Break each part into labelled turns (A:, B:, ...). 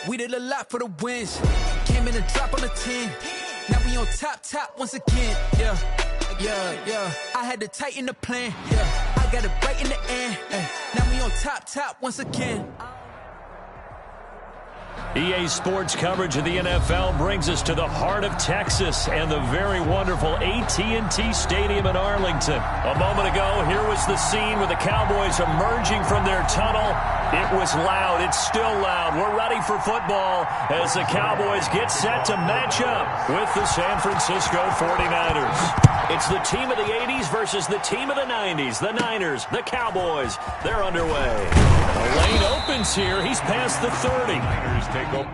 A: We did a lot for the wins. Came in and drop on the 10. Now we on top once again. Yeah. I had to tighten the plan. Yeah. I got it right in the end. Now we on top once again.
B: EA Sports coverage of the NFL brings us to the heart of Texas and the very wonderful AT&T Stadium in Arlington. A moment ago, here was the scene with the Cowboys emerging from their tunnel. It was loud. It's still loud. We're ready for football as the Cowboys get set to match up with the San Francisco 49ers. It's the team of the 80s versus the team of the 90s. The Niners, the Cowboys, they're underway. The lane opens here. He's past the 30.
C: Niners take over.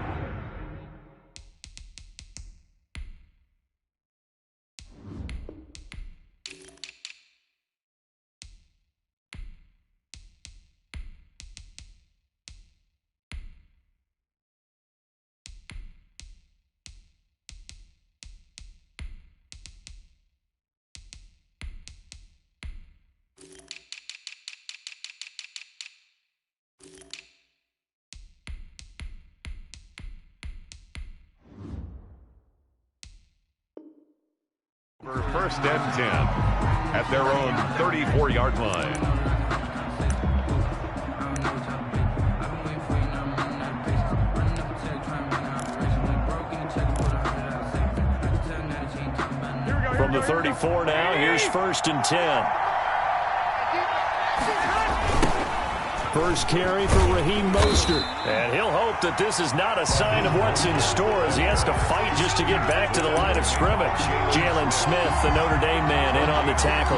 C: First and 10 at their own 34-yard line.
B: From the 34 now, here's first and 10. First carry for Raheem Mostert. And he'll hope that this is not a sign of what's in store as he has to fight just to get back to the line of scrimmage. Jalen Smith, the Notre Dame man, in on the tackle.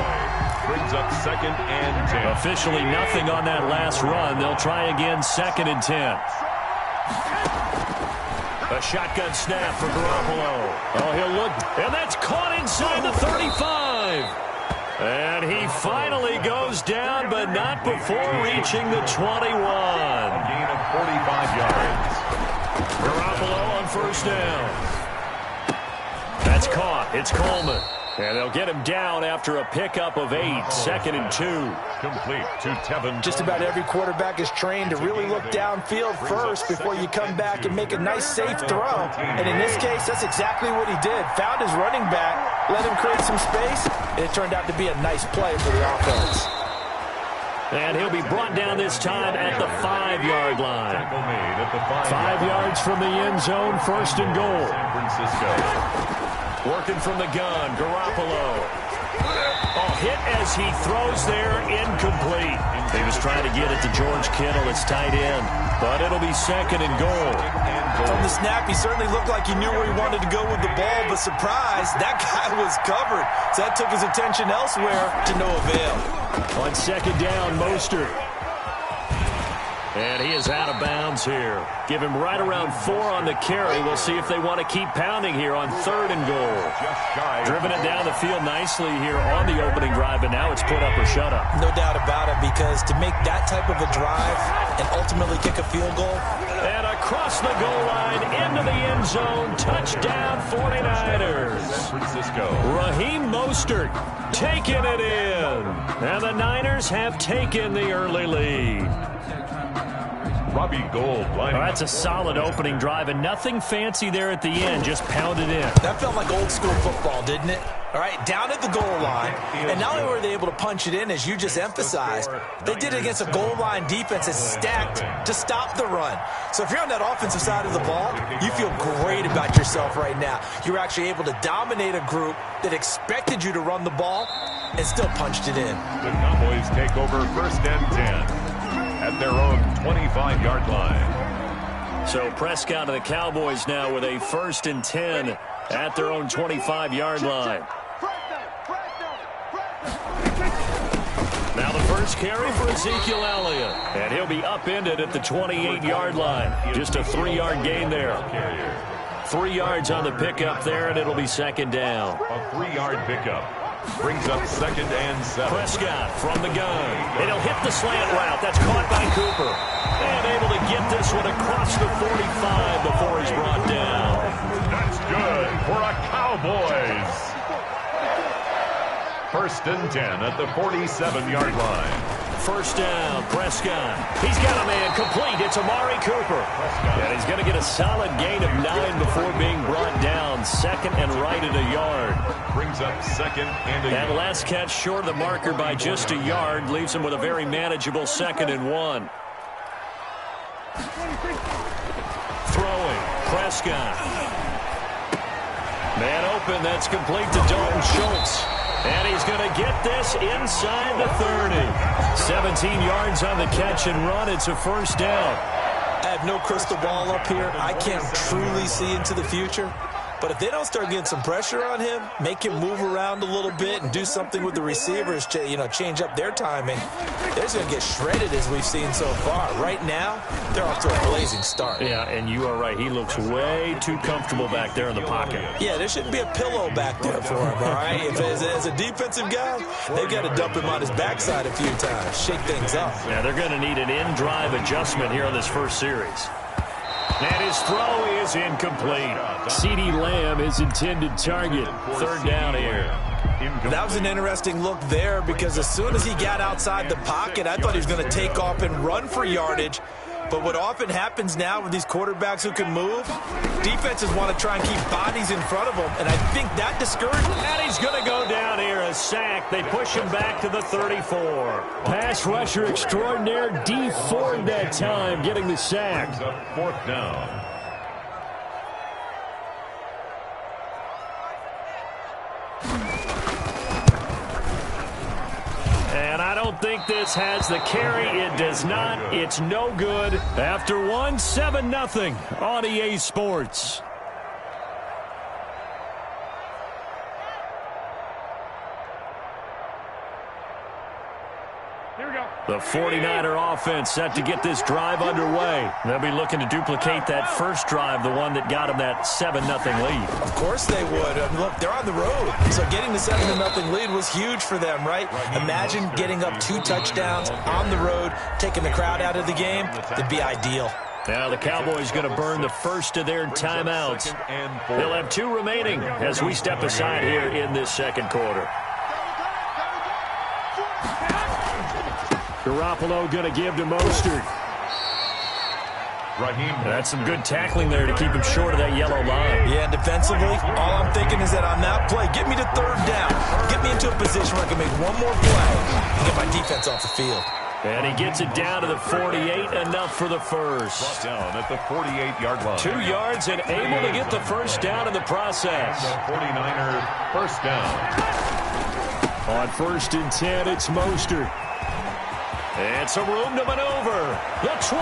C: Brings up second and 10.
B: Officially nothing on that last run. They'll try again second and 10. A shotgun snap for Garoppolo. Oh, he'll look. And that's caught inside the 35. And he finally goes down, but not before reaching the 21.
C: A gain of 45 yards.
B: Garoppolo on first down. That's caught. It's Coleman. And they'll get him down after a pickup of 8. Second and 2.
C: Complete to Tevin.
D: Just about every quarterback is trained to really look downfield first before you come back and make a nice, safe throw. And in this case, that's exactly what he did. Found his running back, let him create some space, and it turned out to be a nice play for the offense.
B: And he'll be brought down this time at the 5-yard line. 5 yards from the end zone, first and goal.
C: San Francisco.
B: Working from the gun, Garoppolo. Oh, hit as he throws there, incomplete. He was trying to get it to George Kittle, his tight end, but it'll be second and goal.
D: From the snap, he certainly looked like he knew where he wanted to go with the ball, but surprise, that guy was covered. So that took his attention elsewhere to no avail.
B: On second down, Mostert. And he is out of bounds here. Give him right around 4 on the carry. We'll see if they want to keep pounding here on third and goal. Driven it down the field nicely here on the opening drive, and now it's put up or shut up.
D: No doubt about it, because to make that type of a drive and ultimately kick a field goal.
B: And across the goal line, into the end zone, touchdown 49ers.
C: San Francisco.
B: Raheem Mostert taking it in. And the Niners have taken the early lead.
C: Robbie Gould lining
B: That's a solid opening drive, and nothing fancy there at the end, just pounded in.
D: That felt like old school football, didn't it? All right, down at the goal line, and not only were they able to punch it in, as you just emphasized, they did it against a goal line defense that's stacked to stop the run. So if you're on that offensive side of the ball, you feel great about yourself right now. You're actually able to dominate a group that expected you to run the ball and still punched it in.
C: The Cowboys take over first and 10 at their own 25-yard line.
B: So Prescott and the Cowboys now with a first and 10 at their own 25-yard line. Now the first carry for Ezekiel Elliott. And he'll be upended at the 28-yard line. Just a 3-yard gain there. 3 yards on the pickup there, and it'll be second down.
C: A 3-yard pickup. Brings up second and 7.
B: Prescott from the gun. And he'll hit the slant route. That's caught by Cooper. And able to get this one across the 45 before he's brought down.
C: That's good for a Cowboys. First and 10 at the 47-yard line.
B: First down, Prescott. He's got a man complete. It's Amari Cooper. And he's going to get a solid gain of 9 before being brought down. Second and right at a yard.
C: Brings up second and a
B: That last catch short of the marker by just a yard leaves him with a very manageable 2nd and 1. Throwing, Prescott. Man open, that's complete to Dalton Schultz. And he's going to get this inside the 30. 17 yards on the catch and run. It's a first down.
D: I have no crystal ball up here. I can't truly see into the future. But if they don't start getting some pressure on him, make him move around a little bit and do something with the receivers, change up their timing, they're just going to get shredded as we've seen so far. Right now, they're off to a blazing start.
B: Yeah, and you are right. He looks way too comfortable back there in the pocket.
D: Yeah, there shouldn't be a pillow back there for him, all right? If as a defensive guy, they've got to dump him on his backside a few times, shake things up.
B: Yeah, they're going to need an in-drive adjustment here on this first series. And his throw is incomplete. CeeDee Lamb is intended target. Third down here.
D: That was an interesting look there because as soon as he got outside the pocket, I thought he was going to take off and run for yardage. But what often happens now with these quarterbacks who can move, defenses want to try and keep bodies in front of them, and I think that discourages him.
B: And he's going to go down here, a sack. They push him back to the 34. Pass rusher extraordinaire, D Ford that time, getting the sack.
C: Fourth down.
B: And I don't think this has the carry. It does not. It's no good. After 1, 7-0 on EA Sports. The 49er offense set to get this drive underway. They'll be looking to duplicate that first drive, the one that got them that 7-0 lead.
D: Of course they would. Look, they're on the road. So getting the 7-0 lead was huge for them, right? Imagine getting up 2 touchdowns on the road, taking the crowd out of the game. It'd be ideal.
B: Now the Cowboys going to burn the first of their timeouts. They'll have 2 remaining as we step aside here in this second quarter. Garoppolo going to give to Mostert. That's some good tackling there to keep him short of that yellow line.
D: Yeah, defensively, all I'm thinking is that on that play, get me to third down. Get me into a position where I can make one more play and get my defense off the field.
B: And he gets it down to the 48, enough for the first.
C: Brought down at the 48-yard line.
B: 2 yards and able to get the first down in the process.
C: The 49er first down.
B: On 1st and 10, it's Mostert. And some room to maneuver. The 20.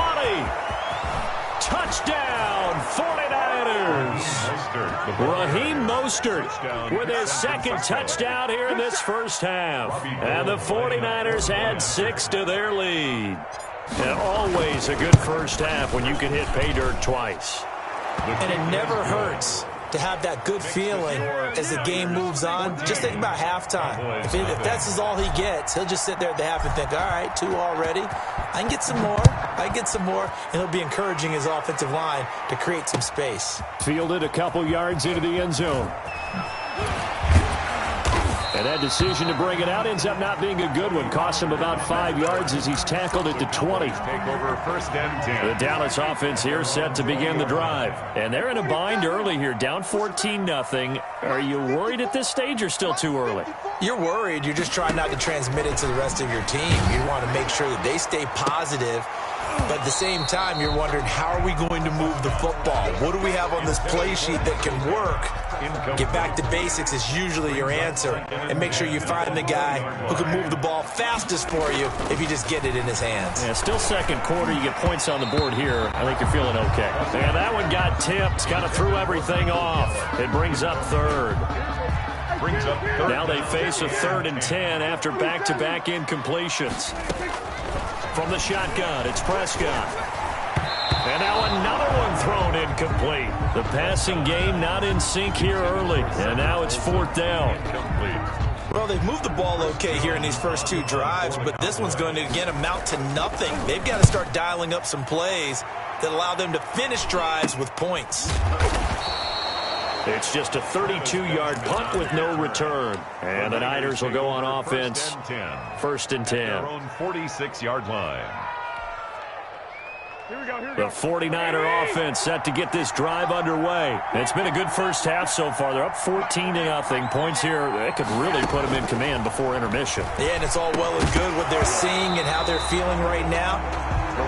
B: Touchdown, 49ers. Raheem Mostert with his second touchdown here in this first half. And the 49ers add 6 to their lead. And always a good first half when you can hit pay dirt twice.
D: And it never hurts to have that good feeling as the game moves on. Just think about halftime. If that's all he gets, he'll just sit there at the half and think, all right, 2 already. I can get some more. I can get some more. And he'll be encouraging his offensive line to create some space.
B: Fielded a couple yards into the end zone. And that decision to bring it out ends up not being a good one. Cost him about 5 yards as he's tackled at the 20.
C: Take over 1st and 10.
B: The Dallas offense here set to begin the drive. And they're in a bind early here, down 14-0. Are you worried at this stage or still too early?
D: You're worried. You're just trying not to transmit it to the rest of your team. You want to make sure that they stay positive. But at the same time, you're wondering, how are we going to move the football? What do we have on this play sheet that can work? Get back to basics is usually your answer. And make sure you find the guy who can move the ball fastest for you if you just get it in his hands.
B: Yeah, still second quarter. You get points on the board here. I think you're feeling okay. And that one got tipped. Kind of threw everything off. It brings up third. Now they face a 3rd and 10 after back-to-back incompletions. From the shotgun, it's Prescott. And now another one thrown incomplete. The passing game not in sync here early. And now it's 4th down.
D: Well, they've moved the ball okay here in these first 2 drives, but this one's going to, again, amount to nothing. They've got to start dialing up some plays that allow them to finish drives with points.
B: It's just a 32-yard punt with no return. And the Niners will go on offense. First and 10.
C: Their own 46-yard line.
B: The 49er offense set to get this drive underway. It's been a good first half so far. They're up 14-0. Points here, that could really put them in command before intermission.
D: Yeah, and it's all well and good what they're seeing and how they're feeling right now.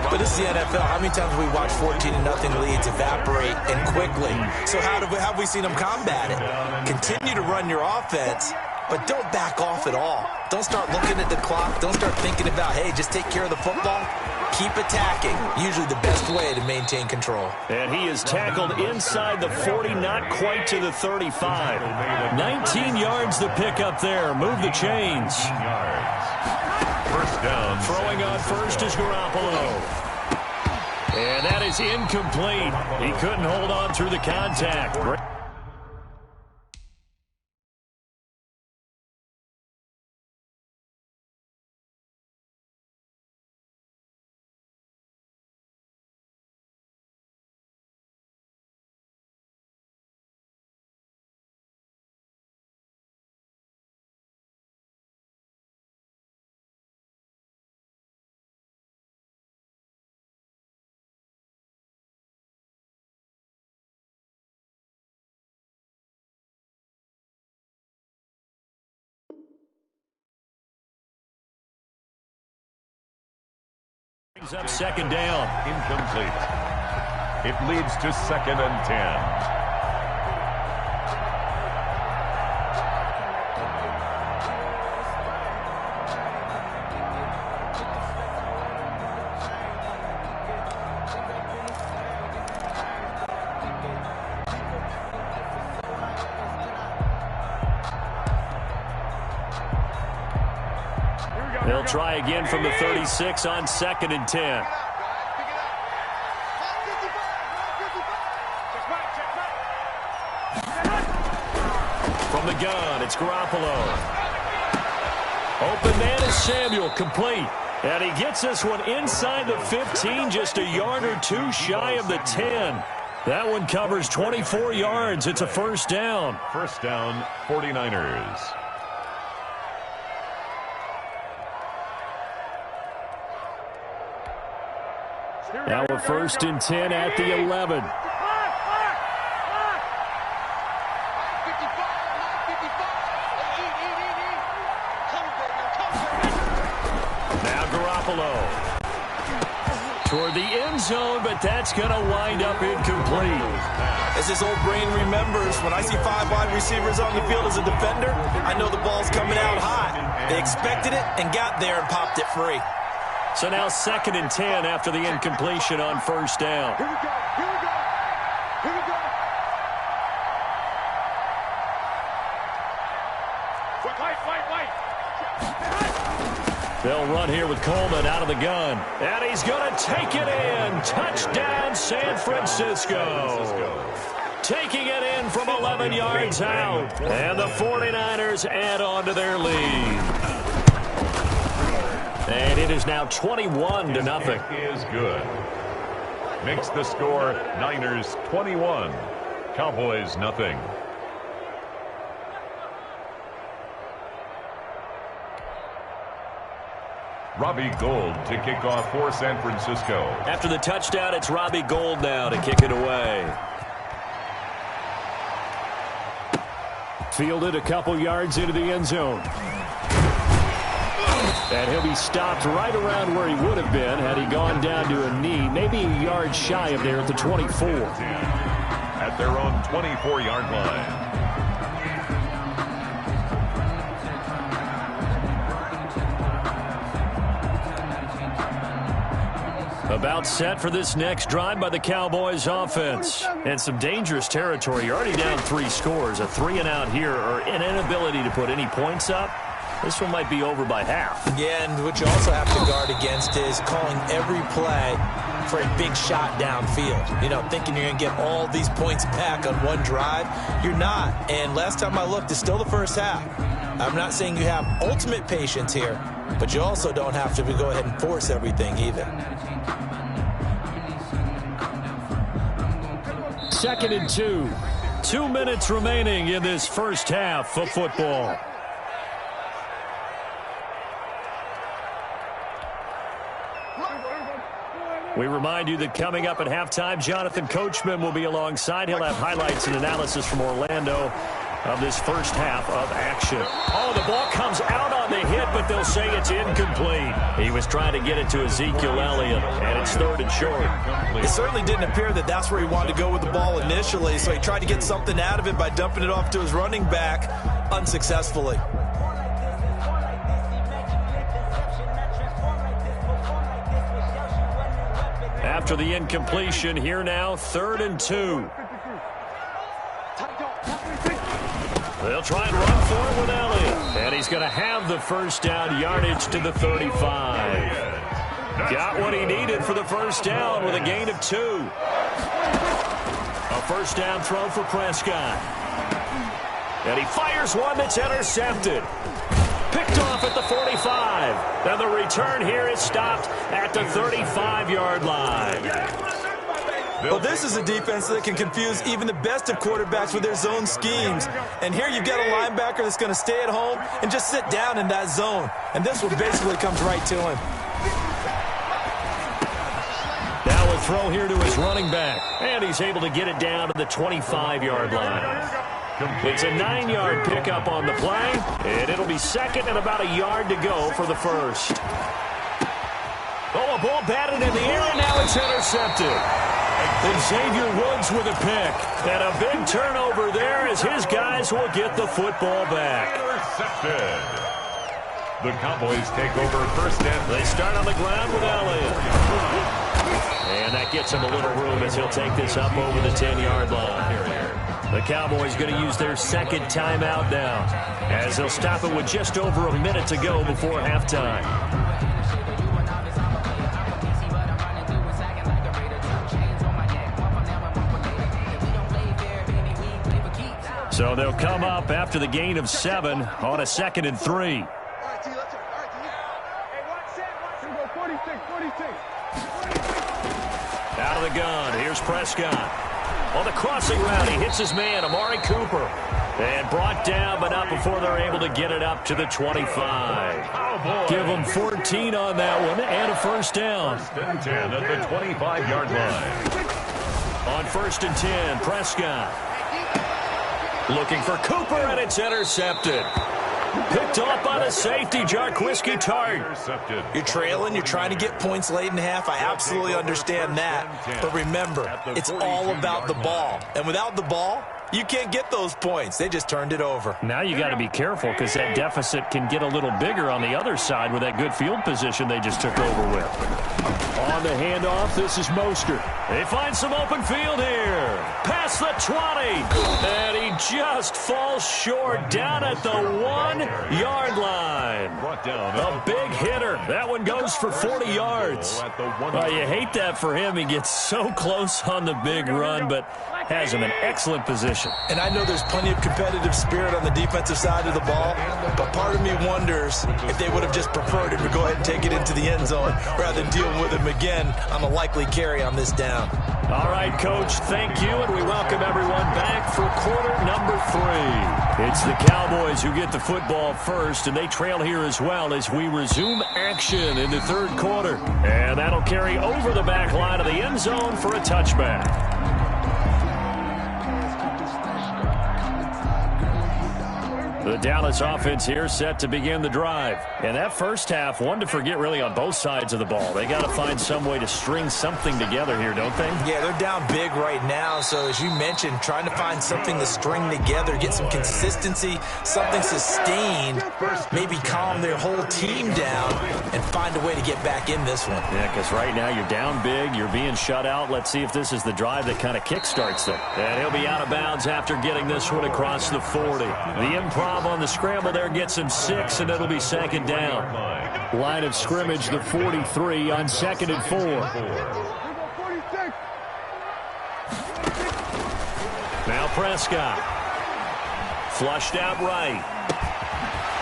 D: But this is the NFL. How many times have we watched 14-0 leads evaporate and quickly? So how have we seen them combat it? Continue to run your offense, but don't back off at all. Don't start looking at the clock. Don't start thinking about, hey, just take care of the football. Keep attacking. Usually the best way to maintain control.
B: And he is tackled inside the 40, not quite to the 35. 19 yards the pick up there. Move the chains.
C: First down.
B: Throwing on first is Garoppolo. And that is incomplete. He couldn't hold on through the contact. Brings up second down.
C: Incomplete. It leads to 2nd and 10.
B: They'll try again from the 36 on 2nd and 10. From the gun, it's Garoppolo. Open man is Samuel, complete. And he gets this one inside the 15, just a yard or two shy of the 10. That one covers 24 yards. It's a first down.
C: First down, 49ers.
B: Now we're 1st and 10 at the 11. Now Garoppolo. Toward the end zone, but that's going to wind up incomplete.
D: As this old brain remembers, when I see 5 wide receivers on the field as a defender, I know the ball's coming out hot. They expected it and got there and popped it free.
B: So now 2nd and 10 after the incompletion on first down.
E: Here we go. Here we go. Here we go. Wait.
B: They'll run here with Coleman out of the gun. And he's going to take it in. Touchdown, San Francisco. Taking it in from 11 yards out. And the 49ers add on to their lead. And it is now 21-0.
C: It is good. Makes the score Niners 21, Cowboys nothing. Robbie Gould to kick off for San Francisco.
B: After the touchdown, it's Robbie Gould now to kick it away. Fielded a couple yards into the end zone. And he'll be stopped right around where he would have been had he gone down to a knee, maybe a yard shy of there at the 24.
C: At their own 24-yard line.
B: About set for this next drive by the Cowboys offense. And some dangerous territory. You're already down 3 scores. A 3-and-out here or an inability to put any points up. This one might be over by half.
D: Yeah, and what you also have to guard against is calling every play for a big shot downfield. You know, thinking you're going to get all these points back on one drive. You're not. And last time I looked, it's still the first half. I'm not saying you have ultimate patience here, but you also don't have to go ahead and force everything either.
B: 2nd and 2. 2 minutes remaining in this first half of football. We remind you that coming up at halftime, Jonathan Coachman will be alongside. He'll have highlights and analysis from Orlando of this first half of action. Oh, the ball comes out on the hit, but they'll say it's incomplete. He was trying to get it to Ezekiel Elliott, and it's 3rd and short.
D: It certainly didn't appear that that's where he wanted to go with the ball initially, so he tried to get something out of it by dumping it off to his running back unsuccessfully.
B: After the incompletion, here now, 3rd and 2. They'll try and run for it with Elliott. And he's going to have the first down, yardage to the 35. Got what he needed for the first down with a gain of 2. A first down throw for Prescott. And he fires one that's intercepted. Picked off at the 45. And the return here is stopped at the 35-yard line.
D: Well, this is a defense that can confuse even the best of quarterbacks with their zone schemes. And here you've got a linebacker that's going to stay at home and just sit down in that zone. And this one basically comes right to him.
B: Now a throw here to his running back. And he's able to get it down to the 25-yard line. It's a 9-yard pickup on the play, and it'll be 2nd and about a yard to go for the first. Oh, a ball batted in the air, and now it's intercepted. And Xavier Woods with a pick. And a big turnover there as his guys will get the football back.
C: Intercepted. The Cowboys take over first and
B: they start on the ground with Elliott. And that gets him a little room as he'll take this up over the 10-yard line. The Cowboys going to use their 2nd timeout now as they'll stop it with just over a minute to go before halftime. So they'll come up after the gain of 7 on a 2nd and 3. Out of the gun, here's Prescott. On the crossing route, he hits his man, Amari Cooper. And brought down, but not before they're able to get it up to the 25. Give them 14 on that one and a first down.
C: 1st and 10 at the 25-yard line.
B: On 1st and 10, Prescott. Looking for Cooper, and it's intercepted. Picked off by the safety, Jarquiski Tart.
D: You're trailing, you're trying to get points late in half. I absolutely understand that. But remember, it's all about the ball. And without the ball, you can't get those points. They just turned it over.
B: Now you got to be careful because that deficit can get a little bigger on the other side with that good field position they just took over with. On the handoff, this is Mostert. They find some open field here. Past the 20. And he just falls short down at the 1-yard line. A big hitter. That one goes for 40 yards. You hate that for him. He gets so close on the big run, but has him in excellent position.
D: And I know there's plenty of competitive spirit on the defensive side of the ball, but part of me wonders if they would have just preferred him to go ahead and take it into the end zone rather than deal with him again on a likely carry on this down.
B: All right, Coach, thank you, and we welcome everyone back for quarter number 3. It's the Cowboys who get the football first, and they trail here as well as we resume action in the 3rd quarter. And that'll carry over the back line of the end zone for a touchback. The Dallas offense here set to begin the drive. And that first half, one to forget really on both sides of the ball. They got to find some way to string something together here, don't they?
D: Yeah, they're down big right now. So as you mentioned, trying to find something to string together, get some consistency, something sustained, maybe calm their whole team down and find a way to get back in this one.
B: Yeah, because right now you're down big, you're being shut out. Let's see if this is the drive that kind of kickstarts them. And he'll be out of bounds after getting this one across the 40. The improv on the scramble there gets him 6, and it'll be 2nd down. Line of scrimmage, the 43 on 2nd and 4. Now Prescott. Flushed out right.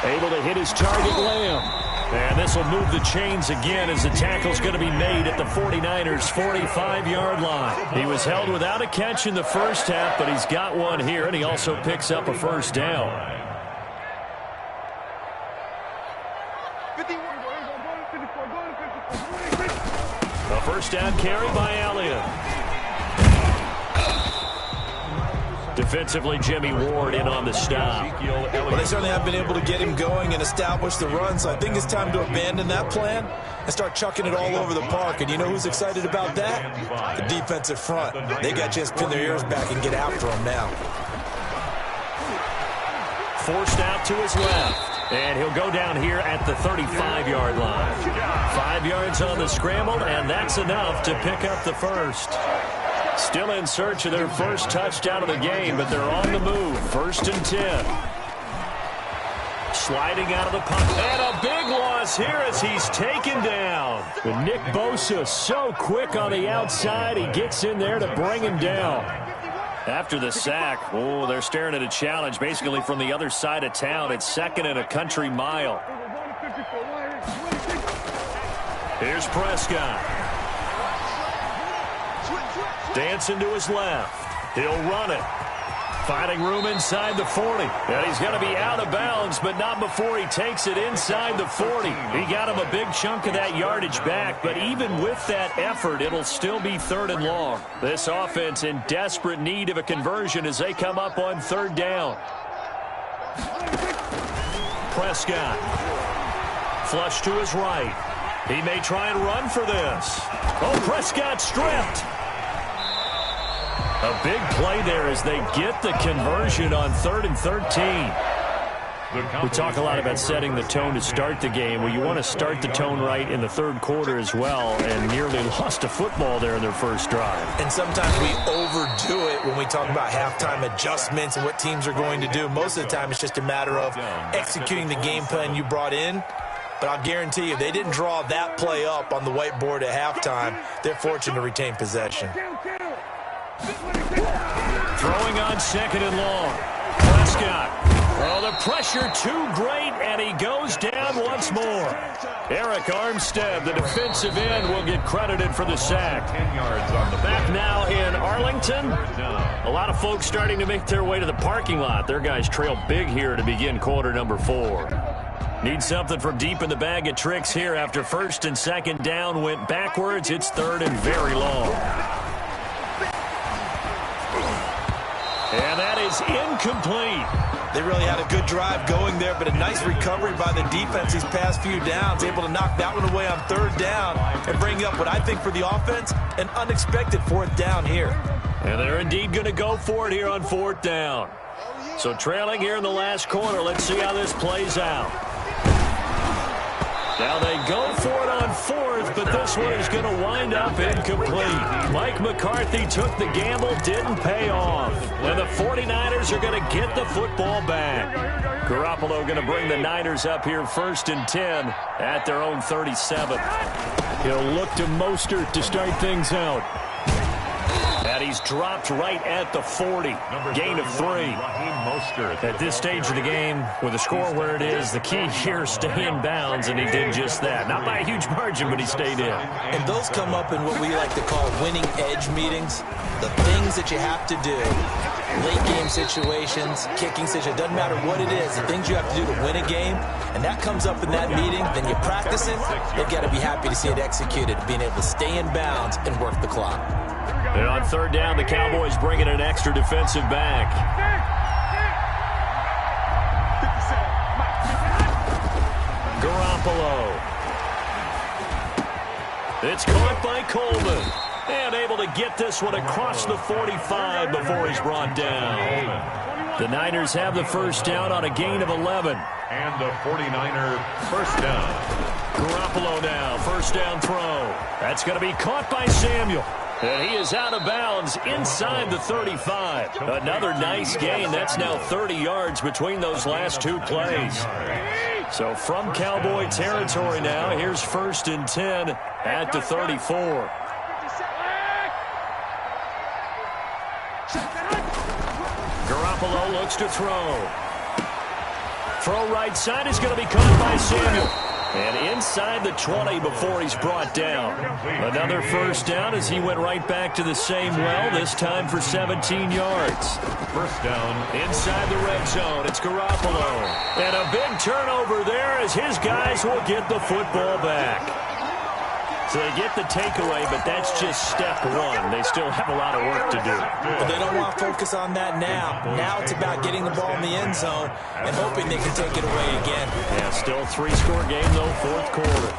B: Able to hit his target, Lamb. And this will move the chains again as the tackle's going to be made at the 49ers' 45-yard line. He was held without a catch in the first half, but he's got one here, and he also picks up a first down. A first down carry by Elliott. Defensively, Jimmy Ward in on the stop.
D: Well, they certainly have been able to get him going and establish the run, so I think it's time to abandon that plan and start chucking it all over the park. And you know who's excited about that? The defensive front. They got a chance to pin their ears back and get after him now.
B: Forced out to his left. And he'll go down here at the 35-yard line. 5 yards on the scramble, and that's enough to pick up the first. Still in search of their first touchdown of the game, but they're on the move. 1st and 10. Sliding out of the pocket. And a big loss here as he's taken down. But Nick Bosa so quick on the outside. He gets in there to bring him down. After the sack, oh, they're staring at a challenge basically from the other side of town. It's 2nd and a country mile. Here's Prescott. Dancing to his left. He'll run it. Finding room inside the 40. And he's going to be out of bounds, but not before he takes it inside the 40. He got him a big chunk of that yardage back, but even with that effort, it'll still be 3rd and long. This offense in desperate need of a conversion as they come up on 3rd down. Prescott. Flush to his right. He may try and run for this. Oh, Prescott stripped. A big play there as they get the conversion on 3rd and 13. We talk a lot about setting the tone to start the game. Well, you want to start the tone right in the 3rd quarter as well, and nearly lost a football there in their first drive.
D: And sometimes we overdo it when we talk about halftime adjustments and what teams are going to do. Most of the time it's just a matter of executing the game plan you brought in. But I'll guarantee you, if they didn't draw that play up on the whiteboard at halftime, they're fortunate to retain possession.
B: Throwing on 2nd and long. Prescott. Oh, the pressure too great, and he goes down once more. Eric Armstead, the defensive end, will get credited for the sack.
C: 10 yards on the
B: Back now in Arlington. A lot of folks starting to make their way to the parking lot. Their guys trail big here to begin quarter number 4. Need something from deep in the bag of tricks here after 1st and 2nd down went backwards. It's 3rd and very long. And that is incomplete.
D: They really had a good drive going there, but a nice recovery by the defense these past few downs, able to knock that one away on 3rd down and bring up what I think for the offense, an unexpected 4th down here.
B: And they're indeed going to go for it here on 4th down. So trailing here in the last quarter, let's see how this plays out. Now they go for it on 4th, but this one is going to wind up incomplete. Mike McCarthy took the gamble, didn't pay off. And the 49ers are going to get the football back. Garoppolo going to bring the Niners up here 1st and 10 at their own 37. He'll look to Mostert to start things out. And he's dropped right at the 40. Gain of 3. At this stage of the game, with the score where it is, the key here is stay in bounds, and he did just that. Not by a huge margin, but he stayed in.
D: And those come up in what we like to call winning edge meetings. The things that you have to do, late game situations, kicking situations, doesn't matter what it is, the things you have to do to win a game, and that comes up in that meeting, then you practice it, they've got to be happy to see it executed, being able to stay in bounds and work the clock.
B: And on 3rd down, the Cowboys bring in an extra defensive back. Garoppolo. It's caught by Coleman. And able to get this one across the 45 before he's brought down. The Niners have the 1st down on a gain of 11.
C: And the 49er 1st down.
B: Garoppolo now, 1st down throw. That's going to be caught by Samuel. And he is out of bounds inside the 35. Another nice gain. That's now 30 yards between those last 2 plays. So from Cowboy territory now, here's 1st and 10 at the 34. Garoppolo looks to throw. Throw right side is going to be caught by Samuel. And inside the 20 before he's brought down. Another first down as he went right back to the same well, this time for 17 yards.
C: First down.
B: Inside the red zone, it's Garoppolo. And a big turnover there as his guys will get the football back. So they get the takeaway, but that's just step one. They still have a lot of work to do.
D: But they don't want to focus on that now. Now it's about getting the ball in the end zone and hoping they can take it away again.
B: Yeah, still three-score game, though, fourth quarter.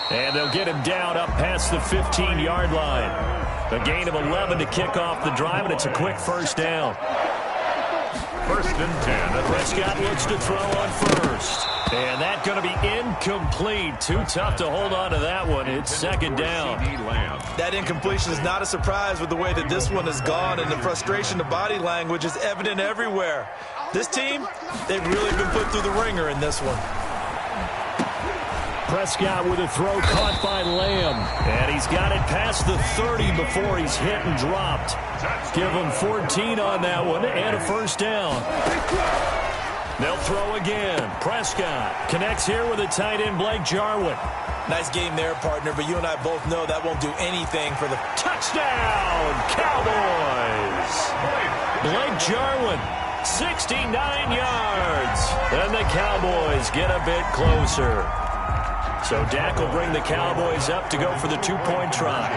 B: And they'll get him down up past the 15-yard line. A gain of 11 to kick off the drive, and it's a quick first down.
C: First and 10.
B: Prescott looks to throw on first. And that's going to be incomplete. Too tough to hold on to that one. It's second down.
D: That incompletion is not a surprise with the way that this one has gone, and the frustration, the body language is evident everywhere. This team, they've really been put through the ringer in this one.
B: Prescott with a throw caught by Lamb. And he's got it past the 30 before he's hit and dropped. Give him 14 on that one and a first down. They'll throw again. Prescott connects here with a tight end, Blake Jarwin.
D: Nice game there, partner, but you and I both know that won't do anything for the
B: touchdown, Cowboys. Blake Jarwin, 69 yards. And the Cowboys get a bit closer. So Dak will bring the Cowboys up to go for the two-point try.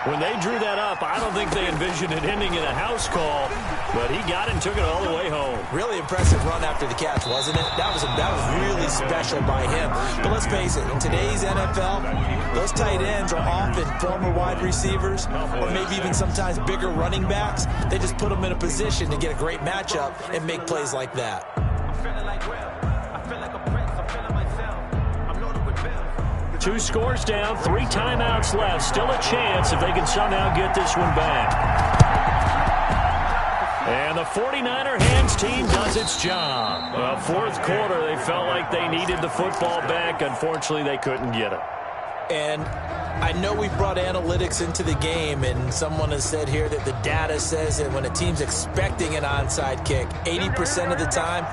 B: When they drew that up, I don't think they envisioned it ending in a house call, but he got it and took it all the way home.
D: Really impressive run after the catch, wasn't it? That was really special by him. But let's face it, in today's NFL, those tight ends are often former wide receivers or maybe even sometimes bigger running backs. They just put them in a position to get a great matchup and make plays like that.
B: Two scores down, 3 timeouts left. Still a chance if they can somehow get this one back. And the 49er hands team does its job. Well, fourth quarter, they felt like they needed the football back. Unfortunately, they couldn't get it.
D: And I know we brought analytics into the game, and someone has said here that the data says that when a team's expecting an onside kick, 80% of the time,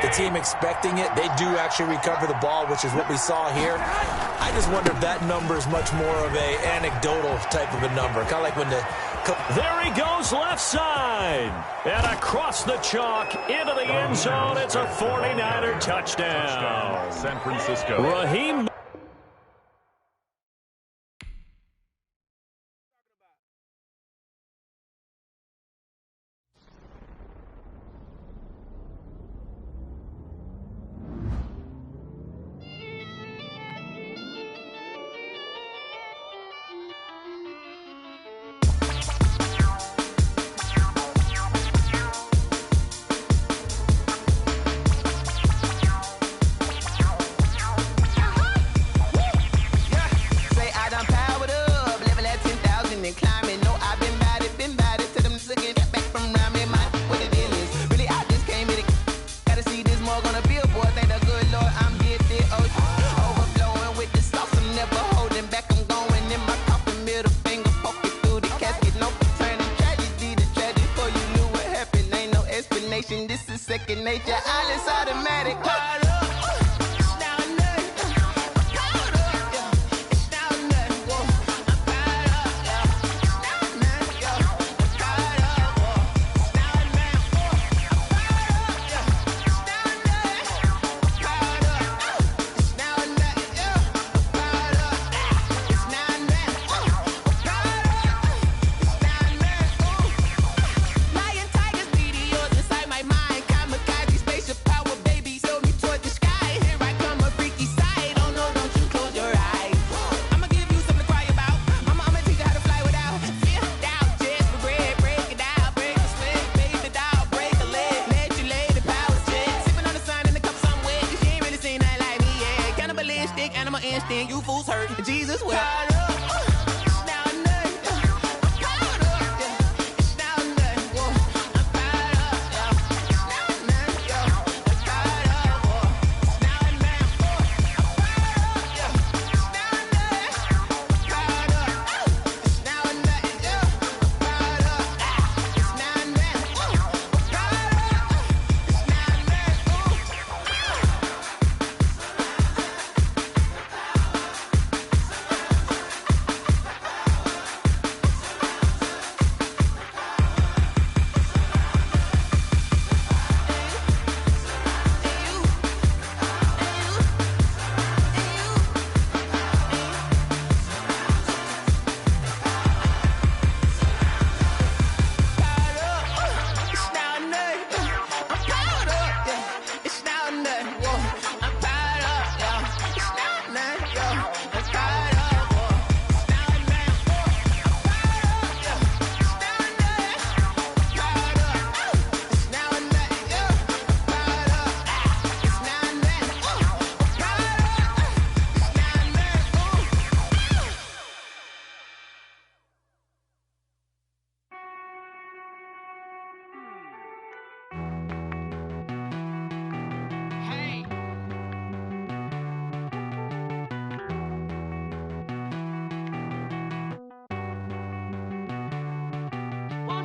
D: the team expecting it, they do actually recover the ball, which is what we saw here. I just wonder if that number is much more of a anecdotal type of a number. Kind of like when the...
B: There he goes left side. And across the chalk into the end zone. It's a 49er touchdown.
C: San Francisco.
B: Raheem...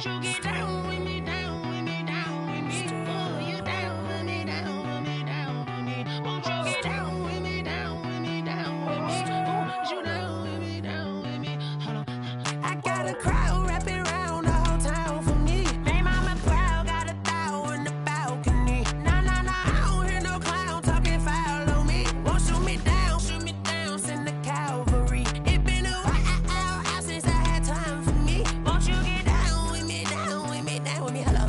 F: Won't you get down with me, down with me, down with me? Oh, you down with me, down with me, down with me. Won't you get down with me, down with me, down with me? Oh, you down with me, down with me? Hold on. I got a crowd wrapping around the whole town for me. They mama crowd got a thou in the balcony. Nah, nah, nah, I don't hear no clown talking foul on me. Won't shoot me down, send the cavalry. It been a while since I had time for me. Won't you get down with me, down with me, down with me? Hello.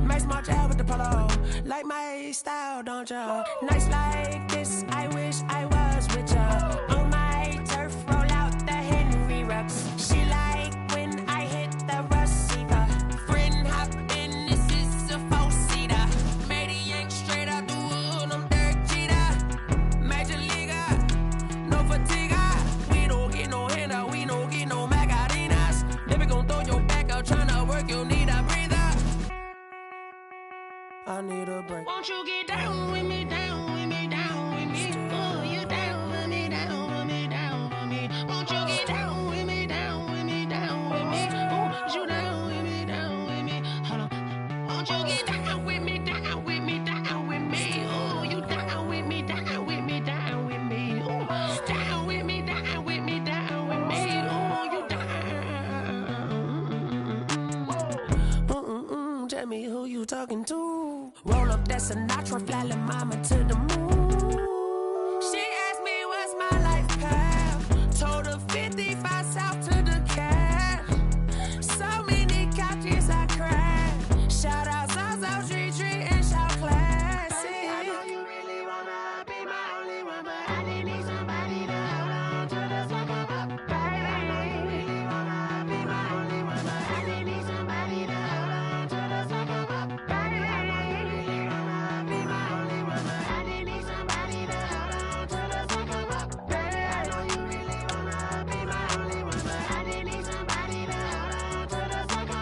F: Nice march out with the polo. Like my style, don't ya? Nice like this, I wish I was with ya. On my turf, roll out the Henry Rux. She like when I hit the receiver. Friend hop in, this is a four-seater. Made a yank straight out the wood, I'm Derek Jeter. Major leaguer, no fatigue. We don't get no handout, we don't get no Macarinas. Never gon' throw your back out, tryna work, you need a breather. I need a break. Won't you get down with me, down with me, down with me? Oh, you down with me, down with me, down with me. Won't you get down with me, down with me, down with me? Oh, you down with me, down with me? Hold on. Won't you get down with me, down with me, down with me? Oh, you down with me, down with me, down with me? Oh, down with me, down with me, down with me? Oh, you down. Tell me who you talking to. Roll up that Sinatra, fly la mama to the moon. She asked me what's my life path. Told her 55 south to the cat. So many couches I cried. Shout out Zaza, Tree, and shout classic. I know you really wanna be my only one, but I didn't need somebody to hold on to the fuck up, baby. I know you really wanna be my only one, but I didn't need somebody to hold on to the fuck up, baby. I know you really wanna be my only one, but I didn't need somebody to hold on to the fuck up, baby. I know you really wanna be my only one, but I didn't need somebody to hold on to the fuck up.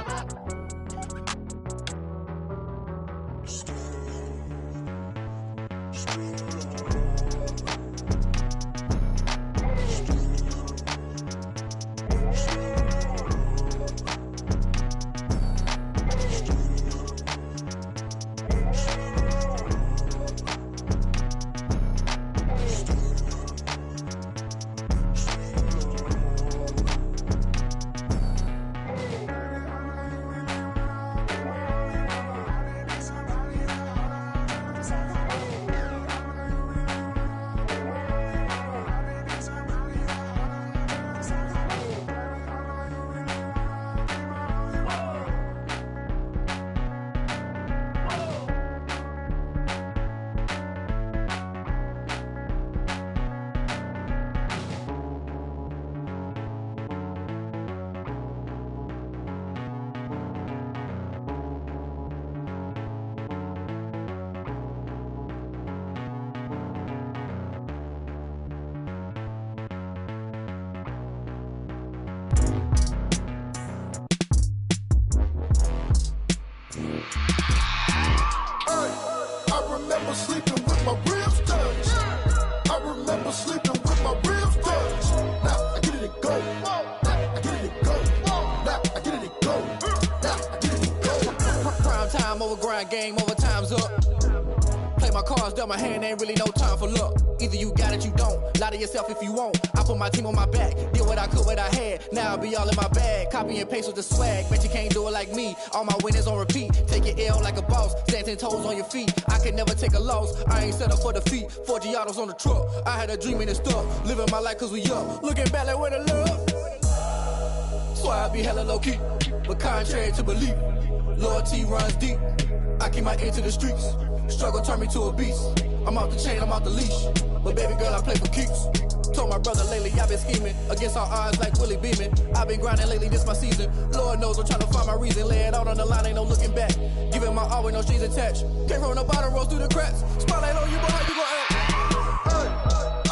G: I remember sleeping with my ribs touched. I remember sleeping with my ribs touched. Now I get it and go. Now I get it and go. Now I get it and go. Now I get it and go.
H: Prime time over grind game, overtime's up. Play my cards, dealt my hand, ain't really no time for luck. Either you got it, you don't. Lie to yourself if you won't. I put my team on my back, did what I could, what I had. Now I'll be all in my bag, copy and paste with the swag. Bet you can't do it like me. All my winners on repeat. Take your L like a boss, stand 10 toes on your feet. I can never take a loss. I ain't set up for defeat. 4 Giottos on the truck. I had a dream and it's stuck. Living my life cause we up. Looking back like where the love. Swear I be hella low key, but contrary to belief, loyalty runs deep. I keep my ear to the streets. Struggle turned me to a beast. I'm off the chain, I'm off the leash. But baby girl, I play for keeps. Told my brother lately I've been scheming against all odds like Willie Beeman. I've been grinding lately, this my season. Lord knows I'm trying to find my reason. Lay it out on the line, ain't no looking back. Giving my all with no strings attached. Came from the bottom, rose through the cracks. Spotlight on you, boy, how you gon' act?
G: Hey,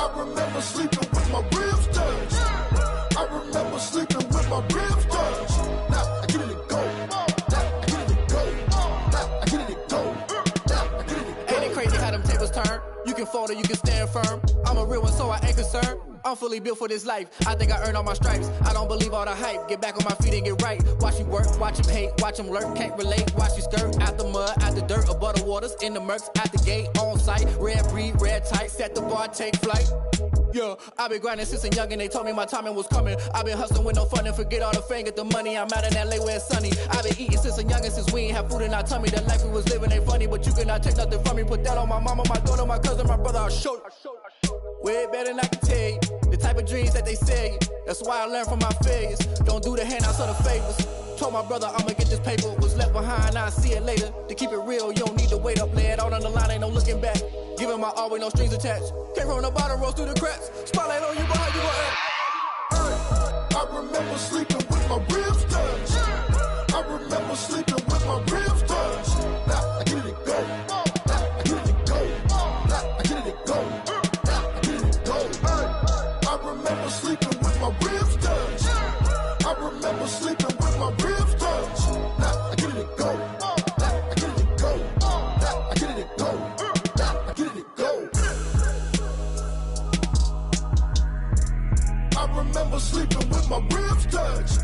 G: I remember sleeping with my ribs touched. I remember sleeping with my ribs touched. Now I get it and go. Now I get it and go. Now I get it and go. Now I get it and go.
H: Ain't it crazy how them tables turn? You can fold or you can stand firm. I'm a real one, so I ain't concerned. I'm fully built for this life. I think I earned all my stripes. I don't believe all the hype. Get back on my feet and get right. Watch you work, watch him hate, watch him lurk. Can't relate, watch you skirt. Out the mud, out the dirt, above the waters, in the murks, out the gate, on site. Red breed, red tight, set the bar, take flight. Yeah, I been grinding since a youngin', they told me my timing was coming. I been hustling with no fun and forget all the fame, get the money. I'm out in LA where it's sunny. I been eating since a youngin', since we ain't have food in our tummy. The life we was living ain't funny, but you cannot take nothing from me. Put that on my mama, my daughter, my cousin, my brother, I'll show you. Way better than I can tell you. The type of dreams that they sell you. That's why I learned from my failures. Don't do the handouts or the favors. Told my brother I'ma get this paper. Was left behind, I'll see it later. To keep it real, you don't need to wait up. Lay it out on the line, ain't no looking back. Giving my all with no strings attached. Came from the bottom, rose through the cracks. Spotlight on you, but how you gon' act?
G: I remember sleeping with my ribs touched. I remember sleeping with my ribs touched. Now I get it go. Now I get it go. Now I get it go. Now I get it go. I remember sleeping with my ribs touched. I remember sleeping with my ribs touched. Now I get it go. Now I get it go. Now I get it go. Now I get it go. I remember sleeping with my ribs touched.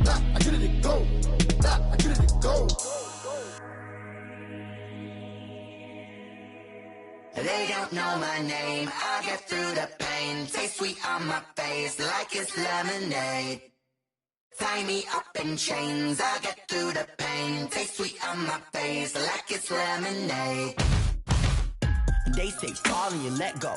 G: Now I get it go. Now I get it go.
I: They don't know my name, I get through the pain. Taste sweet on my face like it's lemonade. Tie me up in chains, I get through the pain. Taste sweet on my face like it's lemonade.
J: They say fall and you let go,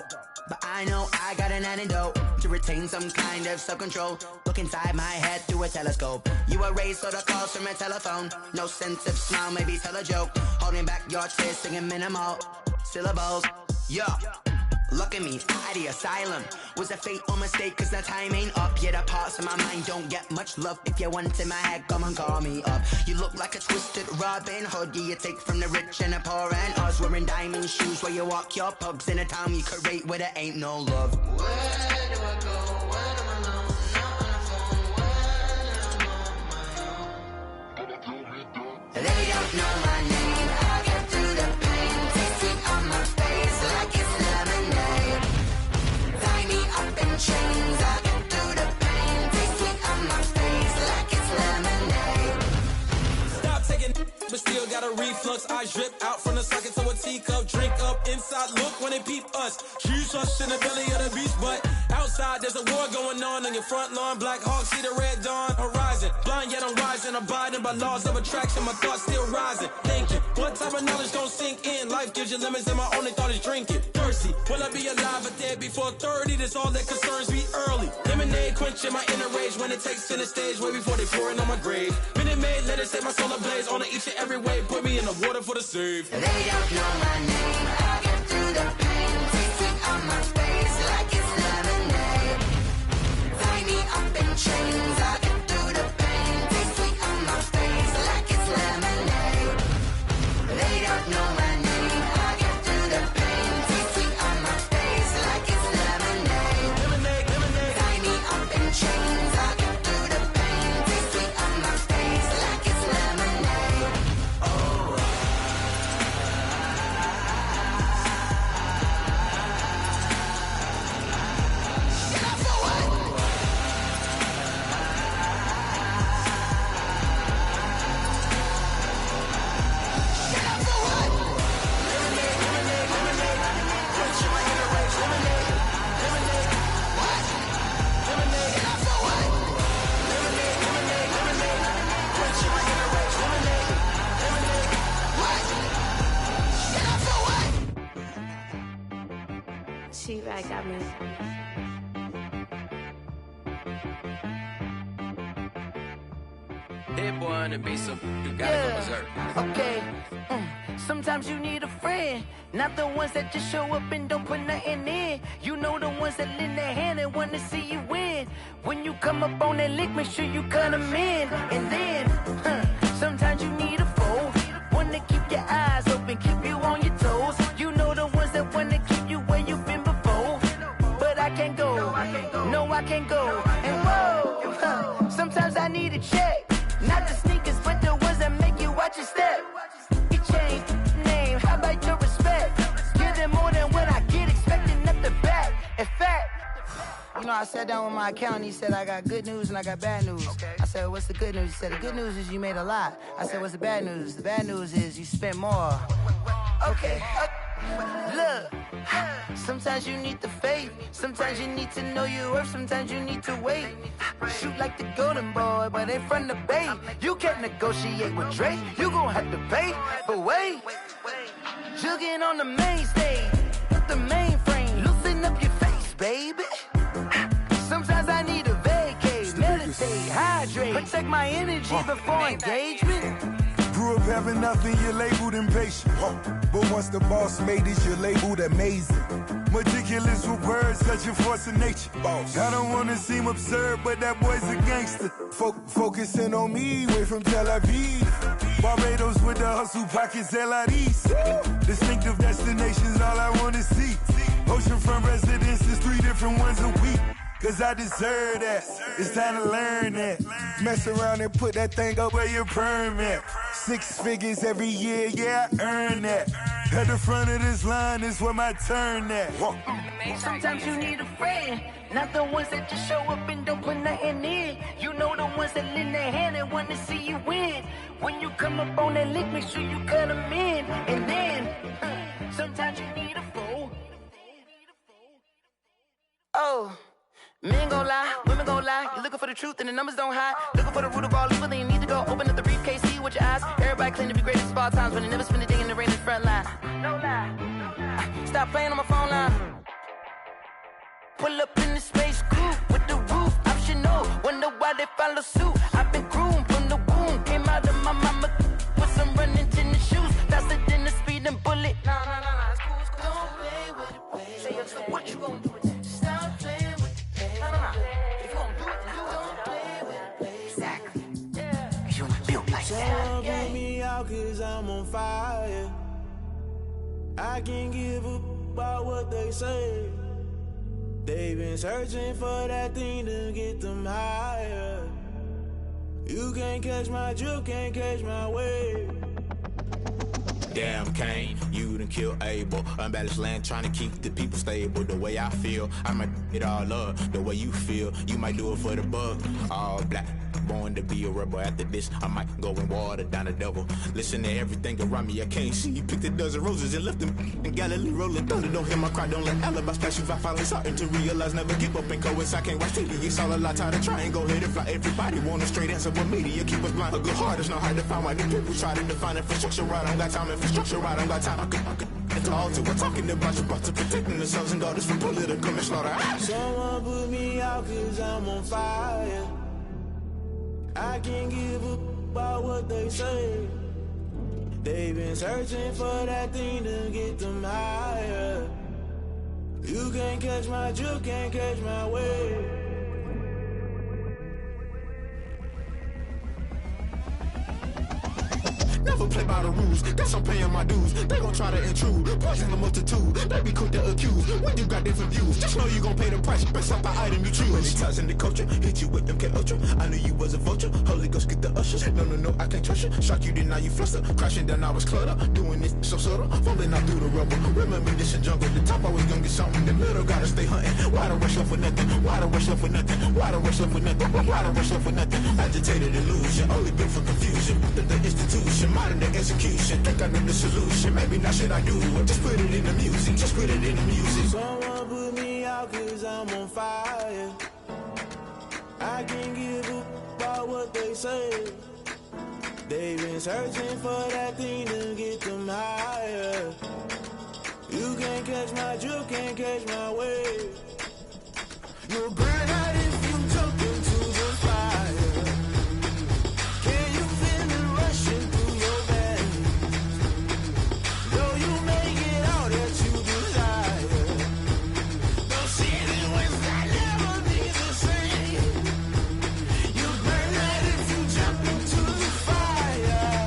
J: but I know I got an antidote to retain some kind of self-control. Look inside my head through a telescope. You erase all the calls from a telephone. No sense of smile, maybe tell a joke. Holding back your tears, singing minimal syllables. Yeah, look at me, at the asylum. Was a fate or mistake, cause the time ain't up. Yet the parts of my mind don't get much love. If you want in my head, come and call me up. You look like a twisted Robin Hood. Yeah, you take from the rich and the poor and us. Wearing diamond shoes where you walk your pugs in a town you create where there ain't no love.
I: Where do I go? When I'm alone, not on the phone, when I'm on my own.
J: They don't know my name, I get through the pain. Taste sweet on my face like it's lemonade. Tie me up in chains, I get through the pain. Taste sweet on my face like it's lemonade.
A: Stop taking, but still got a reflux. I drip out from the socket to a teacup. Drink up inside, look when they peep us. Choose us in the belly of the beast, but outside there's a war going on your front lawn. Black Hawk, see the red dawn horizon. Blind yet I'm rising, abiding by laws of attraction. My thoughts still rising. Thinking, what type of knowledge don't sink in? Life gives you limits and my only thought is drinking. Thirsty, will I be alive or dead before 30? That's all that concerns me early. Lemonade quenching my inner rage when it takes center stage way before they pour it on my grave. Minute Maid, let it set my soul ablaze on each and every way. Put me in the water for the save.
J: They don't know my name, I get through the pain. Taste sweet on my face like it's lemonade. Tie me up in chains, I get through the pain. Taste sweet on my face like it's lemonade. They don't know my name, I get through the pain. Taste sweet on my face like it's lemonade. Tie me up in chains, I get through the pain. Taste sweet on my face like it's lemonade. Oh.
F: She right got me.
A: Hit boy on the beat, so you gotta go berserk.
J: Okay. Sometimes you need a friend, not the ones that just show up and don't put nothing in. You know the ones that lend their hand and want to see you win. When you come up on that lick, make sure you cut them in. And then, sometimes you need a foe, one to keep your eyes open, keep you on your toes. You know the ones that want to keep you where you've been before. But I can't go, no I can't go. And whoa, sometimes I need a check, not the sneakers, but the ones that make you watch your step. You change name, how about your respect? Give them more than what I get I sat down with my accountant. He said, I got good news and I got bad news. Okay. I said, what's the good news? He said, the good news is you made a lot. I said, what's the bad news? The bad news is you spent more. Okay. Look, sometimes you need the faith. Sometimes you need to know your worth. Sometimes you need to wait. Shoot like the golden boy, but ain't from the bay. You can't negotiate with Drake. You gon' have to pay. But wait, jugging on the main stage. Put the mainframe. Loosen up your face, baby. Sometimes I need a vacate. Meditate, hydrate. Protect my energy before engagement.
K: Grew up having nothing, you're labeled impatient. But once the boss made it, you're labeled amazing. Meticulous with words, such a force of nature. I don't wanna seem absurd, but that boy's a gangster. Focusing on me, way from Tel Aviv. Barbados with the hustle pockets, LIDs. Distinctive destinations, all I wanna see. Oceanfront residences, 3 different ones a week. Cause I deserve that, it's time to learn that. Mess around and put that thing up where your permit. 6 figures every year, yeah, I earn that. At the front of this line is where my turn at.
J: Sometimes you need a friend, not the ones that just show up and don't put nothing in. You know the ones that lend their hand and want to see you win. When you come up on that lick, make sure you cut them in. And then, sometimes you need a fool. Oh. Men gon' lie, women gon' lie. You're looking for the truth and the numbers don't hide. Looking for the root of all evil, then you need to go open up the briefcase, see with your eyes. Everybody claim to be greatest of all times, but they never spend a day in the rain in the front line. No lie. Stop playing on my phone line. Pull up in the space coupe with the roof optional. Wonder why they follow suit. I've been groomed from the womb. Came out of my mama with some running tennis shoes. Faster than the speeding bullet. No, it's cool, it's cool. Don't play with it, baby. Say what you gon' do with it? Stop playing with it. If you gon' do it, you don't play with it. Exactly. Cause you ain't built like that.
L: Someone put me out cause I'm on fire. I can't give up about what they say. They've been searching for that thing to get them higher. You can't catch my drift, can't catch my wave.
M: Damn Kane, you done killed Abel. Unbalanced land trying to keep the people stable. The way I feel, I might it all up. The way you feel, you might do it for the buck. All black, born to be a rebel. After this, I might go and water down the devil. Listen to everything around me, I can't see. Picked a dozen roses and left them in Galilee rolling thunder. Don't hear my cry, don't let alibis pass you. I finally starting to realize, never give up and coincide. Can't watch TV, it's all a lot. Time to try and go ahead and fly. Everybody want a straight answer, but media keep us blind. A good heart is not hard to find. Why the people try to define infrastructure right? I don't got time, infrastructure right, I don't got time. I could it's all to we're talking about you, about to protecting the sons and daughters from political manslaughter.
L: Someone put me out cause I'm on fire. I can't give up about what they say. They've been searching for that thing to get them higher. You can't catch my drift, can't catch my wave.
M: Never play by the rules, guess I'm paying my dues. They gon' try to intrude, poison the multitude. They be quick to accuse, when you got different views. Just know you gon' pay the price, based off the item you choose. Many times in the culture, hit you with them K-Ultra. I knew you was a vulture, Holy Ghost get the ushers. No, I can't trust you. Shock you, then now you fluster. Crashing down, I was cluttered. Doing this so subtle, falling out through the rubble. Remember this in jungle, the top I was gonna get something. The middle gotta stay hunting. Why the rush left for nothing? Why the rush left for nothing? Why the rush left for nothing? Why the rush left for nothing? Agitated illusion, only built for confusion. The institution, modern day execution. Think I know the solution. Maybe not should I do it? Just put it in the music. Just put it in the music.
L: Someone put me out cause I'm on fire. I can't give up about what they say. They've been searching for that thing to get them higher. You can't catch my drift, can't catch my wave. You'll burn out if you jump into the fire. Can you feel it rushing through your veins? Though you may get all that you desire, those city winds that never be the same. You burn out if you jump into the fire.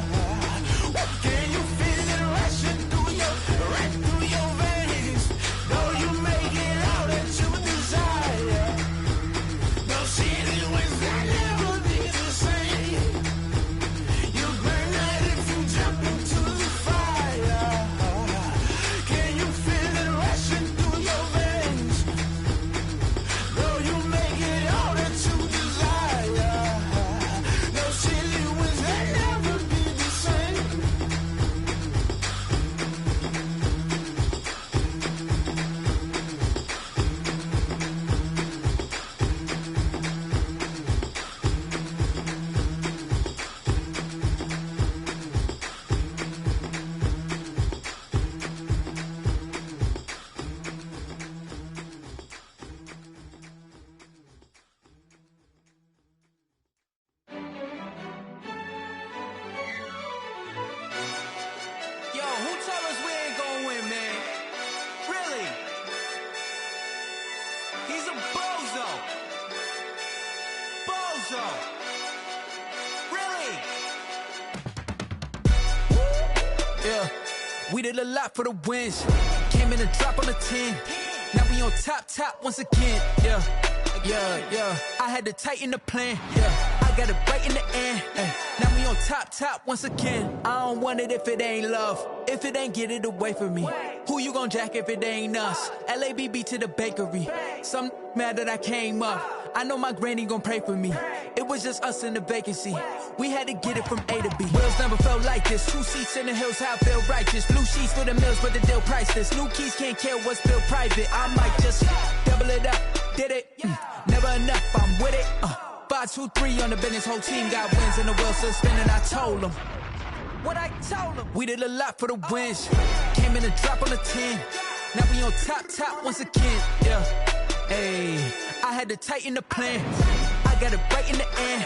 L: Can you feel it rushing through your veins? Though you may get all that you desire.
A: yeah. We did a lot for the wins. Came in a drop on the 10. Now we on top once again, yeah. I had to tighten the plan, yeah. I got it right in the end, now we on top once again. I don't want it if it ain't love. If it ain't, get it away from me. Who you gon' jack if it ain't us? LABB to the bakery. Some mad that I came up. I know my granny gon' pray for me. It was just us in the vacancy. We had to get it from A to B. Wheels never felt like this. 2 seats in the hills, how I feel righteous. Blue sheets for the mills, but the deal priceless. New keys can't care what's built private. I might just double it up. Did it? Never enough, I'm with it. 5, 2, 3 on the business. Whole team got wins and the wheels still spinning. I told them what I told them. We did a lot for the wins. Came in a drop on the 10. Now we on top once again, yeah. Hey, I had to tighten the plan. I got it right in the end.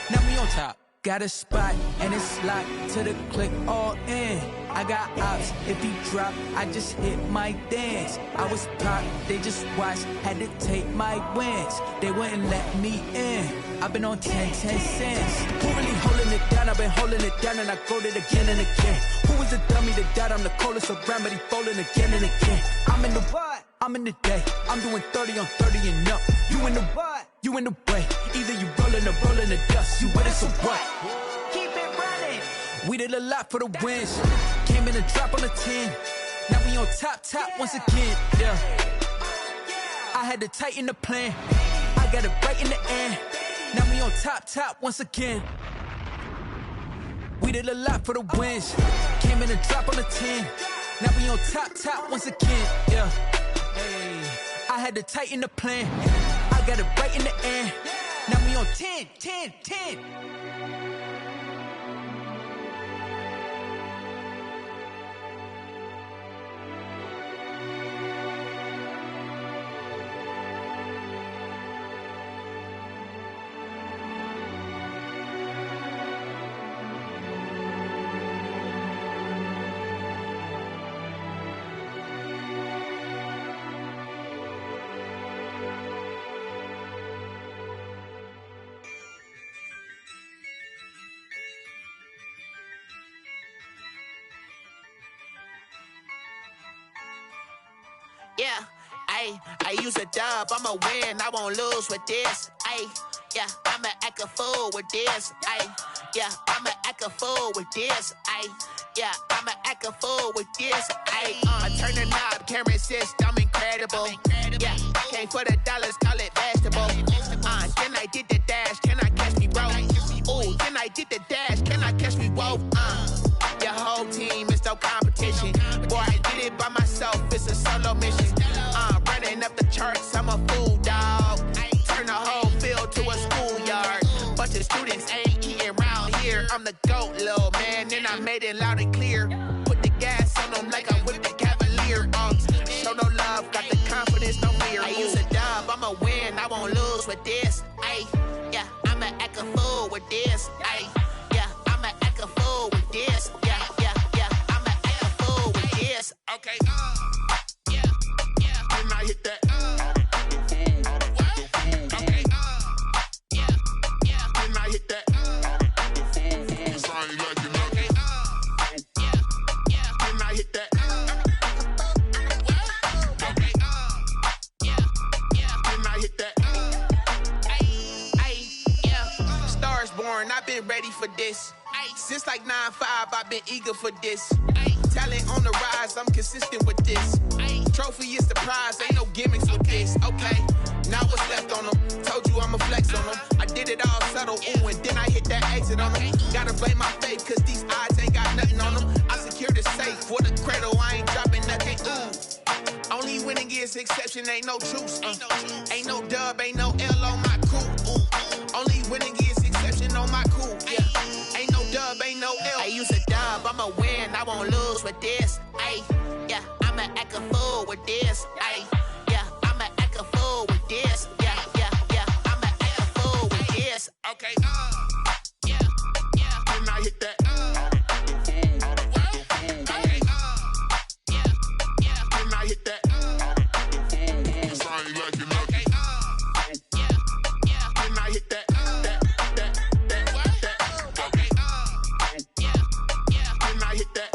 A: Now we on top. Got a spot and it's locked to the click all in. I got ops, if he drop, I just hit my dance. I was popped, they just watched, had to take my wins. They wouldn't let me in. I've been on 10 cents. Who really holding it down? I've been holding it down and I go it again and again. Who was the dummy that died? I'm the coldest around, but he falling again and again. I'm in the what? I'm in the day. I'm doing 30 on 30 and up. You in the what? You in the way. Either you rolling or rolling the dust. You with us or what? Keep it running. We did a lot for the wins. Came in a drop on the 10. Now we on top once again, yeah. I had to tighten the plan. I got it right in the end. Now we on top once again. We did a lot for the wins. Came in a drop on the 10. Now we on top once again, yeah. Hey, I had to tighten the plan. I got it right in the end. Now we on 10.
N: Yeah, I use a dub, I'ma win, I won't lose with this. Yeah, I'ma act a fool with this. Yeah, I'ma act a fool with this. Yeah, I'ma act a fool with this. I turn the knob, can't resist, I'm incredible. Yeah, came for the dollars, call it vegetable. Then I did the dash, can I catch me, bro? Ooh, then I did the dash, can I catch me, whoa? Your whole team is no competition. Boy, I did it by myself, it's a solo mission. Running up the charts, I'm a fool, dog. Turn the whole field to a schoolyard. Bunch of students ain't eating round here. I'm the GOAT, little man, and I made it loud and clear. Put the gas on them like I'm with the Cavalier. Show no love, got the confidence, no fear. I use a dub, I'ma win, I won't lose with this. Yeah, I'ma act a fool with this. Yeah, I'ma act a fool with this. Yeah, I'ma act a fool with this. Okay, yeah, when I hit that. Okay, yeah, when I hit that. Sound like you know. Okay, yeah, when I hit that. Okay, yeah, when I hit that. Yeah, stars born, I've been ready for this. Since like 9-5, I've been eager for this. Talent on the rise, I'm consistent with this. Trophy is the prize, ain't no gimmicks with this. Okay, now what's left on them? Told you I'ma flex on them. I did it all subtle, ooh, and then I hit that exit on them. Gotta blame my faith, cause these odds ain't got nothing on them. I secured the safe for the cradle, I ain't dropping nothing, ooh. Only winning is exception, ain't no truce. Ain't no dub, ain't no L on my crew. Ooh. Only winning is exception on my crew, yeah. Ain't no dub, ain't no L. I use a dub, I'ma win, I won't lose with this. Yeah, I'ma act a fool with this. Yeah, I'ma act a fool with this. Yeah, I'ma act a fool with this. Okay, yeah, when I hit that. Okay, yeah, when I hit that. Sound like you know. Okay, yeah, when I hit that. Okay, yeah, when I hit that.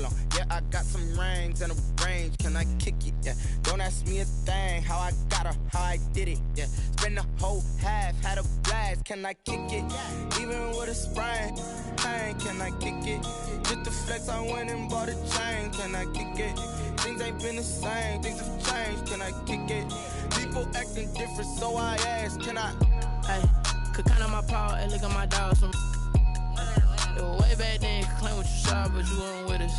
O: on. Yeah, I got some rings and a range. Can I kick it? Yeah. Don't ask me a thing. How I got her, how I did it. Yeah. Spend the whole half, had a blast. Can I kick it? Even with a sprain, pain. Can I kick it? Just the flex, I went and bought a chain. Can I kick it? Things ain't been the same. Things have changed. Can I kick it? People acting different, so I ask. Can I?
H: Hey, could count on my power. Hey, look at my dogs. Way back then, you could claim what you saw, but you weren't with us.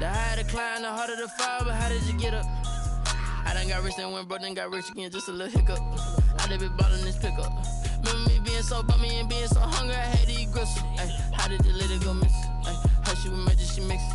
H: The higher the climb, the harder the fall, but how did you get up? I done got rich and went broke, then got rich again, just a little hiccup. I done been ballin' this pickup. Remember me being so bummy and being so hungry, I had to eat gristle. Ay, how did you let it go miss? Ay, how she was magic, she mixed.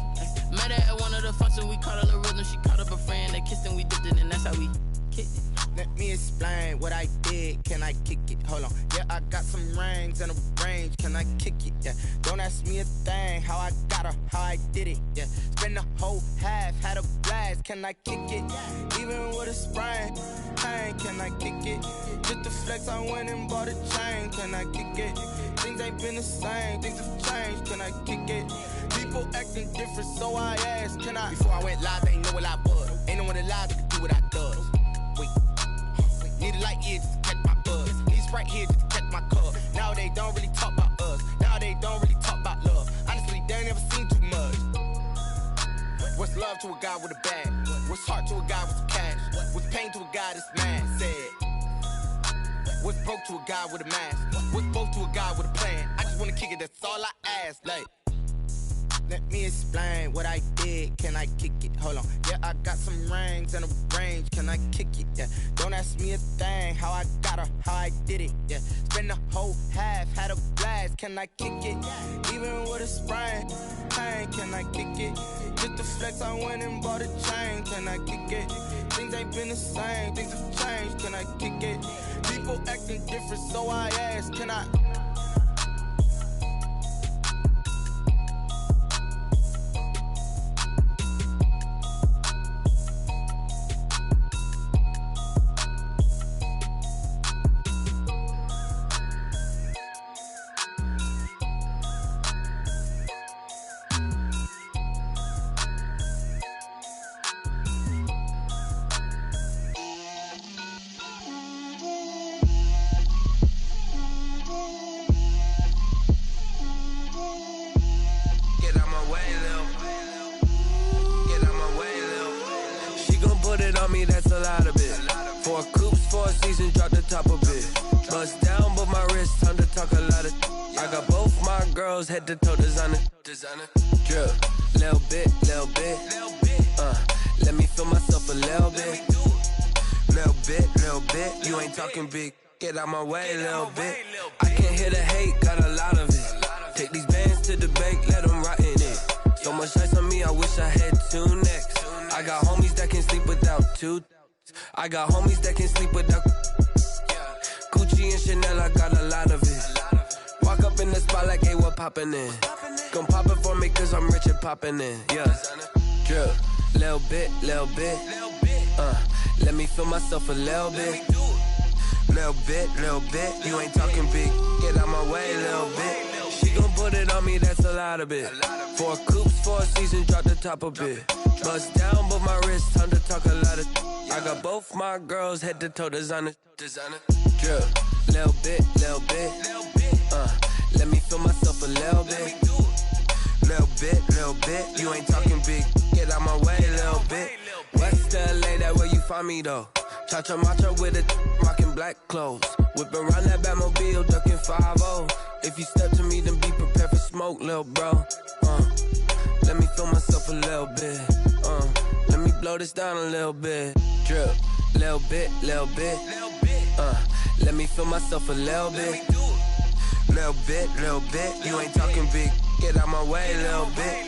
H: Met her at one of the functions, we caught a little rhythm, she caught up a friend, they kissed and we dipped it, and that's how we kicked it.
O: Let me explain what I did. Can I kick it? Hold on. Yeah, I got some rings and a range. Can I kick it? Yeah. Don't ask me a thing. How I got her, how I did it. Yeah. Spend the whole half, had a blast. Can I kick it? Even with a sprain, pain. Can I kick it? Just the flex, I went and bought a chain. Can I kick it? Things ain't been the same. Things have changed. Can I kick it? People acting different, so I asked. Can I? Before I went live, they ain't know what I was. Ain't no one alive that could do what I does. Wait. Need a light here just to catch my buzz. Need Sprite here just to catch my cup. Now they don't really talk about us. Now they don't really talk about love. Honestly, they ain't never seen too much. What's love to a guy with a bag? What's heart to a guy with some cash? What's pain to a guy that's mad? Said. What's broke to a guy with a mask? What's both to a guy with a plan? I just wanna kick it, that's all I ask. Like, let me explain what I did. Can I kick it? Hold on. Yeah, I got some rings and a range. Can I kick it? Yeah. Don't ask me a thing. How I got her, how I did it. Yeah. Spend the whole half, had a blast. Can I kick it? Even with a sprain, pain. Can I kick it? Just the flex, I went and bought a chain. Can I kick it? Things ain't been the same. Things have changed. Can I kick it? People acting different, so I ask. Can I?
P: That's a lot of it. 4 coops, 4 seasons, drop the top of it. Bust down, but my wrist, time to talk a lot of. I got both my girls head to toe designer. Drip, little bit. Let me feel myself a little bit. Little bit. You ain't talking big. Get out my way, little bit. I can't hear the hate, got a lot of it. Take these bands to the bank, let them rot in it. So much ice on me, I wish I had 2 necks. I got homies that can sleep without 2. I got homies that can sleep without Gucci and Chanel, I got a lot of it. Walk up in the spot like, hey, what poppin' in? Gon' pop it for me cause I'm rich and poppin' in. Yeah, drip, little bit. Let me feel myself a little bit. Little bit. You ain't talking big. Get out my way, little bit. She gon' put it on me, that's a lot of it. 4 coops, 4 seasons, drop the top of it. Bust down, but my wrist, time to talk a lot of. I got both my girls head to toe designer. Drip, little bit. Let me feel myself a little bit. Little bit. You ain't talking big. Get out my way, little bit. West LA, that where you find me though. Cha-cha matcha with a rockin' black clothes. Whip around that Batmobile, ducking 5-0. If you step to me, then be prepared for smoke, little bro. Let me feel myself a little bit. Let me blow this down a little bit. Drip, little bit. Let me feel myself a little bit. Little bit. You ain't talking big. Get out my way, little bit.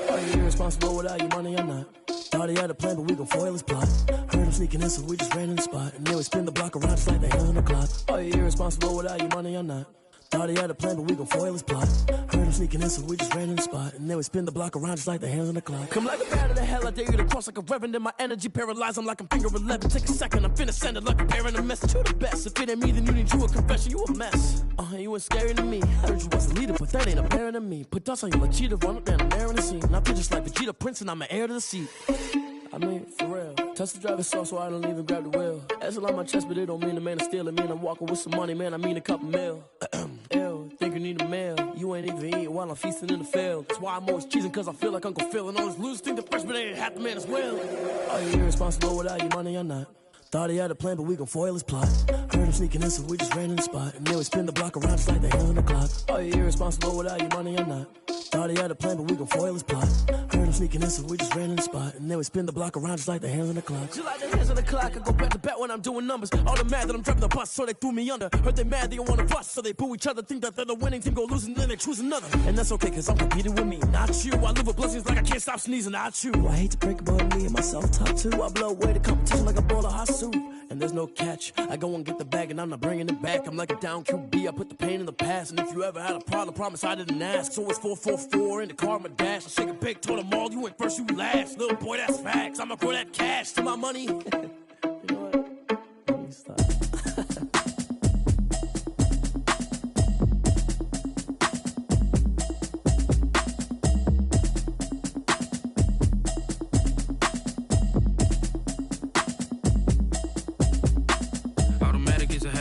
H: Are you irresponsible without your money or not?
Q: Thought he had a plan, but we gon' foil his plot. Heard him sneaking in, so we just ran in the spot. And then we spin the block around just like the hands on the clock. Are you irresponsible without your money or not? Thought he had a plan, but we gon' foil his plot. Heard him sneaking in, so we just ran in the spot. And then we spin the block around just like the hands on the clock. Come like a bat of the hell, I dare you to cross like a reverend. And my energy paralyzed, I'm like I'm finger 11. Take a second, I'm finna send it like a parent a message. You the best, if it ain't me, then you need you a confession. You a mess, you ain't scary to me. I heard you was a leader, but that ain't apparent to me. Put dust on you like cheetah, run up down the air in the scene. And I feel just like Vegeta Prince, and I'm an heir to the seat. I mean, for real. Touch the driver's soft, so I don't even grab the wheel. That's on my chest, but it don't mean the man is stealing. Mean I'm walking with some money, man, I mean a couple mil. Ew, think you need a meal. You ain't even eating while I'm feasting in the field. That's why I'm always cheesing, cause I feel like Uncle Phil. And all this losers think the freshman ain't half the man as well. Are you irresponsible without your money or not? Thought he had a plan, but we gon' foil his plot. Heard him sneaking in, so we just ran in the spot. And then we spin the block around just like the hands on the clock. Are you irresponsible without your money or not? Thought he had a plan, but we gon' foil his plot. Heard him sneaking in, so we just ran in the spot. And then we spin the block around just like the hands on the clock. Just like the hands on the clock, I go back to back when I'm doing numbers. All the mad that I'm driving the bus, so they threw me under. Heard they mad, they don't wanna bust, so they boo each other. Think that they're the winning team, go losing, then they choose another. And that's okay, cause I'm competing with me, not you. I live with blessings like I can't stop sneezing, not you. I hate to break it, but me and myself top two. I blow away the competition like a bowl of hot soup. And there's no catch. I go and get the bag and I'm not bringing it back. I'm like a down QB, I put the pain in the past. And if you ever had a problem, promise I didn't ask. So it's 444 in the car, my dash. I shake a big, told them all, you went first, you last. Little boy, that's facts. I'ma grow that cash to my money. You know what? Let me stop.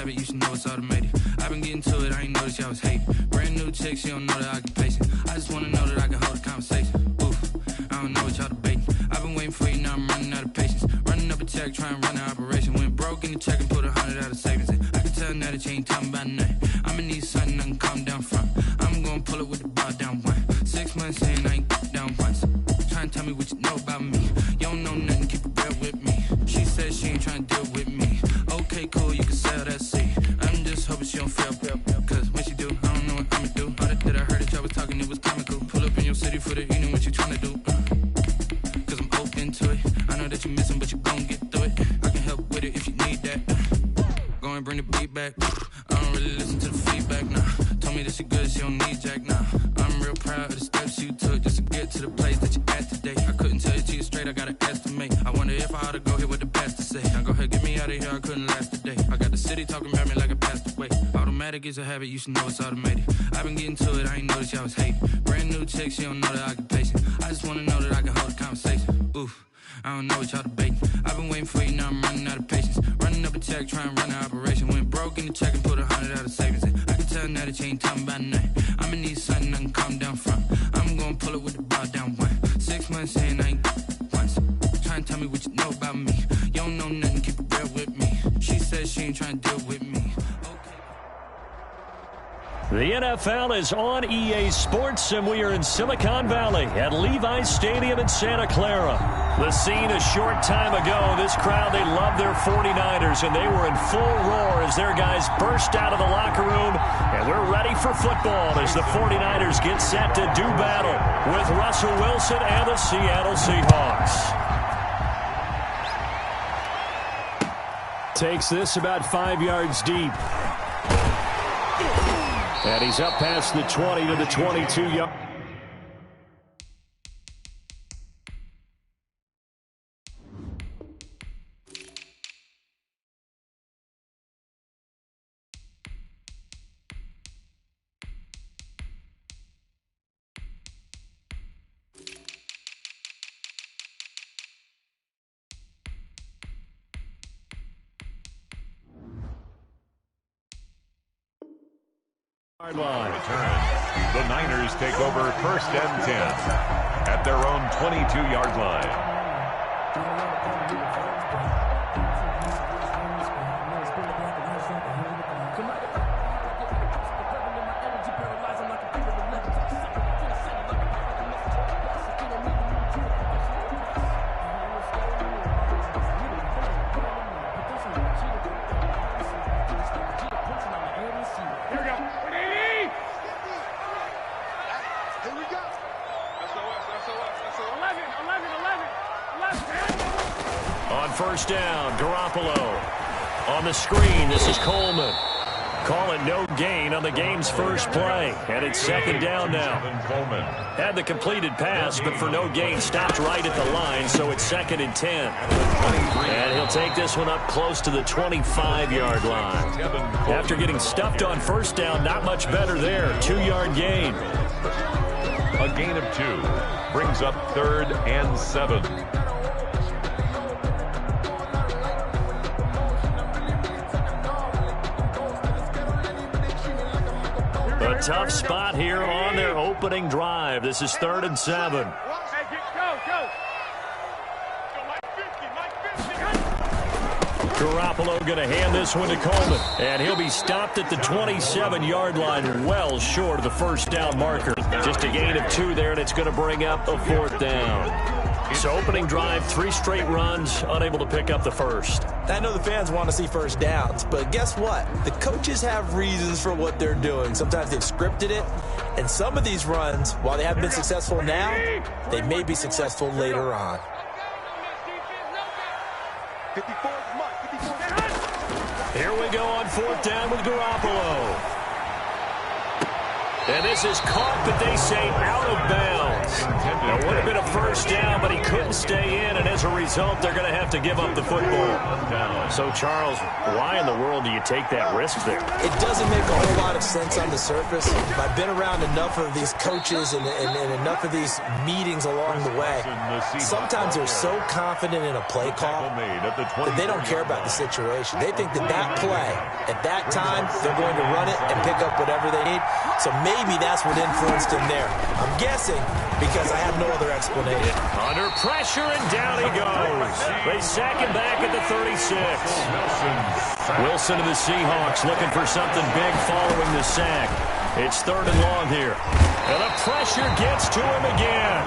R: You should know it's automated. I've been getting to it, I ain't noticed y'all was hating. Brand new chick, she don't know the occupation. I just wanna know that I can hold a conversation. Oof, I don't know what y'all debating. I've been waiting for you, now I'm running out of patience. Running up a check, trying to run an operation. Went broke in the check and put 100 out of savings in. I can tell now that you ain't talking about nothing. I'ma need something I can calm down from. I'm gonna pull it with the bar down one. 6 months in, I ain't down once. Trying to tell me what you know about me. You don't know nothing, keep it real with me. She said she ain't trying to deal with me. Okay, cool, you can sell that seat. I'm just hoping she don't fail, cause when she do, I don't know what I'ma do. All that I heard that y'all was talking, it was comical. Pull up in your city for the evening, what you tryna do? Cause I'm open to it. I know that you're missing, but you gon' get through it. I can help with it if you need that. Go and bring the beat back. I don't really listen to the feedback, nah. Told me that she good, she don't need Jack, nah. I'm real proud of the steps you took just to get to the place that you're at today. I couldn't tell you to you straight, I gotta estimate. I wonder if I ought to go here with the best to say. Now go ahead, get me out of here, I couldn't last today. I got the city talking about me like I passed away. Automatic is a habit, you should know it's automated. I've been getting to it, I ain't noticed y'all was hating. Brand new chick, she don't know the occupation. I just wanna know that I can hold a conversation. Oof, I don't know what y'all debating. I've been waiting for you, now I'm running out of patience. Running up a check, trying to run an operation. Went broke in the check and put 100 out of savings in. I can tell now that you ain't talking about nothing. I'ma need something I can calm down from. I'm gonna pull it with the bar down one. 6 months in, I ain't once. Trying to tell me what you know about me. You don't know nothing, keep it real with me. She says she ain't trying to deal with me.
B: The NFL is on EA Sports, and we are in Silicon Valley at Levi's Stadium in Santa Clara. The scene a short time ago, this crowd, they love their 49ers, and they were in full roar as their guys burst out of the locker room, and we're ready for football as the 49ers get set to do battle with Russell Wilson and the Seattle Seahawks. Takes this about 5 yards deep. And he's up past the 20 to the 22-yard.
C: Line. The Niners take over 1st and 10 at their own 22-yard line.
E: Let's go.
B: first down. Garoppolo on the screen. This is Coleman. Call it no gain on the game's first play. And it's second down now. Had the completed pass, but for no gain, stopped right at the line, so it's 2nd and 10. And he'll take this one up close to the 25-yard line. After getting stuffed on first down, not much better there. 2-yard gain.
C: A gain of 2 brings up 3rd and 7.
B: A tough spot here on their opening drive. This is 3rd and 7. Garoppolo going to hand this one to Coleman. And he'll be stopped at the 27-yard line, well short of the first down marker. Just a gain of 2 there, and it's going to bring up a 4th down. So opening drive, 3 straight runs, unable to pick up the first.
D: I know the fans want to see first downs, but guess what? The coaches have reasons for what they're doing. Sometimes they've scripted it, and some of these runs, while they haven't been successful now, they may be successful later on.
B: Here we go on 4th down with Garoppolo. And this is caught, but they say out of bounds. It would have been a first down, but he couldn't stay in, and as a result, they're going to have to give up the football. So, Charles, why in the world do you take that risk there?
D: It doesn't make a whole lot of sense on the surface. I've been around enough of these coaches and enough of these meetings along the way. Sometimes they're so confident in a play call that they don't care about the situation. They think that that play, at that time, they're going to run it and pick up whatever they need. So maybe that's what influenced him there. I'm guessing because I have no other explanation.
B: Under pressure, and down he goes. They sack him back at the 36. Wilson of the Seahawks looking for something big following the sack. It's 3rd and long here. And the pressure gets to him again.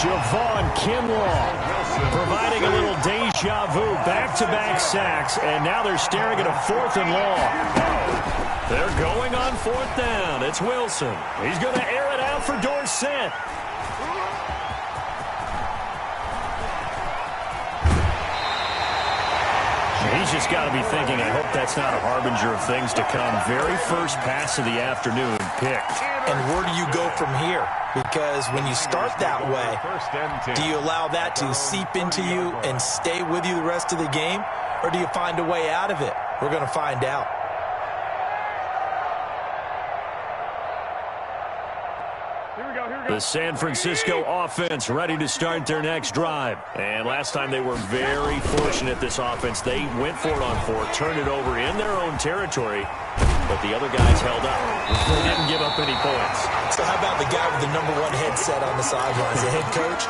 B: Javon Kinlaw providing a little deja vu. Back-to-back sacks, and now they're staring at a 4th and long. They're going on 4th down. It's Wilson. He's going to air it out for Dorsett. He's just got to be thinking, I hope that's not a harbinger of things to come. Very first pass of the afternoon picked.
D: And where do you go from here? Because when you start that way, do you allow that to seep into you and stay with you the rest of the game? Or do you find a way out of it? We're going to find out.
B: The San Francisco offense ready to start their next drive. And last time they were very fortunate, this offense. They went for it on 4, turned it over in their own territory, but the other guys held up. They didn't give up any points.
D: So how about the guy with the #1 headset on the sidelines, the head coach?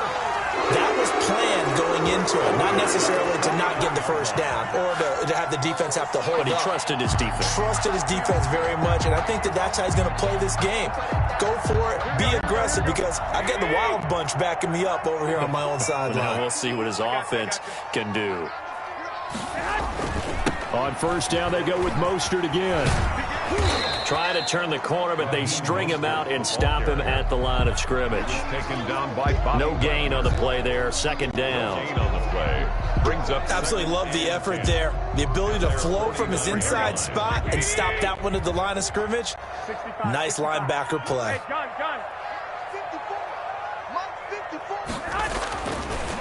D: That was planned going into it, not necessarily to not get the first down or to have the defense have to hold up.
B: But he trusted his defense.
D: Trusted his defense very much, and I think that that's how he's going to play this game. Go for it, be aggressive, because I've got the wild bunch backing me up over here on my own sideline.
B: Now we'll see what his offense can do. On first down, they go with Mostert again. Trying to turn the corner, but they string him out and stop him at the line of scrimmage. No gain on the play there. 2nd down.
D: Absolutely love the effort there. The ability to flow from his inside spot and stop that one at the line of scrimmage. Nice linebacker play.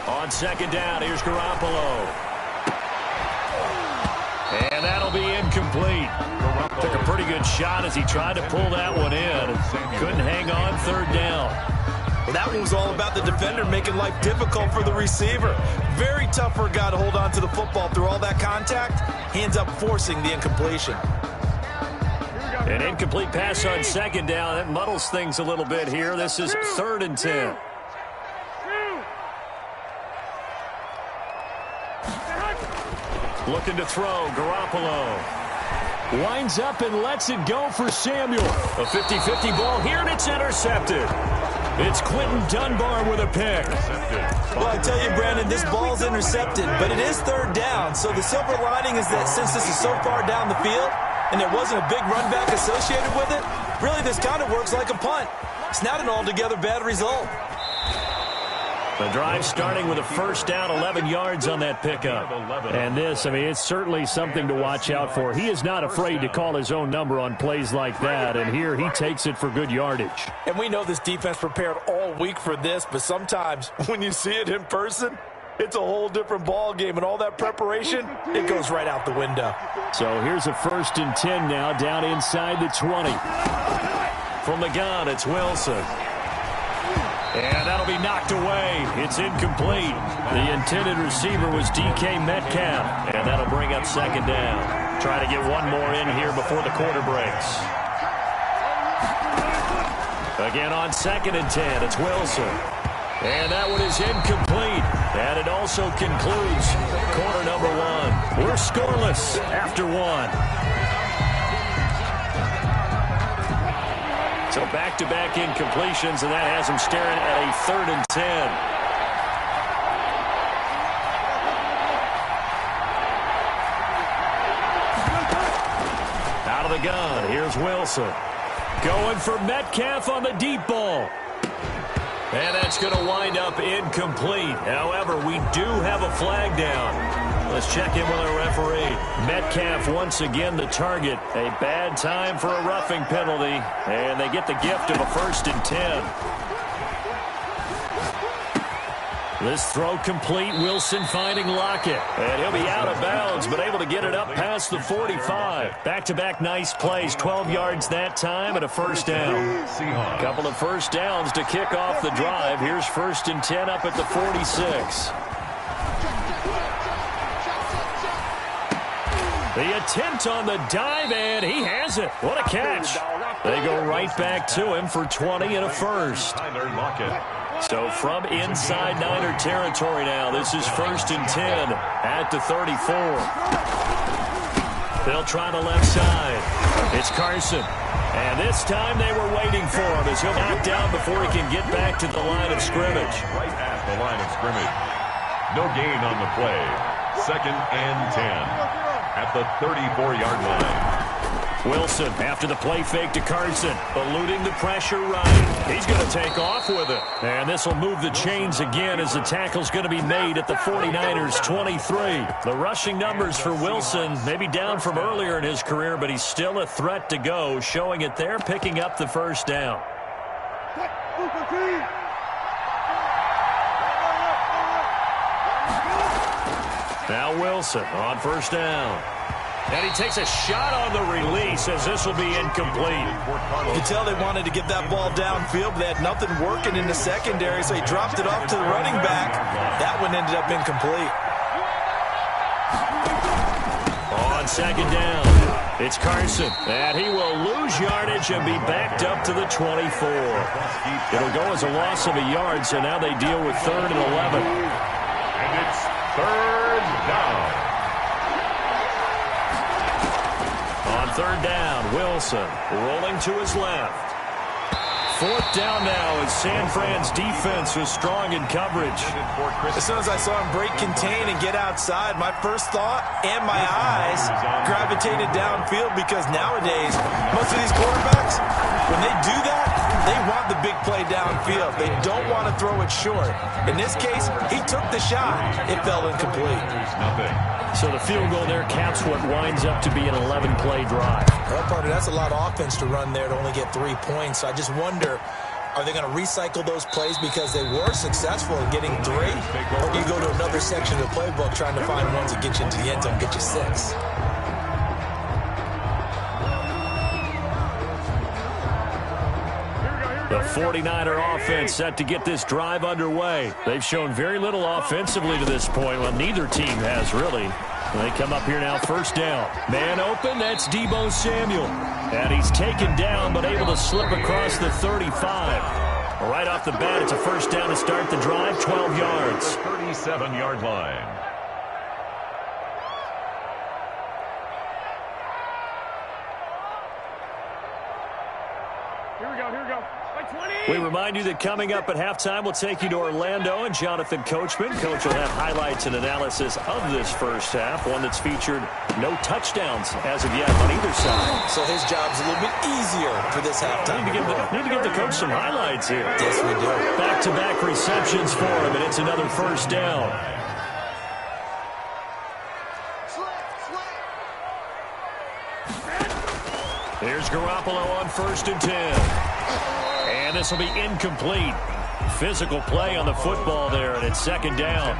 B: On 2nd down, here's Garoppolo. And that'll be incomplete. Took a pretty good shot as he tried to pull that one in. Couldn't hang on 3rd down.
D: Well, that one was all about the defender making life difficult for the receiver. Very tough for a guy to hold on to the football through all that contact. He ends up forcing the incompletion.
B: An incomplete pass on 2nd down. That muddles things a little bit here. This is 3rd and 10. Looking to throw, Garoppolo. Winds up and lets it go for Samuel. A 50-50 ball here, and it's intercepted. It's Quentin Dunbar with a pick.
D: Well, I tell you, Brandon, this ball's intercepted, but it is 3rd down. So the silver lining is that since this is so far down the field and there wasn't a big run back associated with it, really this kind of works like a punt. It's not an altogether bad result.
B: The drive starting with a first down, 11 yards on that pickup. And this, I mean, it's certainly something to watch out for. He is not afraid to call his own number on plays like that, and here he takes it for good yardage.
D: And we know this defense prepared all week for this, but sometimes when you see it in person, it's a whole different ball game, and all that preparation, it goes right out the window.
B: So here's a 1st and 10 now, down inside the 20. From the gun, it's Wilson. And that'll be knocked away. It's incomplete. The intended receiver was DK Metcalf. And that'll bring up 2nd down. Try to get one more in here before the quarter breaks. Again on 2nd and 10, it's Wilson. And that one is incomplete. And it also concludes quarter number 1. We're scoreless after 1. So back-to-back incompletions, and that has him staring at a 3rd and 10. Out of the gun, here's Wilson. Going for Metcalf on the deep ball. And that's going to wind up incomplete. However, we do have a flag down. Let's check in with our referee. Metcalf once again the target. A bad time for a roughing penalty. And they get the gift of a 1st and 10. This throw complete. Wilson finding Lockett. And he'll be out of bounds, but able to get it up past the 45. Back-to-back nice plays. 12 yards that time and a 1st down. A couple of 1st downs to kick off the drive. Here's 1st and 10 up at the 46. The attempt on the dive, and he has it. What a catch. They go right back to him for 20 and a 1st. So from inside Niner territory now, this is 1st and 10 at the 34. They'll try the left side. It's Carson. And this time they were waiting for him as he'll knock down before he can get back to the line of scrimmage.
C: Right at the line of scrimmage. No gain on the play. 2nd and 10. At the 34-yard line.
B: Wilson after the play fake to Carson, eluding the pressure right. He's going to take off with it. And this will move the chains again as the tackle's going to be made at the 49ers 23. The rushing numbers for Wilson maybe down from earlier in his career, but he's still a threat to go, showing it there, picking up the 1st down. Now Wilson on 1st down. And he takes a shot on the release as this will be incomplete.
D: You can tell they wanted to get that ball downfield, but they had nothing working in the secondary, so he dropped it off to the running back. That one ended up incomplete.
B: On 2nd down, it's Carson. And he will lose yardage and be backed up to the 24. It'll go as a loss of a yard, so now they deal with 3rd and 11.
C: And it's 3rd down.
B: On 3rd down, Wilson rolling to his left. 4th down now as San Fran's defense was strong in coverage.
D: As soon as I saw him break contain and get outside, my first thought and my eyes gravitated downfield, because nowadays, most of these quarterbacks, when they do that, they want the big play downfield. They don't want to throw it short. In this case, he took the shot. It fell incomplete.
B: So the field goal there caps what winds up to be an 11-play drive.
D: Well, partner, that's a lot of offense to run there to only get 3 points. So I just wonder, are they going to recycle those plays because they were successful in getting 3? Or do you go to another section of the playbook trying to find ones that get you into the end zone, get you 6?
B: The 49er offense set to get this drive underway. They've shown very little offensively to this point. Well, neither team has really. They come up here now, 1st down. Man open, that's Deebo Samuel. And he's taken down, but able to slip across the 35. Right off the bat, it's a 1st down to start the drive, 12 yards.
C: 37-yard line.
B: We remind you that coming up at halftime, we'll take you to Orlando and Jonathan Coachman. Coach will have highlights and analysis of this first half, one that's featured no touchdowns as of yet on either side.
D: So his job's a little bit easier for this halftime.
B: Need to give the coach some highlights here.
D: Yes, we do.
B: Back-to-back receptions for him, and it's another first down. Here's Garoppolo on 1st and 10. And this will be incomplete. Physical play on the football there, and it's 2nd down.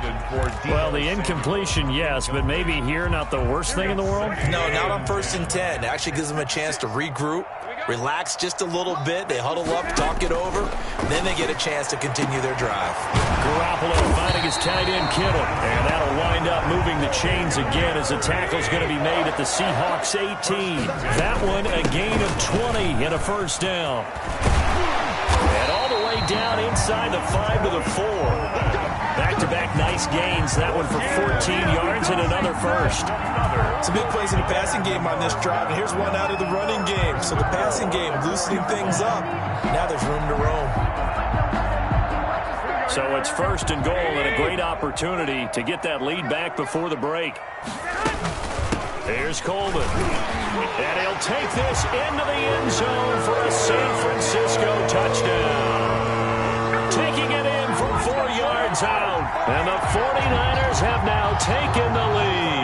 B: Well, the incompletion, yes, but maybe here not the worst thing in the world?
D: No, not on 1st and 10. It actually gives them a chance to regroup, relax just a little bit. They huddle up, talk it over, and then they get a chance to continue their drive.
B: Garoppolo finding his tight end, Kittle. And that'll wind up moving the chains again as the tackle's going to be made at the Seahawks 18. That one a gain of 20 and a first down. And all the way down inside the 5 to the 4. Back-to-back nice gains. That one for 14 yards and another first.
D: Some big plays in the passing game on this drive, and here's one out of the running game. So the passing game loosening things up. Now there's room to roam.
B: So it's 1st and goal and a great opportunity to get that lead back before the break. Here's Coleman. And he'll take this into the end zone for a San Francisco touchdown. Taking it in from 4 yards out. And the 49ers have now taken the lead.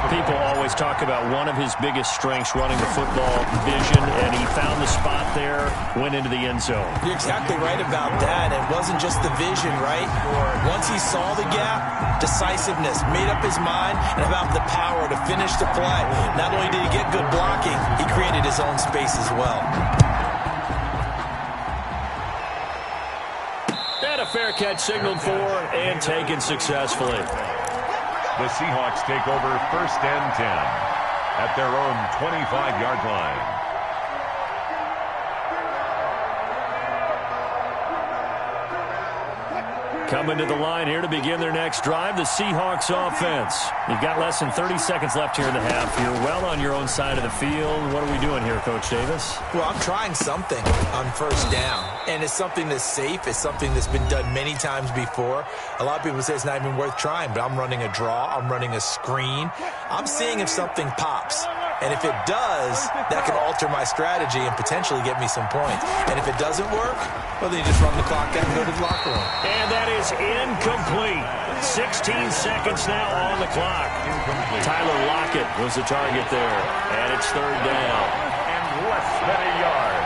B: People always talk about one of his biggest strengths running the football, vision, and he found the spot there, went into the end zone.
D: You're exactly right about that. It wasn't just the vision, right? Once he saw the gap, decisiveness, made up his mind, and about the power to finish the play. Not only did he get good blocking, he created his own space as well.
B: And a fair catch signaled for and taken successfully.
C: The Seahawks take over 1st and 10 at their own 25-yard line.
B: Coming to the line here to begin their next drive, the Seahawks offense. You've got less than 30 seconds left here in the half. You're well on your own side of the field. What are we doing here, Coach Davis?
D: Well, I'm trying something on 1st down, and it's something that's safe. It's something that's been done many times before. A lot of people say it's not even worth trying, but I'm running a draw. I'm running a screen. I'm seeing if something pops. And if it does, that can alter my strategy and potentially get me some points. And if it doesn't work, well, then you just run the clock down and go to the locker room.
B: And that is incomplete. 16 seconds now on the clock. Tyler Lockett was the target there. And it's 3rd down.
C: And less than a yard.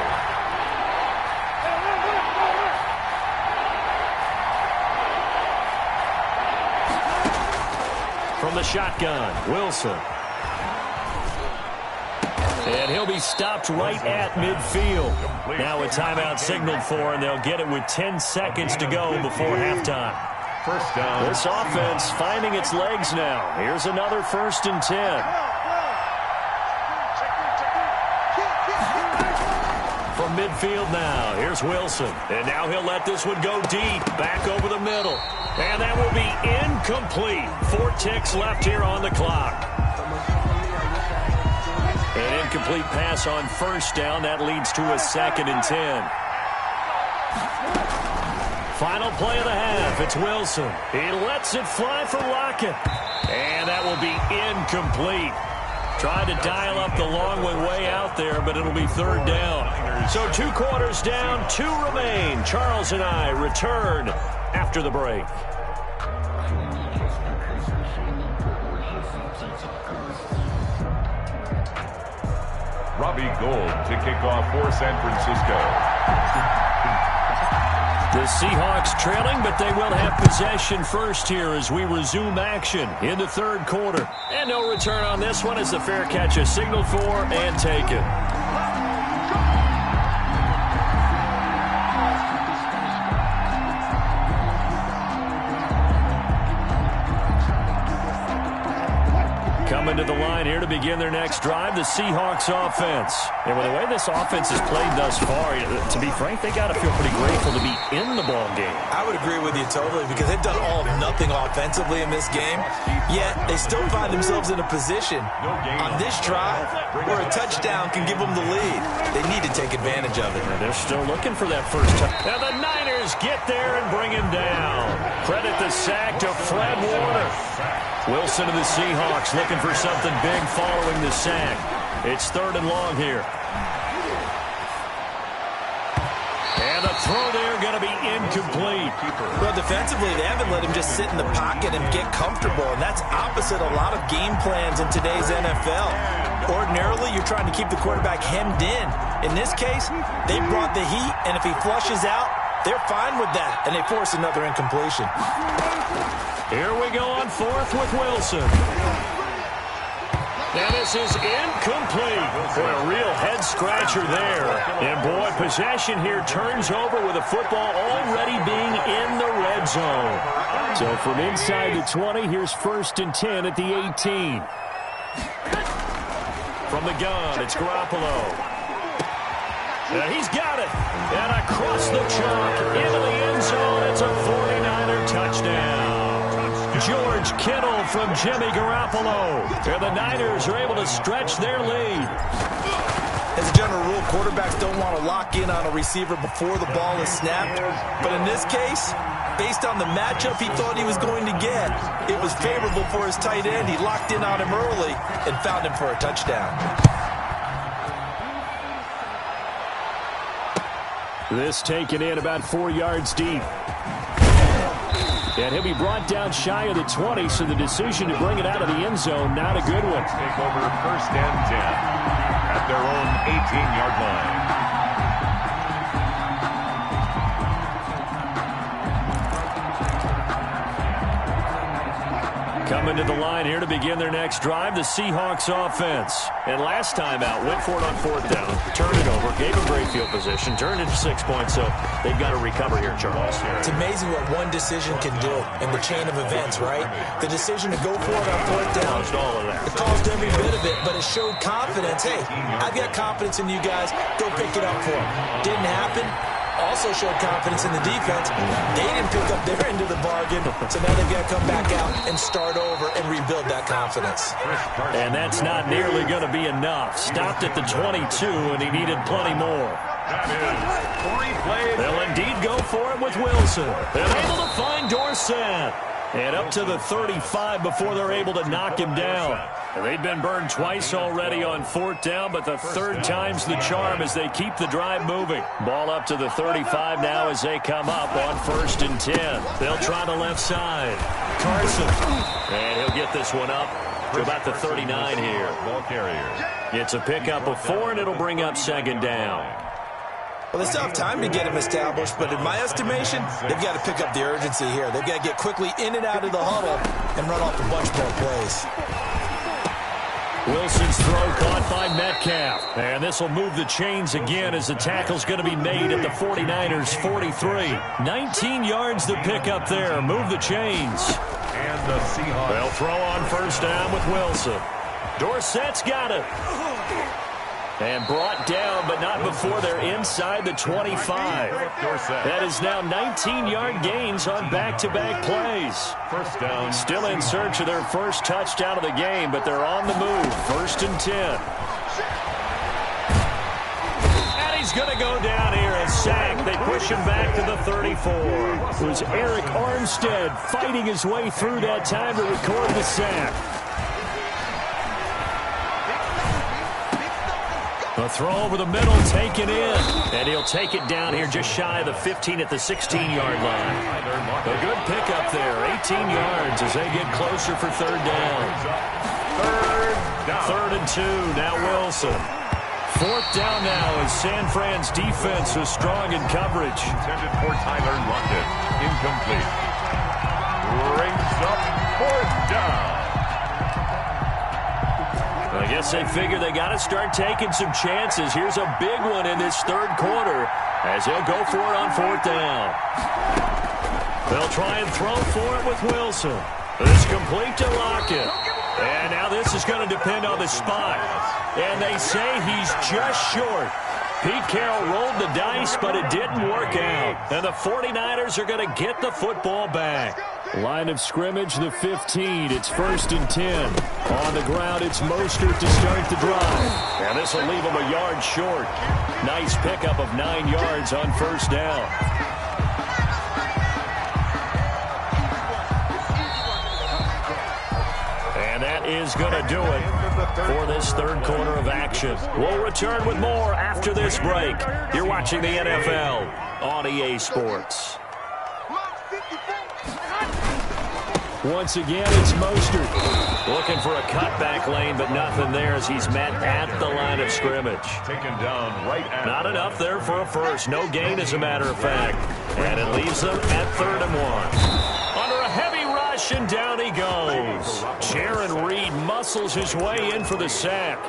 B: From the shotgun, Wilson. And he'll be stopped right at midfield. Now a timeout signaled for, and they'll get it with 10 seconds to go before halftime.
C: First down.
B: This offense finding its legs now. Here's another 1st and 10. From midfield now, here's Wilson. And now he'll let this one go deep, back over the middle. And that will be incomplete. 4 ticks left here on the clock. An incomplete pass on 1st down. That leads to a 2nd and 10. Final play of the half. It's Wilson. He lets it fly for Lockett. And that will be incomplete. Tried to dial up the long one way out there, but it'll be 3rd down. So 2 quarters down, 2 remain. Charles and I return after the break.
C: Robbie Gould to kick off for San Francisco.
B: The Seahawks trailing, but they will have possession first here as we resume action in the 3rd quarter. And no return on this one as the fair catch is signaled for and taken. Coming Coming to the line here to begin their next drive, the Seahawks offense. And with the way this offense has played thus far, to be frank, they got to feel pretty grateful to be in the ball game.
D: I would agree with you totally because they've done all of nothing offensively in this game, yet they still find themselves in a position on this drive where a touchdown can give them the lead. They need to take advantage of it.
B: And they're still looking for that first touchdown. Now the Niners get there and bring him down. Credit the sack to Fred Warner. Wilson and the Seahawks looking for something big following the sack. It's 3rd and long here. And the throw there going to be incomplete.
D: Well, defensively, they haven't let him just sit in the pocket and get comfortable, and that's opposite a lot of game plans in today's NFL. Ordinarily, you're trying to keep the quarterback hemmed in. In this case, they brought the heat, and if he flushes out, they're fine with that, and they force another incompletion.
B: Here we go on 4th with Wilson. And this is incomplete. Boy, a real head-scratcher there. And, boy, possession here turns over with the football already being in the red zone. So from inside the 20, here's 1st and 10 at the 18. From the gun, it's Garoppolo. And he's got it. And across the chalk into the end zone. It's a 49er touchdown. George Kittle from Jimmy Garoppolo. And the Niners are able to stretch their lead.
D: As a general rule, quarterbacks don't want to lock in on a receiver before the ball is snapped. But in this case, based on the matchup he thought he was going to get, it was favorable for his tight end. He locked in on him early and found him for a touchdown.
B: This taken in about 4 yards deep. And he'll be brought down shy of the 20, so the decision to bring it out of the end zone, not a good one.
C: Take over 1st and 10 at their own 18-yard line.
B: Coming to the line here to begin their next drive, the Seahawks offense. And last time out, went for it on 4th down, turned it over, gave him great field position, turned it to 6 points, so they've got to recover here, Charles.
D: It's amazing what one decision can do in the chain of events, right? The decision to go for it on 4th down, it caused every bit of it, but it showed confidence. Hey, I've got confidence in you guys. Go pick it up for them. Didn't happen. Also showed confidence in the defense. They didn't pick up their end of the bargain, so now they've got to come back out and start over and rebuild that confidence.
B: And that's not nearly going to be enough. Stopped at the 22, and he needed plenty more. They'll indeed go for it with Wilson. They're able to find Dorsett. And up to the 35 before they're able to knock him down. They've been burned twice already on 4th down, but the 3rd time's the charm as they keep the drive moving. Ball up to the 35 now as they come up on 1st and 10. They'll try the left side. Carson. And he'll get this one up to about the 39 here.
C: Ball carrier.
B: It's a pickup of 4, and it'll bring up 2nd down.
D: Well, they still have time to get him established, but in my estimation, they've got to pick up the urgency here. They've got to get quickly in and out of the huddle and run off a bunch more plays.
B: Wilson's throw caught by Metcalf. And this will move the chains again as the tackle's going to be made at the 49ers' 43. 19 yards to pick up there. Move the chains.
C: And the Seahawks.
B: They'll throw on 1st down with Wilson. Dorsett's got it. And brought down, but not before they're inside the 25. That is now 19-yard gains on back-to-back plays.
C: 1st down.
B: Still in search of their first touchdown of the game, but they're on the move. 1st and 10. And he's going to go down here and sack. They push him back to the 34. It was Eric Armstead fighting his way through that time to record the sack. A throw over the middle, taken in. And he'll take it down here just shy of the 15 at the 16-yard line. A good pickup there, 18 yards as they get closer for 3rd down. 3rd and 2, now Wilson. 4th down now as San Fran's defense was strong in coverage.
C: Intended for Tyler Lockett. Incomplete. Brings up 4th down.
B: I guess they figure they got to start taking some chances. Here's a big one in this 3rd quarter as they'll go for it on 4th down. They'll try and throw for it with Wilson. It's complete to Lockett. And now this is going to depend on the spot. And they say he's just short. Pete Carroll rolled the dice, but it didn't work out. And the 49ers are going to get the football back. Line of scrimmage, the 15. It's 1st and 10. On the ground, it's Mostert to start the drive. And this will leave him a yard short. Nice pickup of 9 yards on 1st down. And that is going to do it for this third quarter of action. We'll return with more after this break. You're watching the NFL on EA Sports. Once again, it's Mostert. Looking for a cutback lane, but nothing there as he's met at the line of scrimmage.
C: Taken down right at
B: Not enough there for a first. No gain, as a matter of fact. And it leaves them at 3rd and 1. Under a heavy rush, and down he goes. Jaron Reed muscles his way in for the sack.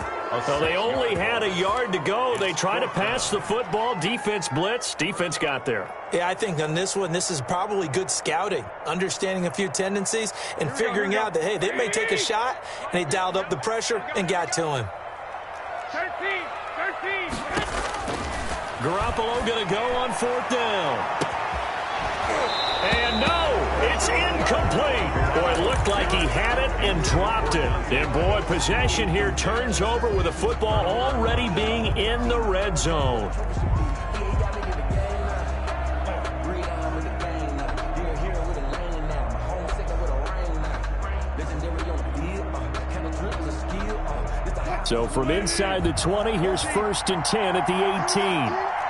B: So they only had a yard to go. They try to pass the football. Defense blitz. Defense got there.
D: Yeah, I think on this one, this is probably good scouting, understanding a few tendencies, and figuring out that, hey, they may take a shot, and he dialed up the pressure and got to him.
E: 13.
B: Garoppolo going to go on 4th down. And no, it's incomplete. Boy, it looked like he had it and dropped it. And boy, possession here turns over with the football already being in the red zone. So from inside the 20, here's 1st and 10 at the 18.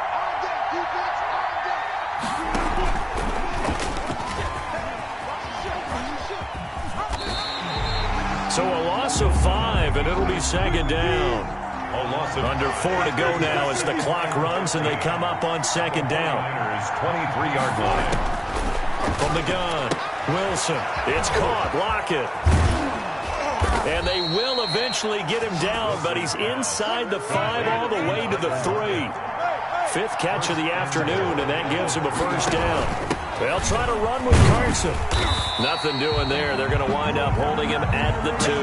B: So a loss of 5, and it'll be 2nd down. Under 4 to go now as the clock runs, and they come up on 2nd down.
C: 23-yard line.
B: From the gun, Wilson. It's caught. Lockett. And they will eventually get him down, but he's inside the 5 all the way to the 3. 5th catch of the afternoon, and that gives him a 1st down. They'll try to run with Carson. Nothing doing there. They're going to wind up holding him at the 2.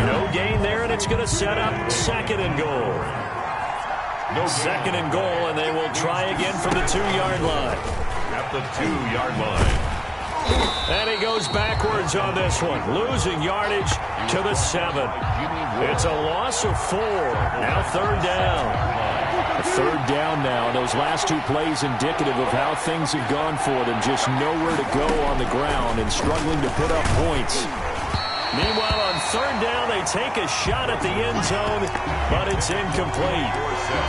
B: No gain there, and it's going to set up 2nd and goal. 2nd and goal, and they will try again from the 2-yard line.
C: At the 2-yard line.
B: And he goes backwards on this one, losing yardage to the 7. It's a loss of 4. Now 3rd down. A 3rd down now. Those last 2 plays indicative of how things have gone for them. Just nowhere to go on the ground and struggling to put up points. Meanwhile, on 3rd down, they take a shot at the end zone, but it's incomplete.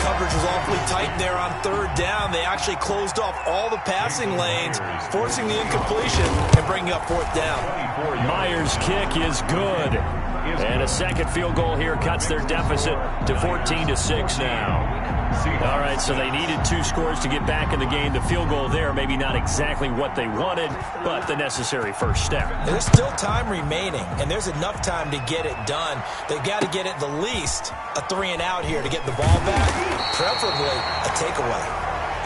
D: Coverage was awfully tight there on 3rd down. They actually closed off all the passing lanes, forcing the incompletion and bringing up 4th down.
B: Myers' kick is good. And a 2nd field goal here cuts their deficit to 14-6 now. All right, so they needed 2 scores to get back in the game. The field goal there, maybe not exactly what they wanted, but the necessary first step.
D: There's still time remaining, and there's enough time to get it done. They've got to get at the least a 3-and-out here to get the ball back, preferably a takeaway.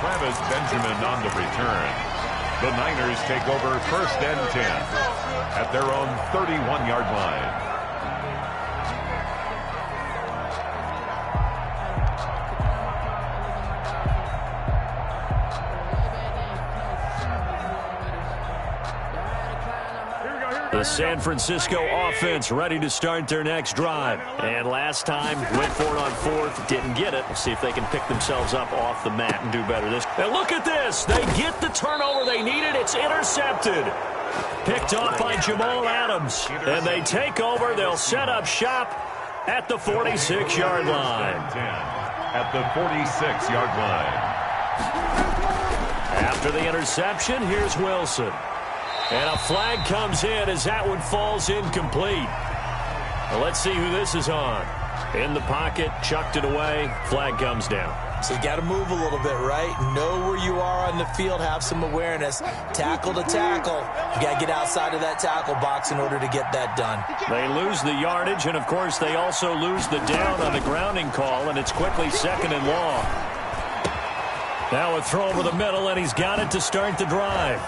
C: Travis Benjamin on the return. The Niners take over 1st and 10 at their own 31-yard line.
B: The San Francisco offense ready to start their next drive. And last time, went for it on 4th, didn't get it. We'll see if they can pick themselves up off the mat and do better this. And look at this. They get the turnover they needed. It's intercepted. Picked off by Jamal Adams. And they take over. They'll set up shop at the 46-yard line.
C: At the 46-yard line.
B: After the interception, here's Wilson. And a flag comes in as that one falls incomplete. Well, let's see who this is on. In the pocket, chucked it away, flag comes down.
D: So you got to move a little bit, right? Know where you are on the field, have some awareness. Tackle to tackle. You got to get outside of that tackle box in order to get that done.
B: They lose the yardage, and, of course, they also lose the down on the grounding call, and it's quickly 2nd and long. Now a throw over the middle, and he's got it to start the drive.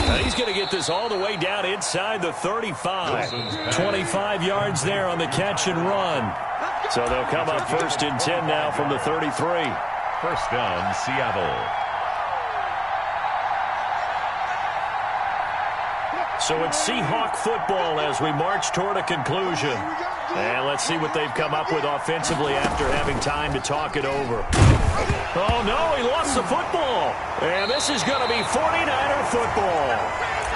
B: And he's going to get this all the way down inside the 35. 25 yards there on the catch and run. So they'll come up 1st and 10 now from the 33.
C: First down, Seattle.
B: So it's Seahawk football as we march toward a conclusion. And let's see what they've come up with offensively after having time to talk it over. Oh, no, he lost the football. And this is going to be 49er football.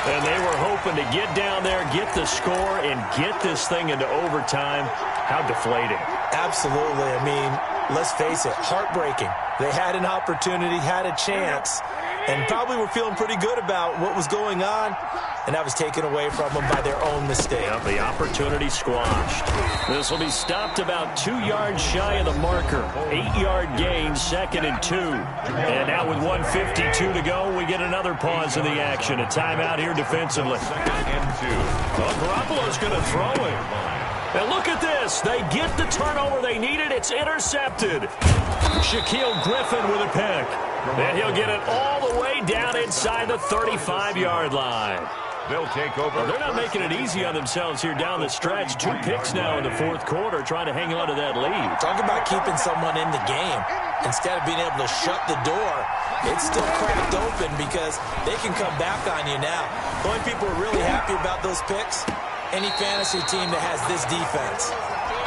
B: And they were hoping to get down there, get the score, and get this thing into overtime. How deflating.
D: Absolutely. I mean, let's face it, heartbreaking. They had an opportunity, had a chance, and probably were feeling pretty good about what was going on, and that was taken away from them by their own mistake.
B: Yep, the opportunity squashed. This will be stopped about 2 yards shy of the marker. 8-yard gain, 2nd and 2. And now with 1:52 to go, we get another pause in the action. A timeout here defensively.
C: 2nd and 2.
B: Well, Garoppolo's going to throw it. And look at this. They get the turnover they needed. It's intercepted. Shaquille Griffin with a pick. And he'll get it all the way down inside the 35-yard line.
C: They'll take over.
B: Well, they're not making it easy on themselves here down the stretch. 2 picks now in the 4th quarter, trying to hang on to that lead.
D: Talk about keeping someone in the game. Instead of being able to shut the door, it's still cracked open because they can come back on you now. The only people who are really happy about those picks, any fantasy team that has this defense.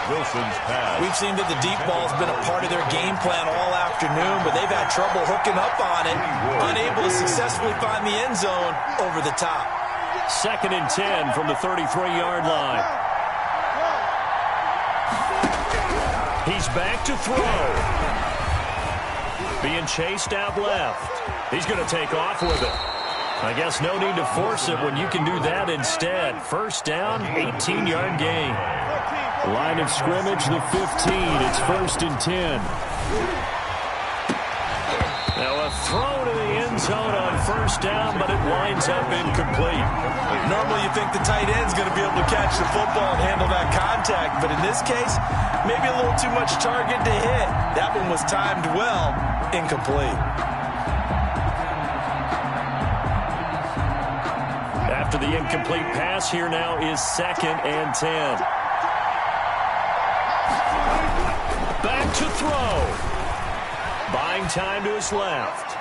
C: Wilson's pass.
D: We've seen that the deep ball has been a part of their game plan all afternoon, but they've had trouble hooking up on it, unable to successfully find the end zone over the top.
B: 2nd and 10 from the 33-yard line. He's back to throw. Being chased out left. He's going to take off with it. I guess no need to force it when you can do that instead. First down, 18-yard gain. Line of scrimmage, the 15. It's 1st and 10. Now a throw to the end zone on first down, but it winds up incomplete.
D: Normally you think the tight end's going to be able to catch the football and handle that contact, but in this case, maybe a little too much target to hit. That one was timed well, incomplete.
B: After the incomplete pass, here now is 2nd and 10. Back to throw. Buying time to his left.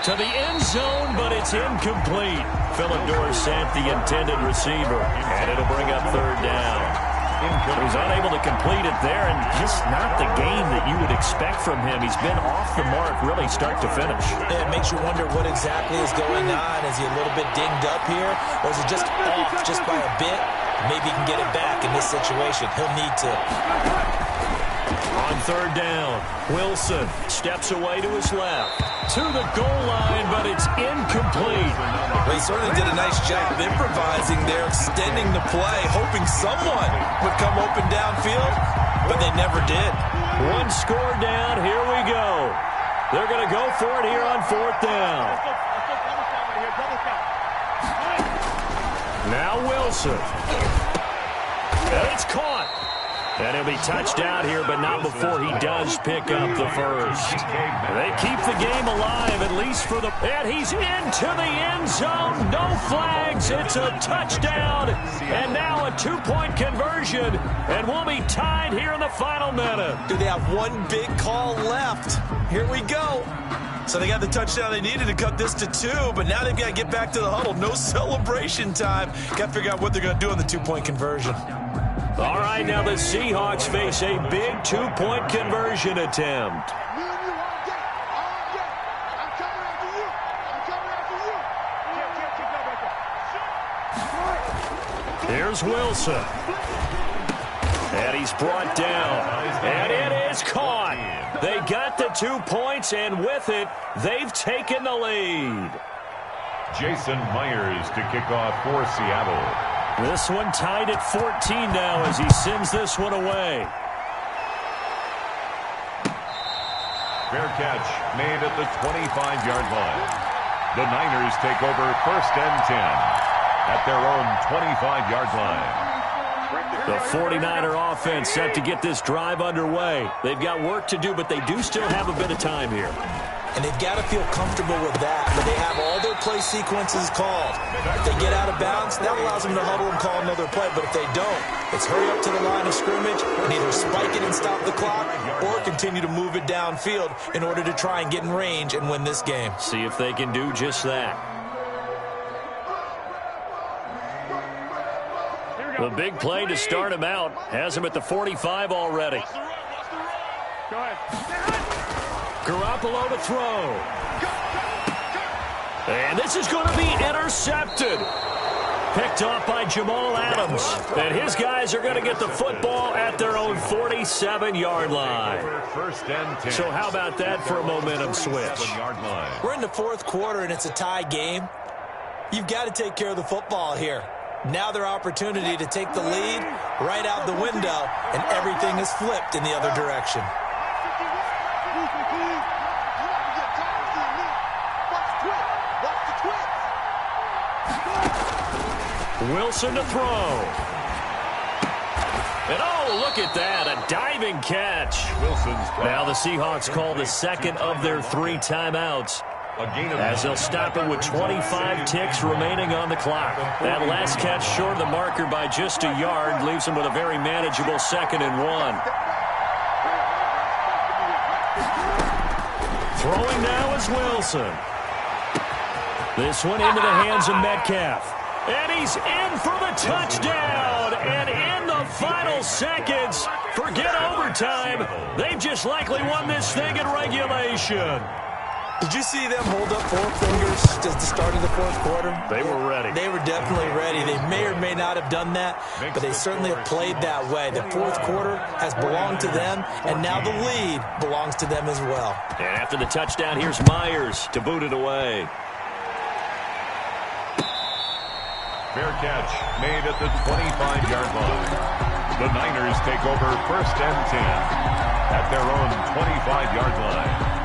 B: To the end zone, but it's incomplete. Philip Dorsett, the intended receiver. And it'll bring up 3rd down. He's unable to complete it there, and just not the game that you would expect from him. He's been off the mark, really, start to finish.
D: It makes you wonder what exactly is going on. Is he a little bit dinged up here, or is he just off just by a bit? Maybe he can get it back in this situation. He'll need to.
B: On 3rd down, Wilson steps away to his left. To the goal line, but it's incomplete.
D: Well, he certainly did a nice job improvising there, extending the play, hoping someone would come open downfield, but they never did.
B: 1 score down, here we go. They're going to go for it here on 4th down. Now Wilson. And it's caught. And he'll be touched out here, but not before he does pick up the first. They keep the game alive, at least for the... And he's into the end zone. No flags. It's a touchdown. And now a 2-point conversion. And we'll be tied here in the final minute.
D: Do they have one big call left? Here we go. So they got the touchdown they needed to cut this to 2, but now they've got to get back to the huddle. No celebration time. Got to figure out what they're going to do on the 2-point conversion.
B: All right, now the Seahawks face a big 2-point conversion attempt. Here's Wilson. And he's brought down. And it is caught. They got the 2 points, and with it, they've taken the lead.
C: Jason Myers to kick off for Seattle.
B: This one tied at 14 now as he sends this one away.
C: Fair catch made at the 25-yard line. The Niners take over 1st and 10 at their own 25-yard line.
B: The 49er offense set to get this drive underway. They've got work to do, but they do still have a bit of time here.
D: And they've got to feel comfortable with that, but they have all their play sequences called. If they get out of bounds, that allows them to huddle and call another play. But if they don't, it's hurry up to the line of scrimmage and either spike it and stop the clock or continue to move it downfield in order to try and get in range and win this game.
B: See if they can do just that. The big play to start him out has him at the 45 already.
E: Go ahead.
B: Garoppolo to throw. And this is going to be intercepted. Picked off by Jamal Adams. And his guys are going to get the football at their own 47-yard line. So how about that for a momentum switch?
D: We're in the fourth quarter, and it's a tie game. You've got to take care of the football here. Now their opportunity to take the lead right out the window, and everything is flipped in the other direction.
B: Wilson to throw. And oh, look at that, a diving catch. Now the Seahawks call the second of their 3 timeouts, as they'll stop it with 25 ticks remaining on the clock. That last catch short of the marker by just a yard leaves them with a very manageable 2nd and 1. Throwing now is Wilson. This one into the hands of Metcalf. And he's in for the touchdown. And in the final seconds, forget overtime. They've just likely won this thing in regulation.
D: Did you see them hold up 4 fingers at the start of the fourth quarter?
B: They were ready.
D: They were definitely ready. They may or may not have done that, but they certainly have played that way. The fourth quarter has belonged to them, and now the lead belongs to them as well.
B: And after the touchdown, here's Myers to boot it away.
C: Fair catch made at the 25-yard line. The Niners take over 1st and 10 at their own 25-yard line.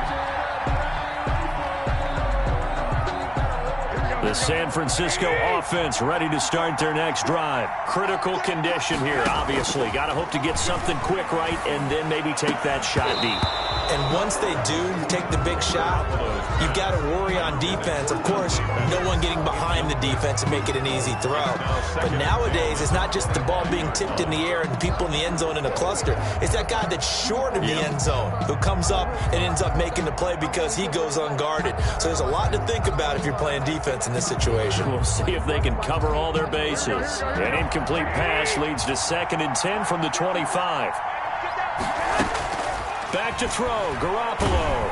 B: The San Francisco offense ready to start their next drive. Critical condition here, obviously. Got to hope to get something quick right and then maybe take that shot deep.
D: And once they do take the big shot, you've got to worry on defense. Of course, no one getting behind the defense and make it an easy throw. But nowadays, it's not just the ball being tipped in the air and people in the end zone in a cluster. It's that guy that's short of the end zone who comes up and ends up making the play because he goes unguarded. So there's a lot to think about if you're playing defense in this situation.
B: We'll see if they can cover all their bases. An incomplete pass leads to 2nd and 10 from the 25. Back to throw, Garoppolo.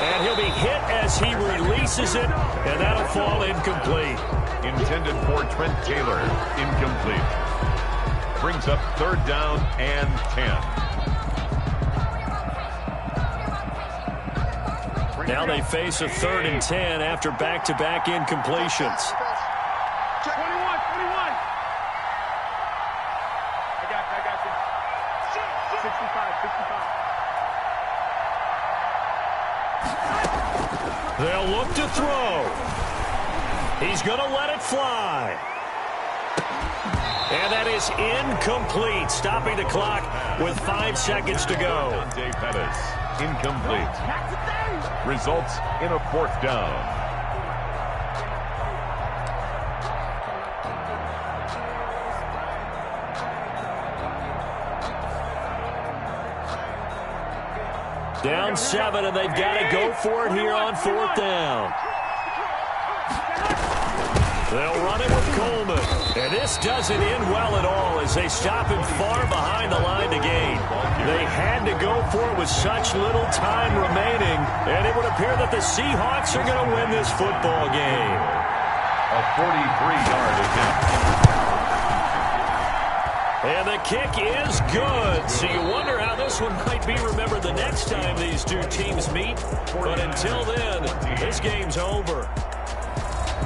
B: And he'll be hit as he releases it, and that'll fall incomplete.
C: Intended for Trent Taylor, incomplete. Brings up 3rd down and 10.
B: Now they face a 3rd and 10 after back-to-back incompletions.
E: 21. I got you. 65.
B: They'll look to throw. He's going to let it fly. And that is incomplete, stopping the clock with 5 seconds to go.
C: Dante Pettis, incomplete. Results in a 4th down.
B: Down 7, and they've got to go for it here on 4th down. They'll run it with Coleman. And this doesn't end well at all as they stop him far behind the line to gain. They had to go for it with such little time remaining, and it would appear that the Seahawks are going to win this football game.
C: A 43-yard attempt.
B: And the kick is good. So you wonder how this one might be remembered the next time these two teams meet. But until then, this game's over.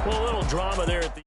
B: Well, a little drama there at the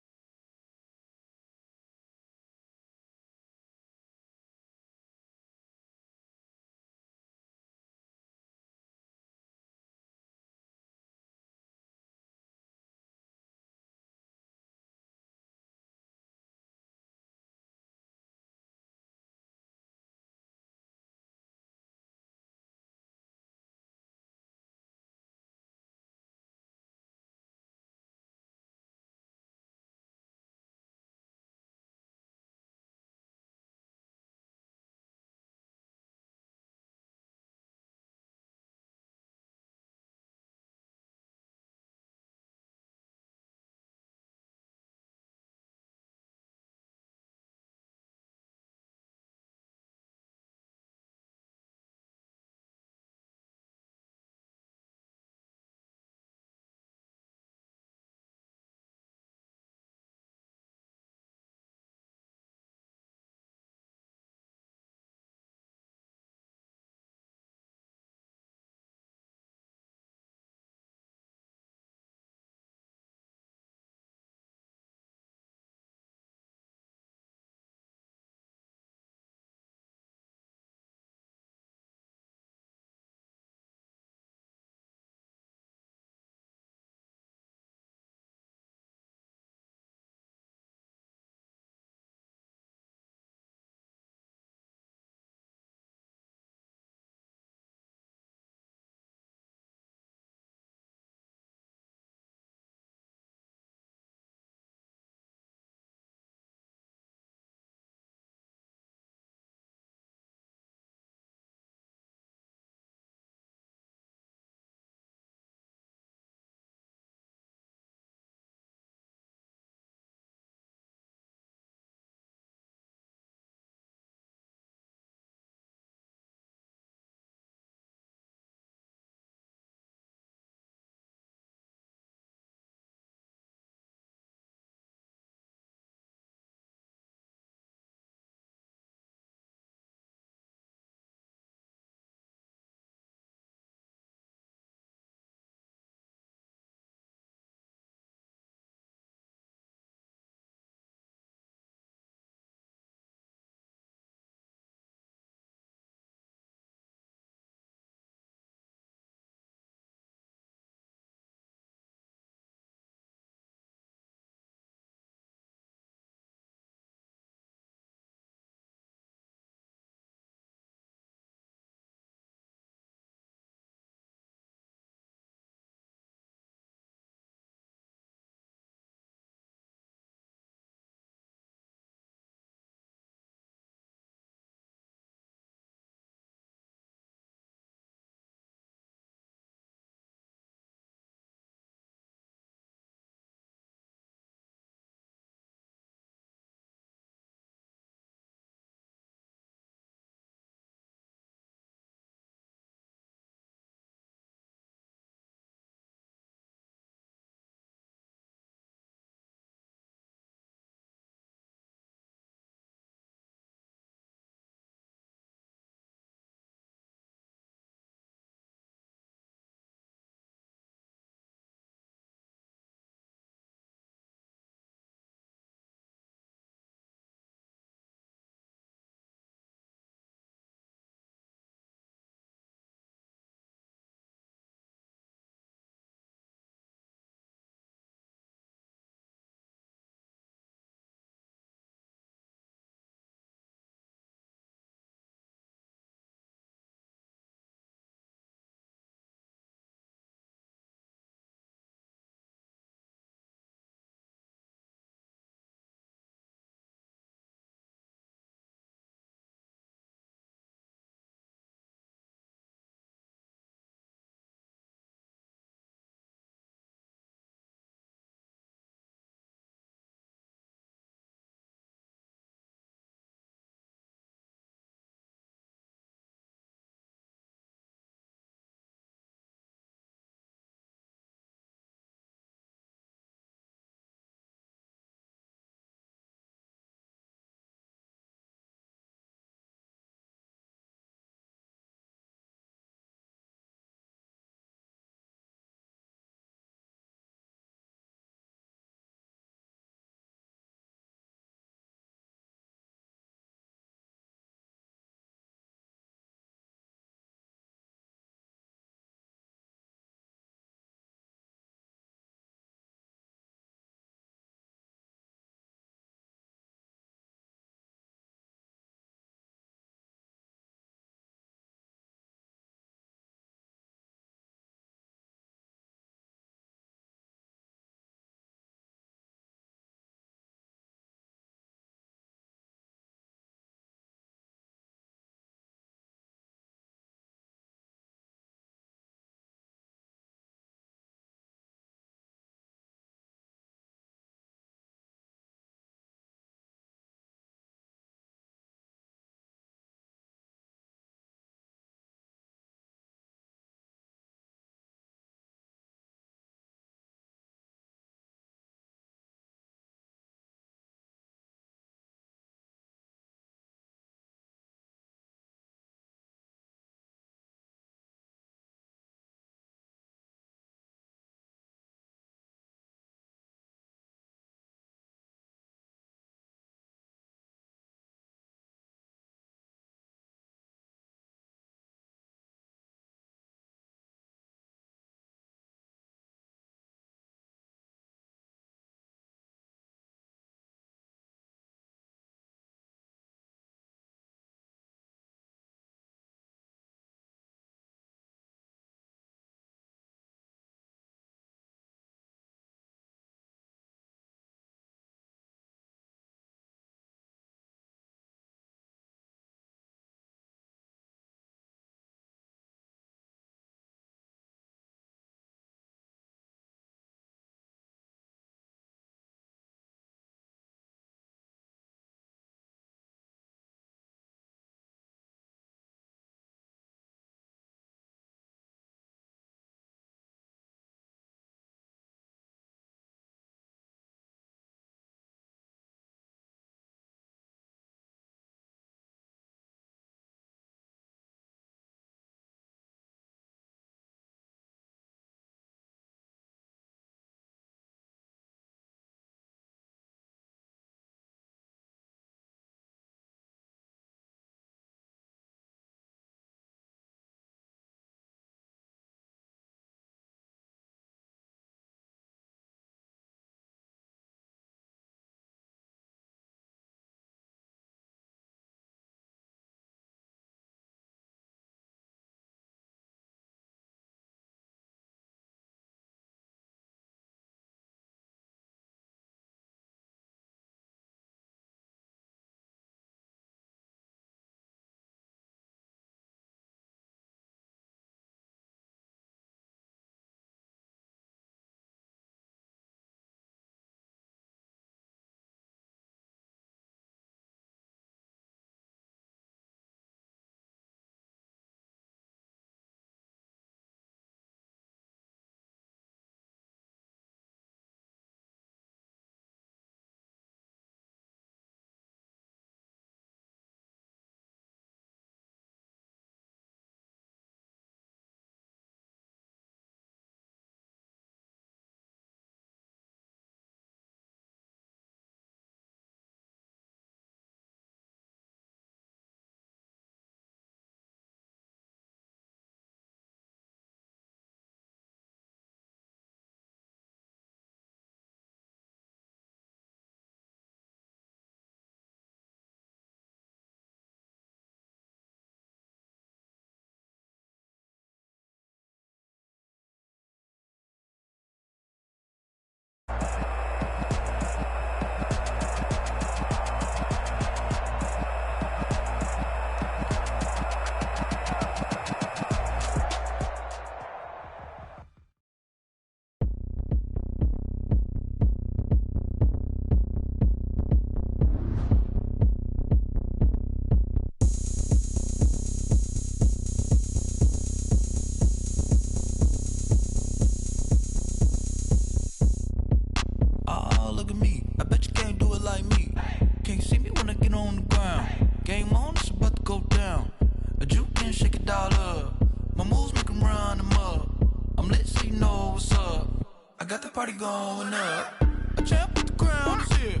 Q: got the party going up. A champ with the crown is here.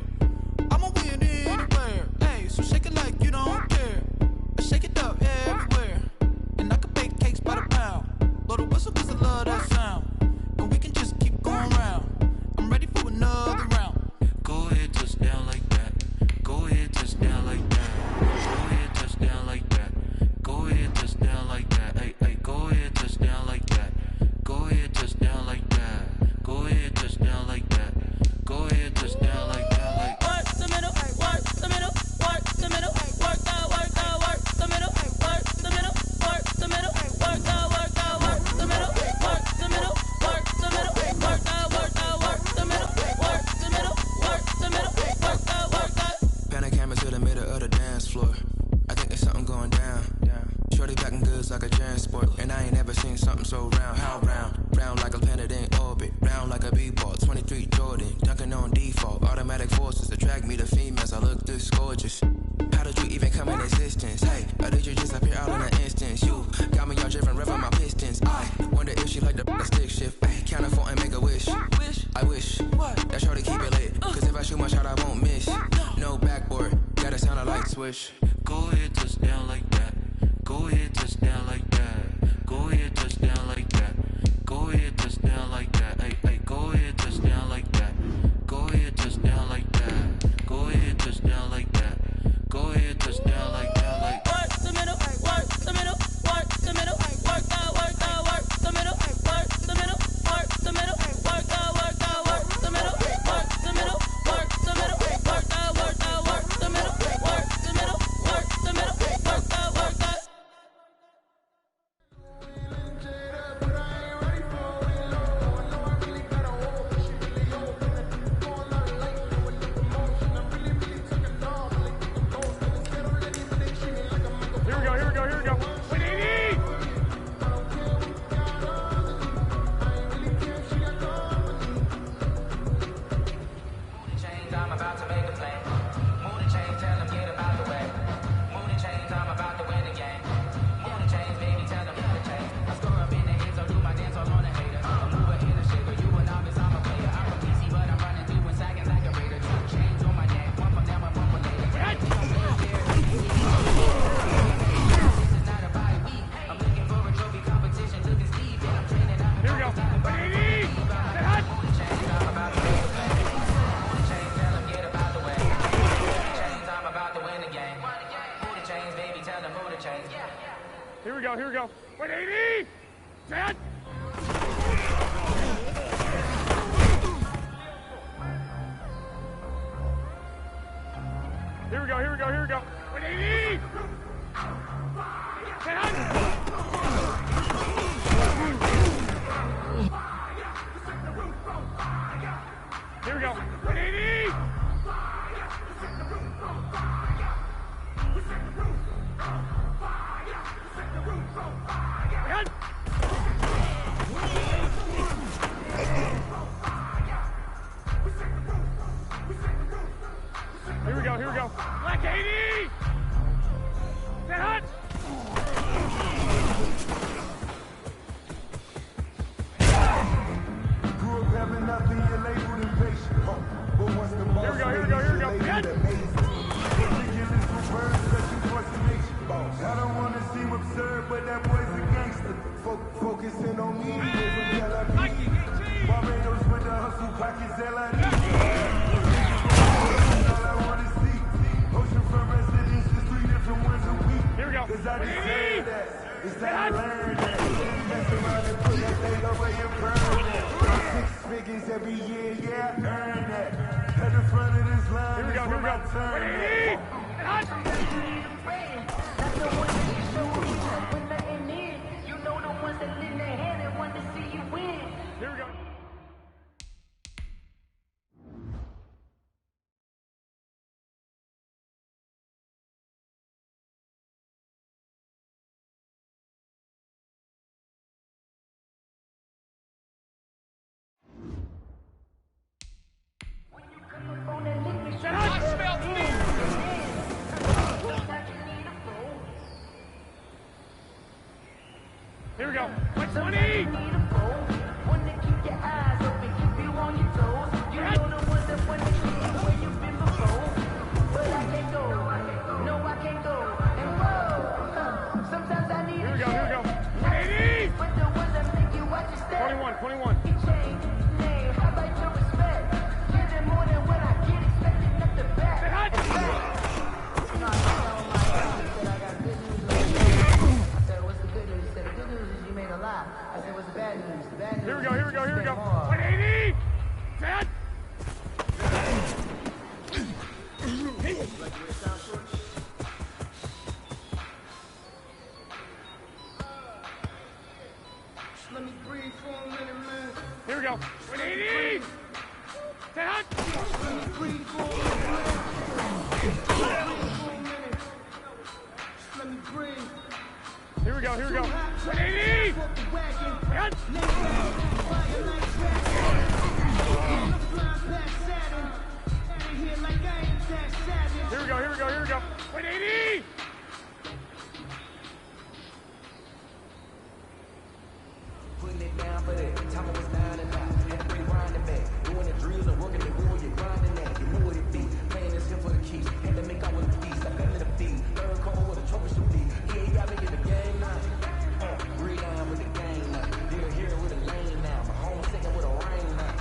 Q: I'ma win anywhere. Hey, so shake it like you don't care. Shake it up everywhere. And I can bake cakes by the pound. Blow the whistle cause I love that sound. And we can just keep going round. I'm ready for another round.
R: Go ahead, touch down like that. Go ahead, touch down like that. Go ahead, touch down like that. Go ahead, touch down like that. Hey, hey, go ahead, touch down like that. Go ahead, touch down like that. Go ahead, touch down like that. Go ahead, touch down like that. Like
Q: work the middle, work the middle, work the middle, work that, work that, work the middle, work the middle, work the middle, work that, work that, work the middle, work the middle, work the middle, work that, work that, work the middle, work the middle, work the middle, work that, work that.
P: Pan a camera to the middle of the dance floor. I think there's something going down. Shorty packing goods like a transport, and I ain't never seen something so round. How round? Round like a planet in orbit, round like a b-ball. 23 Jordan, dunking on default. Automatic forces attract me to females. I look this gorgeous. How did you even come in existence? Hey, or did you just appear all in an instance? You got me all driven, revving my pistons. I wonder if she like the stick shift. Ay, count for and make a wish. I wish that shorty keep it lit. Cause if I shoot my shot, I won't miss. No backboard, gotta sound a light switch.
R: go ahead, touch down like that. Go ahead, touch down like that. Go ahead, touch down like that. Go ahead, touch down like that. Hey, hey, go ahead, touch down like that. Go ahead, touch down like that. Go ahead, touch down like that. Go ahead, touch down like that. Like
Q: work the middle, work the middle, work the middle, work that, work that, work the middle, work the middle, work the middle, work that, work that, work the middle, work the middle, work the middle, work that, work that, work the middle, work the middle, work the middle, work that, work that.
E: Here we go, here we go. 180! Set! Here we go, here we go, here we go. 180! Set! Here we go. 180! Here we go, here we go. Black 80! Set hot!
K: Grew up having nothing, you're labeled impatient. But once the boss
E: here we go, here we go, here we go.
K: Ridiculous with words such as force of nature. I don't want to seem absurd, but that boy's a gangster. Focusing on me, Barbados with the hustle pockets, L.I.D. All I want to see, oceanfront residences, 3 different ones a week.
E: Here we go.
K: Cause I deserve that. It's time to learn that. Mess around and put that thing over your burn that. 6 figures every year, yeah, I earn that. At the front of this line,
E: here we go,
K: is where my turn at.
F: That's the one that you show me when nothing is. You know the ones that lend their hand and want to see you win.
E: Here we go. Here we go. 120!
F: Wanna keep your eyes open, keep you
S: lie. I said, what's the bad news? The bad news.
E: Here we go, here we go, here we go. 180! Set!
S: Let me breathe for a minute, man.
E: Here we go. 180! Set!
S: Let me breathe for a minute. Let me breathe.
E: Here we go, here we go. 180! Set! Here we go, here we go, here we go. 180!
T: Putting it down for that. Time I was down and out. Had to bring grinding back. Doing the drills and working the wool, you're grinding that. You know what it be. Playing this here for the keys. Had to make out with the beast. I fell in the feed. Third call with a trophy should be. He ain't got me in the game now. Breathe down with the game now. Deal here with a lane now. My home second with a rain now.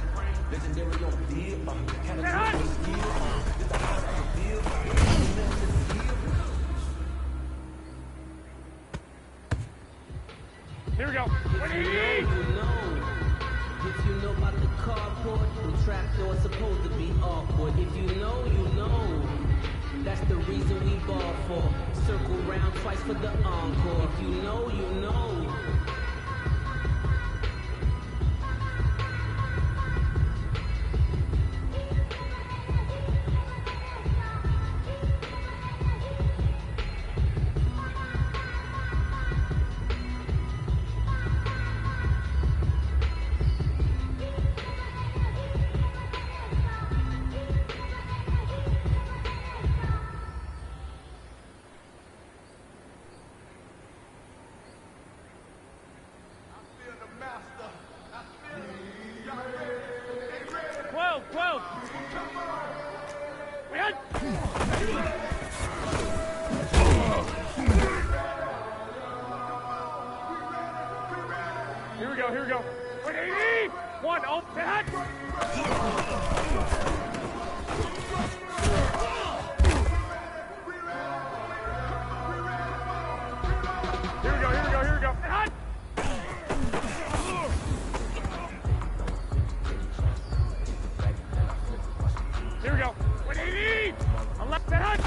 T: Legendary on the field. Kind of drill with a skill. This the house on the field.
E: Here we go. 180!
U: If you know about the carport, the trapdoor's supposed to be awkward. If you know, you know. That's the reason we ball for. Circle round twice for the encore. If you know, you know.
E: Here we go, here we go. 180! One, oh, set! Here we go, here we go, here we go. Set! Here we go. 180! On left, set!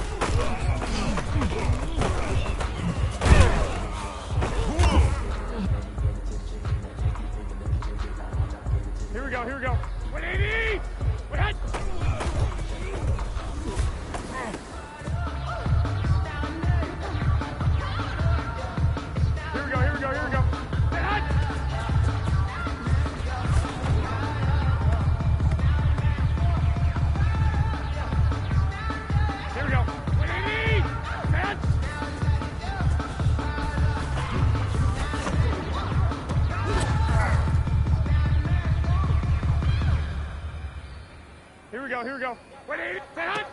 E: Here we go, here we go. 180! What? Here we go, here we go, here we go. What? Here we go. 180! What? Here we go, here we go. 180, set!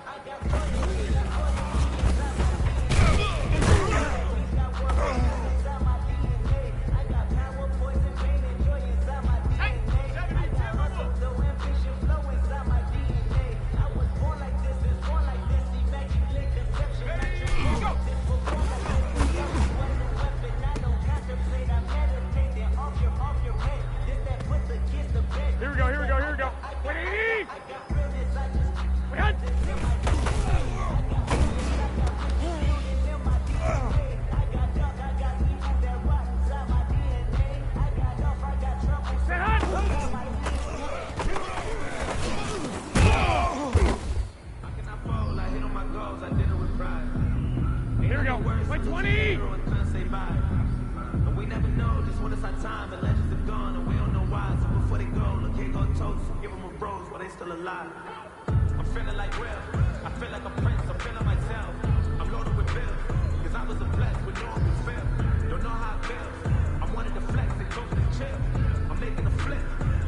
E: Here we go, here we go, here we go. 180! What? Here we go. 120!
V: And we never know just when it's our time, and legends are gone, and we don't know why. So before they go, look, here go toast. Give them a rose while they still alive. I'm feeling like Will. I feel like a prince. I'm feeling myself. I'm loaded with bills. Cause I was a blessed with no one could feel. Don't know how it feels. I wanted to flex and go to the chill. I'm making a flip.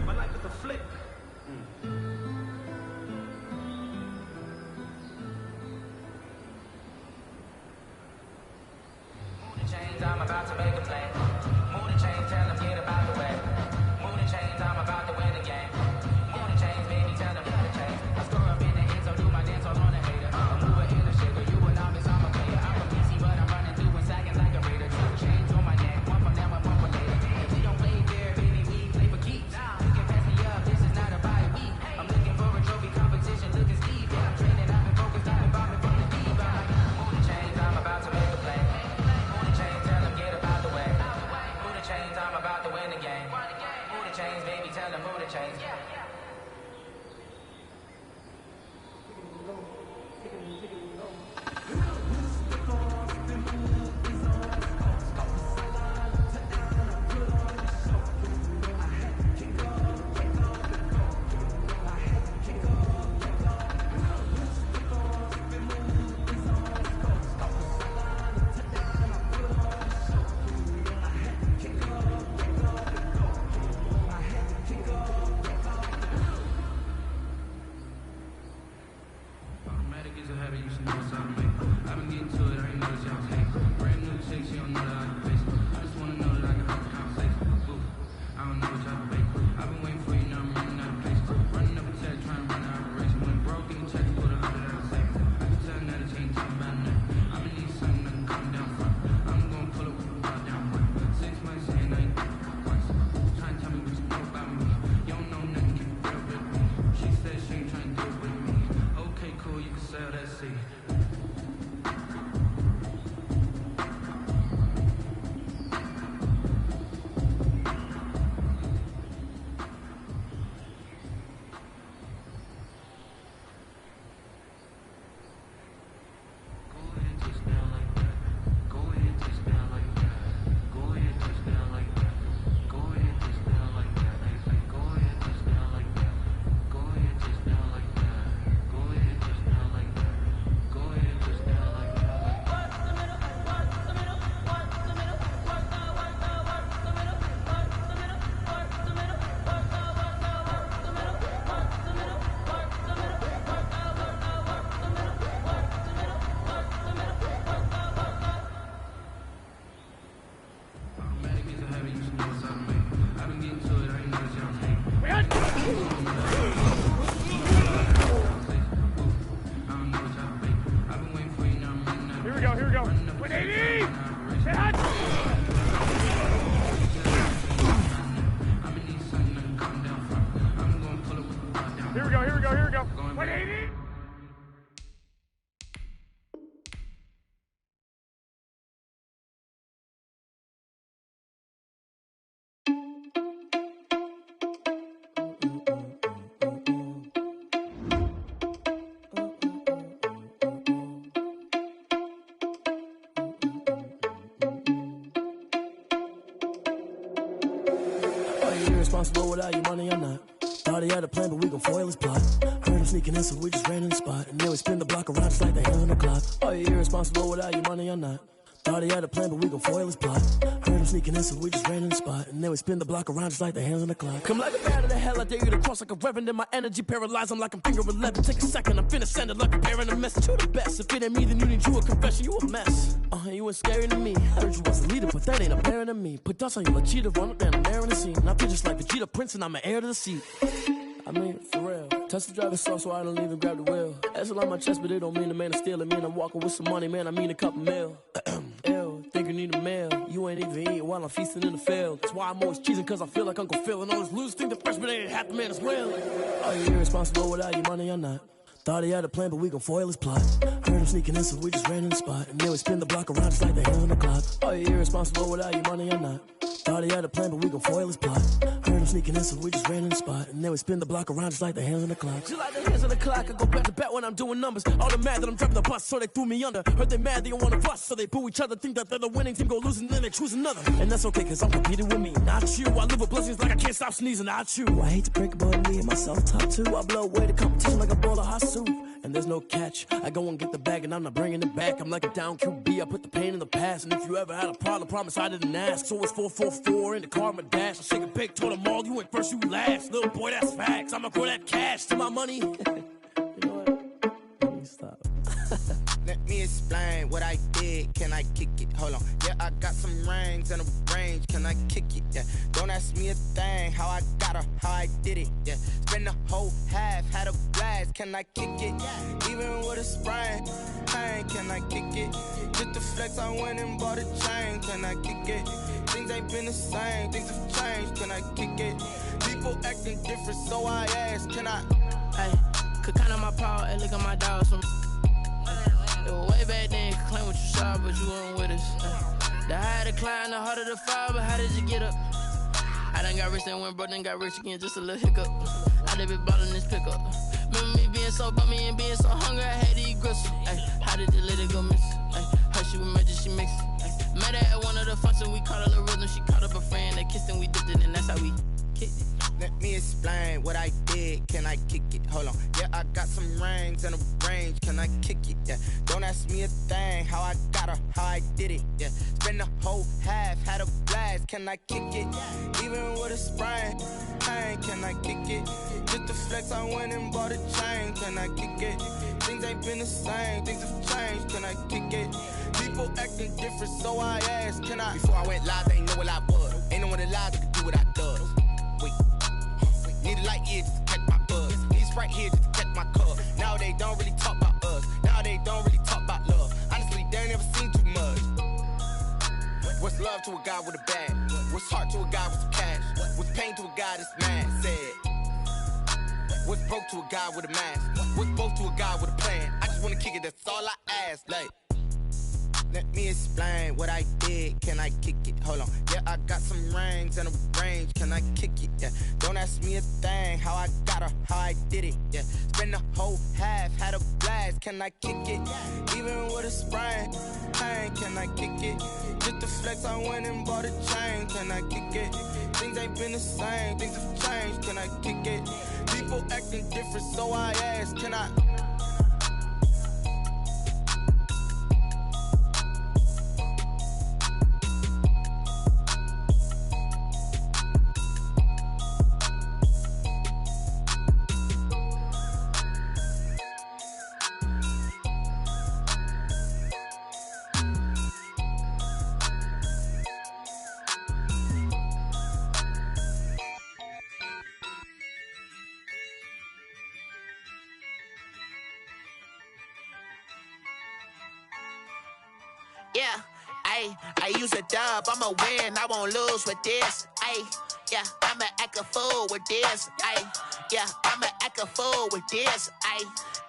V: My life is a flip.
U: Chains, I'm about to make a play. Moon and chains, tell them get about the way. Moon and chains, I'm about to win the game. Moon and chains, baby, tell them get the change. I score up in the end, so do my dance all on the hater.
G: I'm about to win the game. Move the chains, baby, tell them move the chains.
E: Here we go. 180! Hit! Here we go. 180!
Q: Irresponsible without your money or not. Thought he had a plan, but we gon' foil his plot. Heard him sneaking in, so we just ran in the spot. And then we spin the block around just like the hands on the clock. Are you irresponsible without your money or not? Thought he had a plan, but we gon' foil his plot. Heard him sneaking in, so we just ran in the spot. And then we spin the block around just like the hands on the clock. Come like a bat of the hell, I dare you to cross like a reverend. And my energy paralyzed, I'm like I'm finger 11. Take a second, I'm finna send it like a parent a message. You the best, if it ain't me, then you need you a confession. You a mess, you ain't scary to me. Heard you was a leader, but that ain't apparent to me. Put dust on you like cheetah, run up down the air in the scene. And I feel just like Vegeta Prince, and I'm an heir to the seat. I mean, for real. Touch the driver's soft, so I don't even grab the wheel. That's on my chest, but it don't mean the man is stealing. Mean I'm walking with some money, man, I mean a couple mil. Ew, think you need a meal. You ain't even eating while I'm feasting in the field. That's why I'm always cheesing, cause I feel like Uncle Phil. And all those losers think the freshman ain't half the man as well. Are you irresponsible without your money or not? Thought he had a plan, but we gon' foil his plot. Heard him sneaking in, so we just ran in the spot. And then we spin the block around just like the hands on the clock. Are you irresponsible without your money or not? Thought he had a plan, but we gon' foil his plot. Heard him sneaking in, so we just ran in the spot. And then we spin the block around just like the hands on the clock. Just like the hands on the clock, I go back to back when I'm doing numbers. All the mad that I'm driving the bus, so they threw me under. Heard they mad, they don't wanna bust, so they boo each other. Think that they're the winning team, go losing, then they choose another. And that's okay, cause I'm competing with me, not you. I live with blessings like I can't stop sneezing, not you. I hate to break it, but me and myself top two. I blow away the competition like a bowl of hot soup. And there's no catch. I go and get the bag and I'm not bringing it back. I'm like a down QB, I put the pain in the past. And if you ever had a problem, promise I didn't ask. So it's 444 in the car, my dash. I shake a big, told them all, you went first, you last. Little boy, that's facts. I'ma grow that cash to my money. You know what? Let me stop.
O: Let me explain what I did. Can I kick it? Hold on. Yeah, I got some rings and a range. Can I kick it? Yeah. Don't ask me a thing. How I got her, how I did it. Yeah. Spend the whole half, had a blast. Can I kick it? Even with a sprain. Hey, can I kick it? Just the flex, I went and bought a chain. Can I kick it? Things ain't been the same. Things have changed. Can I kick it? People acting different, so I ask. Can I?
U: Hey, could count on my power and look at my dogs. It was way back then, you could claim what you saw, but you weren't with us. The higher the climb, the harder the fall, but how did you get up? done got rich and went broke, then got rich again, just a little hiccup. I done been ballin' this pickup. Remember me being so bummy and being so hungry, I had to eat gristle. Ay, how did the lady go miss? Ay, her she was magic, she mixed. Met her at one of the functions, we caught a little rhythm. She caught up a friend, they kissed and we dipped it, and that's how we kicked it.
O: Let me explain what I did. Can I kick it? Hold on. Yeah, I got some rings and a range. Can I kick it? Yeah. Don't ask me a thing. How I got her, how I did it. Yeah. Spend the whole half, had a blast. Can I kick it? Even with a sprain, pain. Can I kick it? Just to flex, I went and bought a chain. Can I kick it? Things ain't been the same. Things have changed. Can I kick it? People acting different, so I asked. Can I? Before I went live, they ain't know what I was. Ain't no one alive that could do what I does. Wait. Need a light year just to catch my buzz. Need Sprite here just to catch my cup. Now they don't really talk about us. Now they don't really talk about love. Honestly, they ain't never seen too much. What's love to a guy with a bag? What's heart to a guy with some cash? What's pain to a guy that's mad? Said. What's broke to a guy with a mask? What's both to a guy with a plan? I just wanna kick it, that's all I ask. Like, let me explain what I did. Can I kick it? Hold on. Yeah, I got some rings and a range. Can I kick it? Yeah. Don't ask me a thing. How I got her, how I did it. Yeah. Spend the whole half, had a blast. Can I kick it? Even with a sprain, pain. Can I kick it? Just to flex, I went and bought a chain. Can I kick it? Things ain't been the same. Things have changed. Can I kick it? People acting different, so I asked. Can I?
N: Yeah, I use a dub, I'ma win, I won't lose with this. Yeah, I'ma act a fool with this. Yeah, I'ma act a fool with this.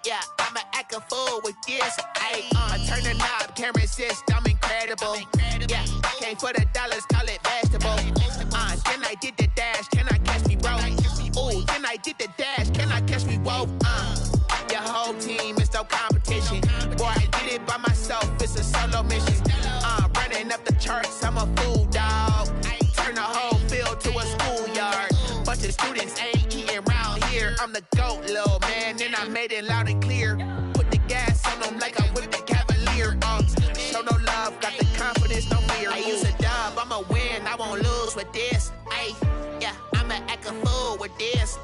N: Yeah, I'ma act a fool with this. I turn the knob, camera assist, I'm incredible. Yeah, came for the dollars, call it vegetable. Then I did the dash, can I catch me, bro? Ooh, then I did the dash, can I catch me, whoa? Your whole team is no competition. Boy, I did it by myself, it's a solo mission. Running up the charts, I'm a fool, dog. Turn the whole field to a schoolyard. Bunch of students ain't eating round here. I'm the GOAT, little man, and I made it loud and clear. Put the gas on them like I whipped the Cavalier. Show no love, got the confidence, no fear. I use a dub, I'ma win, I won't lose with this. Yeah, I'ma act a fool with this.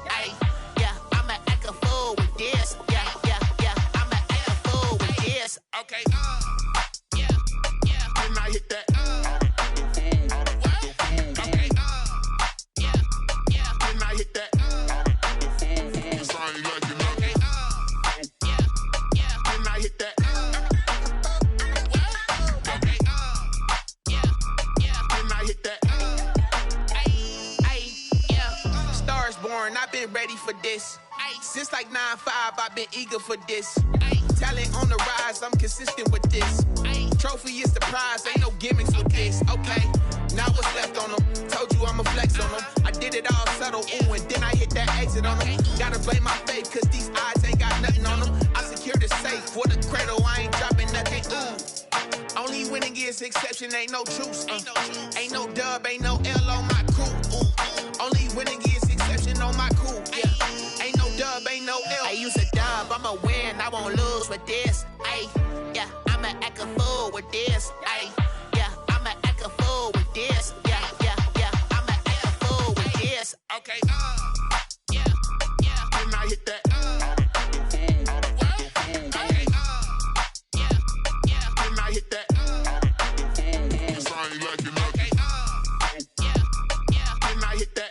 N: Yeah, I'ma act a fool with this. Yeah, I'ma act a fool with this. Okay, yeah, then I hit that. Okay, yeah, then I hit that. Sound like you know. Okay, yeah, then I hit that. Okay, yeah, then I hit that. Yeah, stars born, I've been ready for this. Since like 9-5, I've been eager for this. Talent on the rise, I'm consistent with this. Trophy is the prize, ain't no gimmicks with this. Okay, now what's left on them? Told you I'ma flex on them. I did it all subtle, ooh, and then I hit that exit on them. Gotta blame my faith, cause these eyes ain't got nothing on them. I secured the safe for the cradle, I ain't dropping nothing, ooh. Only winning is exception, ain't no truce. Ain't no dub, ain't no L on my crew. Ooh. Only winning is exception on my crew. Yeah, ain't no dub, ain't no L. I use a dub, I'ma win, I won't lose with this. Yeah, I'ma act a fool with this. Yeah, I'ma act a fool with this. Yeah, I'ma act a fool with this. Okay, yeah, then I hit that. Okay, yeah, then I hit that. Sound like you know. Okay, yeah, then I hit that.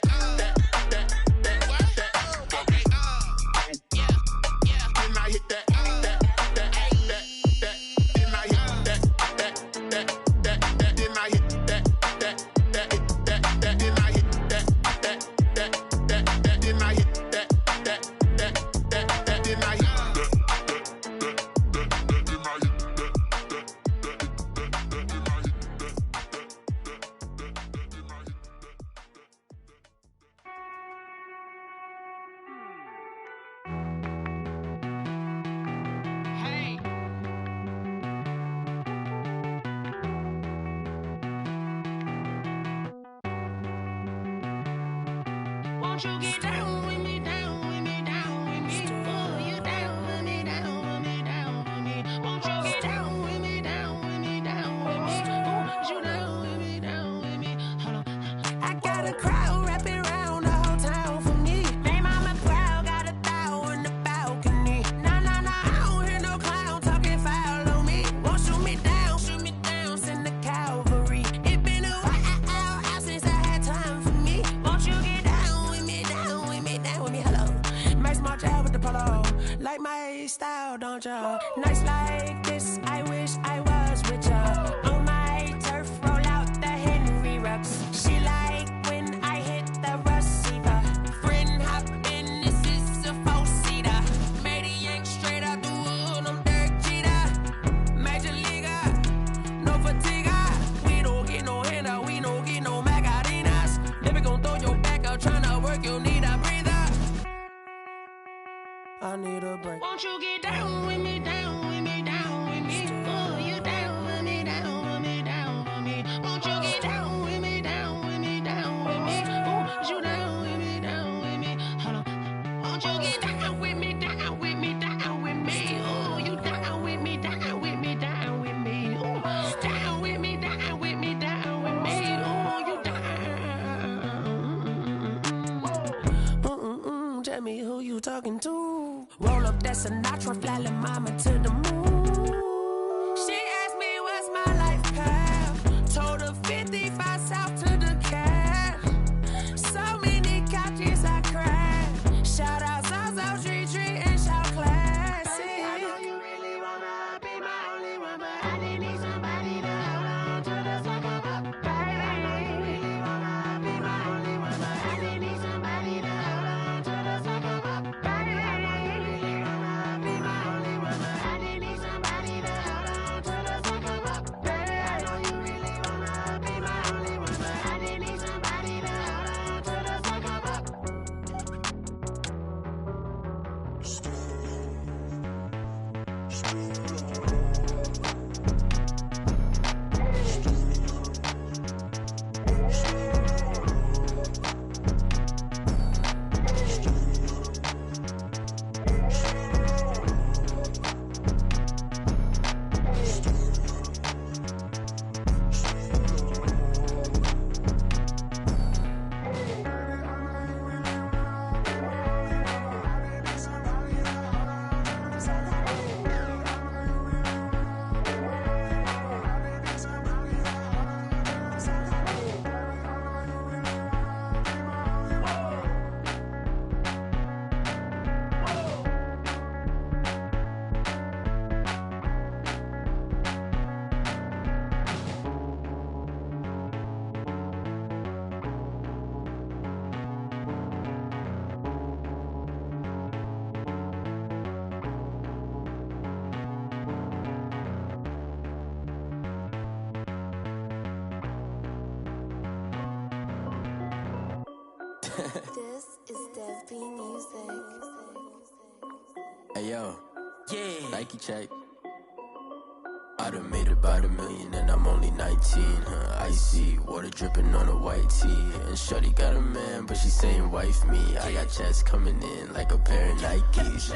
N: Okay, yeah, then I hit that. Then I hit that.
F: Won't you get down with me, down with me, down with me? Oh, you down with me, down with me, down with me. Won't you get down with me, down with me, down with me? Oh, you down with me, down with me? Hold on. I got a crowd wrapping around the whole town for me. They mama proud, got a thou in the balcony. Nah, nah, nah, I don't hear no clown talking foul on me. Won't shoot me down, send the cavalry. It been a while since I had time for me. Won't you get down with me, down with me, down with me? Hello. Nice march out with the polo. Like my style, don't ya? Nice like this, I wish I was with ya. On my turf, roll out the Henry Rux. She like when I hit the receiver. Friend hop in, this is a four-seater. Made a yank straight out the wood, I'm Derek Jeter. Major leaguer, no fatigue. We don't get no handout, we don't get no Macarinas. Never gon' throw your back out, tryna work, you need a breather. I need a break. Won't you get down with me, down with me, down with me? Oh, you down with me, down with me, down with me? Won't you get down with me, down with me, down with me? Oh, you down with me, down with me? Hold on. Won't you get down with me, down with me, down with me? Oh, you down with me, down with me, down with me? Oh, down with me, down with me, down with me? Oh, you down. Tell me who you talking to. Roll up that Sinatra, fly la mama to the moon. She asked me what's my life path. Told her 55 south to the cat. So many couches I cracked. Shout out Zazo, Tree, and shout classy. I know you really wanna be my only one, but I didn't need somebody to hold on to the sucker up. Baby, I know you really wanna be my only one, but I didn't need somebody to hold on to the sucker up. Baby, I know you really wanna be my only one, but I didn't need somebody to hold on to the sucker up. Baby, I know you really wanna be my only one, but I didn't need somebody to hold on to the sucker up.
I: This is Dev B Music.
P: Hey yo, yeah. Nike check. I done made about $1 million and I'm only 19. Icy water dripping on a white tee. And shorty got a man, but she saying wife me. I got checks coming in like a pair of Nikes.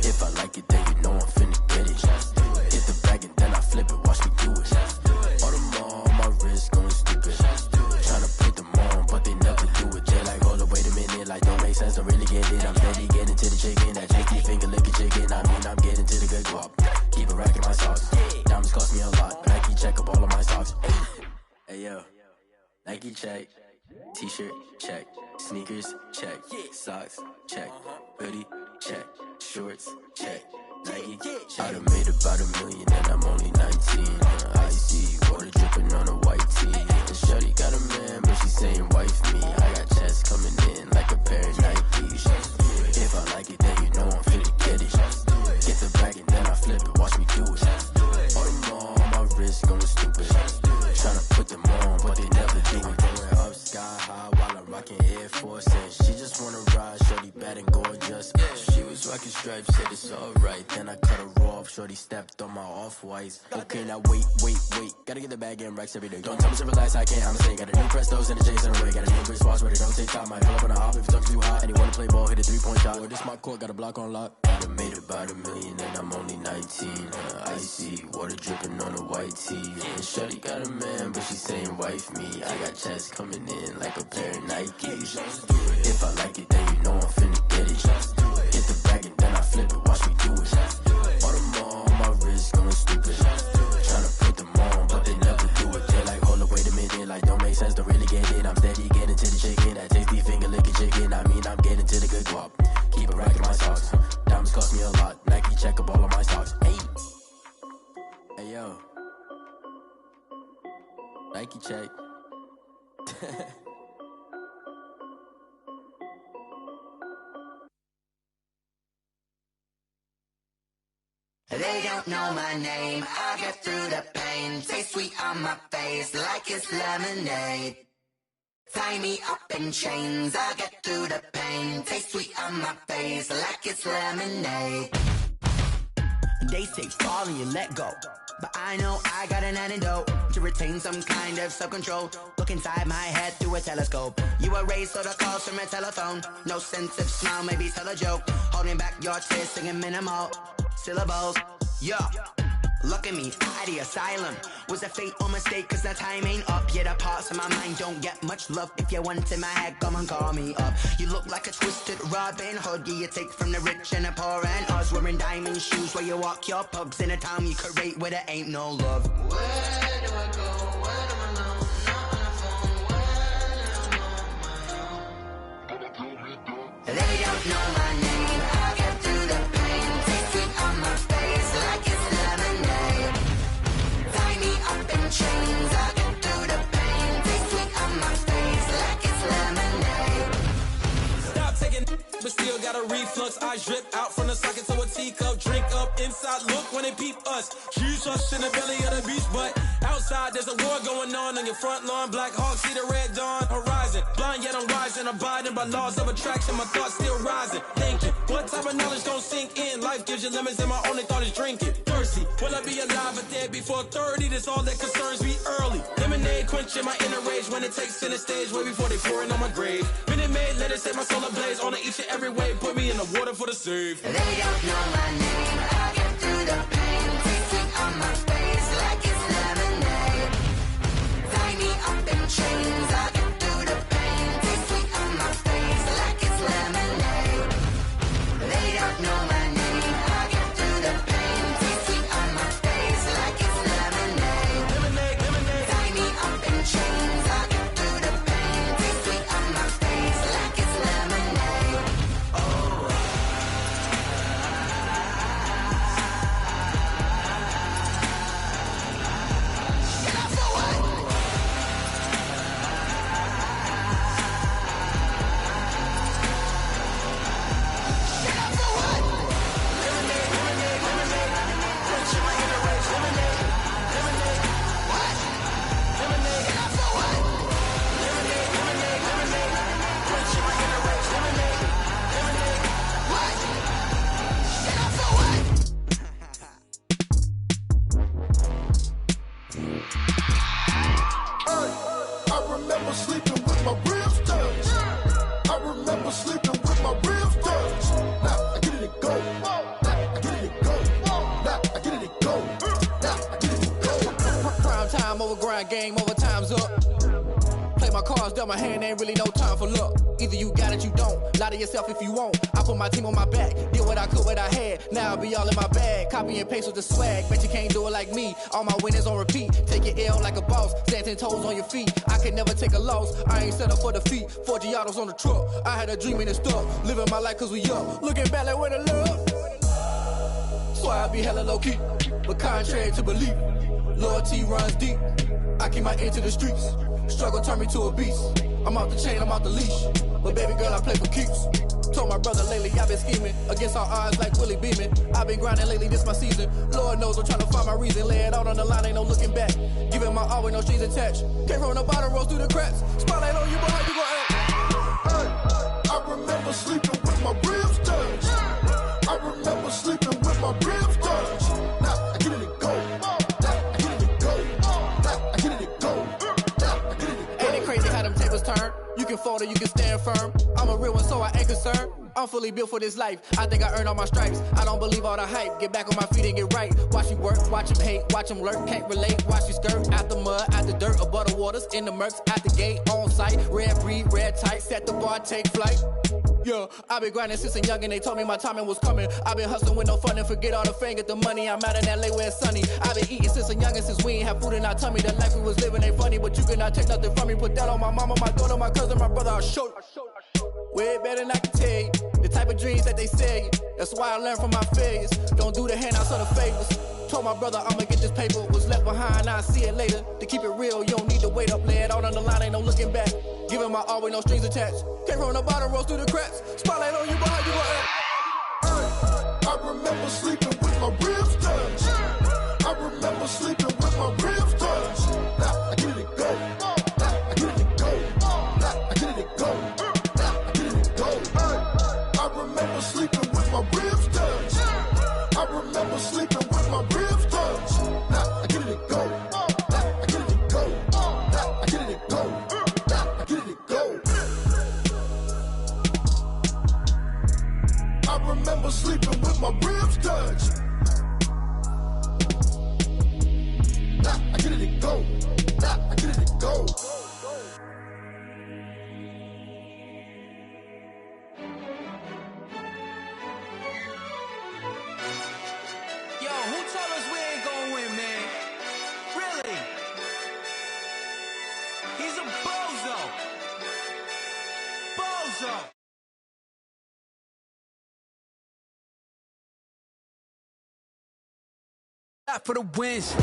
P: If I like it, then you know I'm finna get it. Get the bag and then I flip it. Watch me do it. Audemars on my wrist going stupid. Tryna put them on, but they never do it. They like, hold up, wait a minute, like don't make sense, don't really get it. I'm steady getting to the chicken, that chicky finger licking chicken. I mean, I'm getting to the good guap. Keep a rack in my socks. Diamonds cost me a lot, but Nike check up all of my socks. Hey yo, Nike check. T-shirt check. Sneakers check. Socks check. Hoodie check. Shorts check. Nike I done made about $1 million and I'm only 19. Icy water dripping on a white tee. And shorty got a man, but she saying wife me. I got checks coming in like a pair of Nikes. If I like it, then you know I'm finna get it. Get the bag and then I flip it. Watch me do it. Audemars on my wrist going stupid. Tryna put them on, but they never do it. Going up sky high while I'm rocking Air Force, and she just wanna ride, shorty bad and gorgeous. She was rocking stripes, said it's alright. Then I cut her off, shorty stepped on my off-whites. Okay, now wait, gotta get the bag and racks every day. Don't tell me to relax, I can't, I'ma say. Got a new Prestos and the J's in the way. Got a new Chris Watch, but it don't take time. Might pull up on a hop if it's up too hot. And he wanna play ball, hit a 3-point shot. Or this my court, got a block on lock. I done made about $1 million and I'm only 19. Icy, water dripping on a white tee. And shorty got a man, but she saying wife me. I got checks coming in like a pair of Nikes. If I like it, then you know I'm finna get it. Hit the bag and then I flip it, watch me do it. All them on my wrist going stupid. Tryna put them on, but they never do it. They're like, hold up, wait a minute, like don't make sense, don't really get it. I'm steady getting to the chicken, that tasty finger licking chicken. I mean, I'm getting to the good guap. Keep a rack in my socks. Diamonds cost me a lot. Nike check up all of my stocks. Hey yo, Nike check.
J: They don't know my name, I get through the pain. Taste sweet on my face like it's lemonade. Tie me up in chains, I get through the pain. Taste sweet on my face like it's lemonade.
O: They say fall and you let go, but I know I got an antidote to retain some kind of self-control. Look inside my head through a telescope. You erase all the calls from a telephone. No sense of smile, maybe tell a joke. Holding back your tears, singing minimal syllables. Yeah, look at me, at the asylum. Was a fate or mistake, cause the time ain't up. Yet the parts of my mind don't get much love. If you want in my head, come and call me up. You look like a twisted Robin Hood. Yeah, you take from the rich and the poor and us. Wearing diamond shoes where you walk your pugs. In a town you create where there ain't no love.
J: Where do I go? Where do I know? Not on my own. They don't know my name. I get through the pain. Taste sweet on my face like it's lemonade. Tie me up in chains. I get through the pain. Taste sweet on my face like it's lemonade.
M: Stop taking, but still got a reflux. Eyes drip out from the socket to a teacup. Drink up inside, look when they peep us. Huge us in the belly of the beach, but outside there's a war going on your front lawn. Black Hawk, see the red dawn horizon. Blind yet I'm rising, abiding by laws of attraction. My thoughts still rising. Thinking, what type of knowledge gon' sink in? Life gives you lemons and my only thought is drinking. Thirsty, will I be alive or dead before 30? That's all that concerns me early. Lemonade quenching my inner rage when it takes center stage way before they pour it on my grave. Minute Maid, let it set my soul ablaze. On each and every way, put me in the water for the save.
J: They don't know my name. I get through the pain. Taste sweet on my face like it's lemonade. Tie me up in chains. I get through the pain. Taste sweet on my face like it's lemonade. They don't know my name. I get through the pain. Taste sweet on my face like it's lemonade. Tie me up in chains. I get through the pain. Taste sweet on my face like it's lemonade. Oh.
K: I remember sleeping with my ribs touched. I remember sleeping with my ribs touched. Now I get it and go. Now I get it and go. Now I get it and go. Now I get it and go.
H: Prime time over grind game, over time's up. Play my cards, dealt my hand, ain't really no time for luck. Either you got it, you don't. Lie to yourself if you won't. I put my team on my back, did what I could, what I had. Now I'll be all in my bag. Copy and paste with the swag. Bet you can't do it like me. All my winners on repeat. Take your L like a boss. Stand 10 toes on your feet. I can never take a loss. I ain't set up for defeat. 4 Giottos on the truck. I had a dream and it stuck. Living my life cause we up. Looking back like where the love. So I be hella low key. But contrary to belief, loyalty runs deep. I keep my ear to the streets. Struggle turned me to a beast. I'm off the chain, I'm off the leash. But baby girl, I play for keeps. Told my brother lately, I've been scheming against all odds like Willie Beeman. I've been grinding lately, this my season. Lord knows I'm trying to find my reason. Lay it out on the line, ain't no looking back. Giving my all with no strings attached. Came from the bottom, rose through the cracks. Spotlight on you, but how you gon' act? older, you can stand firm. I'm a real one, so I ain't concerned. I'm fully built for this life. I think I earned all my stripes. I don't believe all the hype. Get back on my feet and get right. Watch me work, watch him hate, watch him lurk. Can't relate, watch me skirt. Out the mud, out the dirt, above the waters, in the murks, out the gate, on site. Red breed, red tight, set the bar, take flight. Yeah, I been grinding since a youngin', they told me my timing was coming. I been hustling with no fun and forget all the fame, get the money. I'm out in LA where it's sunny. I been eating since a youngin', since we ain't have food in our tummy. The life we was living ain't funny, but you cannot take nothing from me. Put that on my mama, my daughter, my cousin, my brother, I'll show you. Way better than I can tell you. The type of dreams that they sell you. That's why I learned from my failures. Don't do the handouts or the favors. Told my brother I'ma get this paper. Was left behind, I'll see it later. To keep it real, you don't need to wait up. Lay it out on the line, ain't no looking back. Giving my all with no strings attached. Came from the bottom, rose through the cracks. Spotlight on you, but how you gon' act?
K: I remember sleeping with my ribs touched. I remember sleeping with my ribs touched. I get it go. I get it go. I get it go. I get it go. I remember sleeping with my ribs touched. I remember sleeping with my ribs touched. I get it go. I get it go. I get it go. I get it go. I remember sleeping with my ribs touched. I get it go. I get it go.
M: Yo, who told us we ain't gonna win, man? Really? He's a bozo. Bozo. For the wins.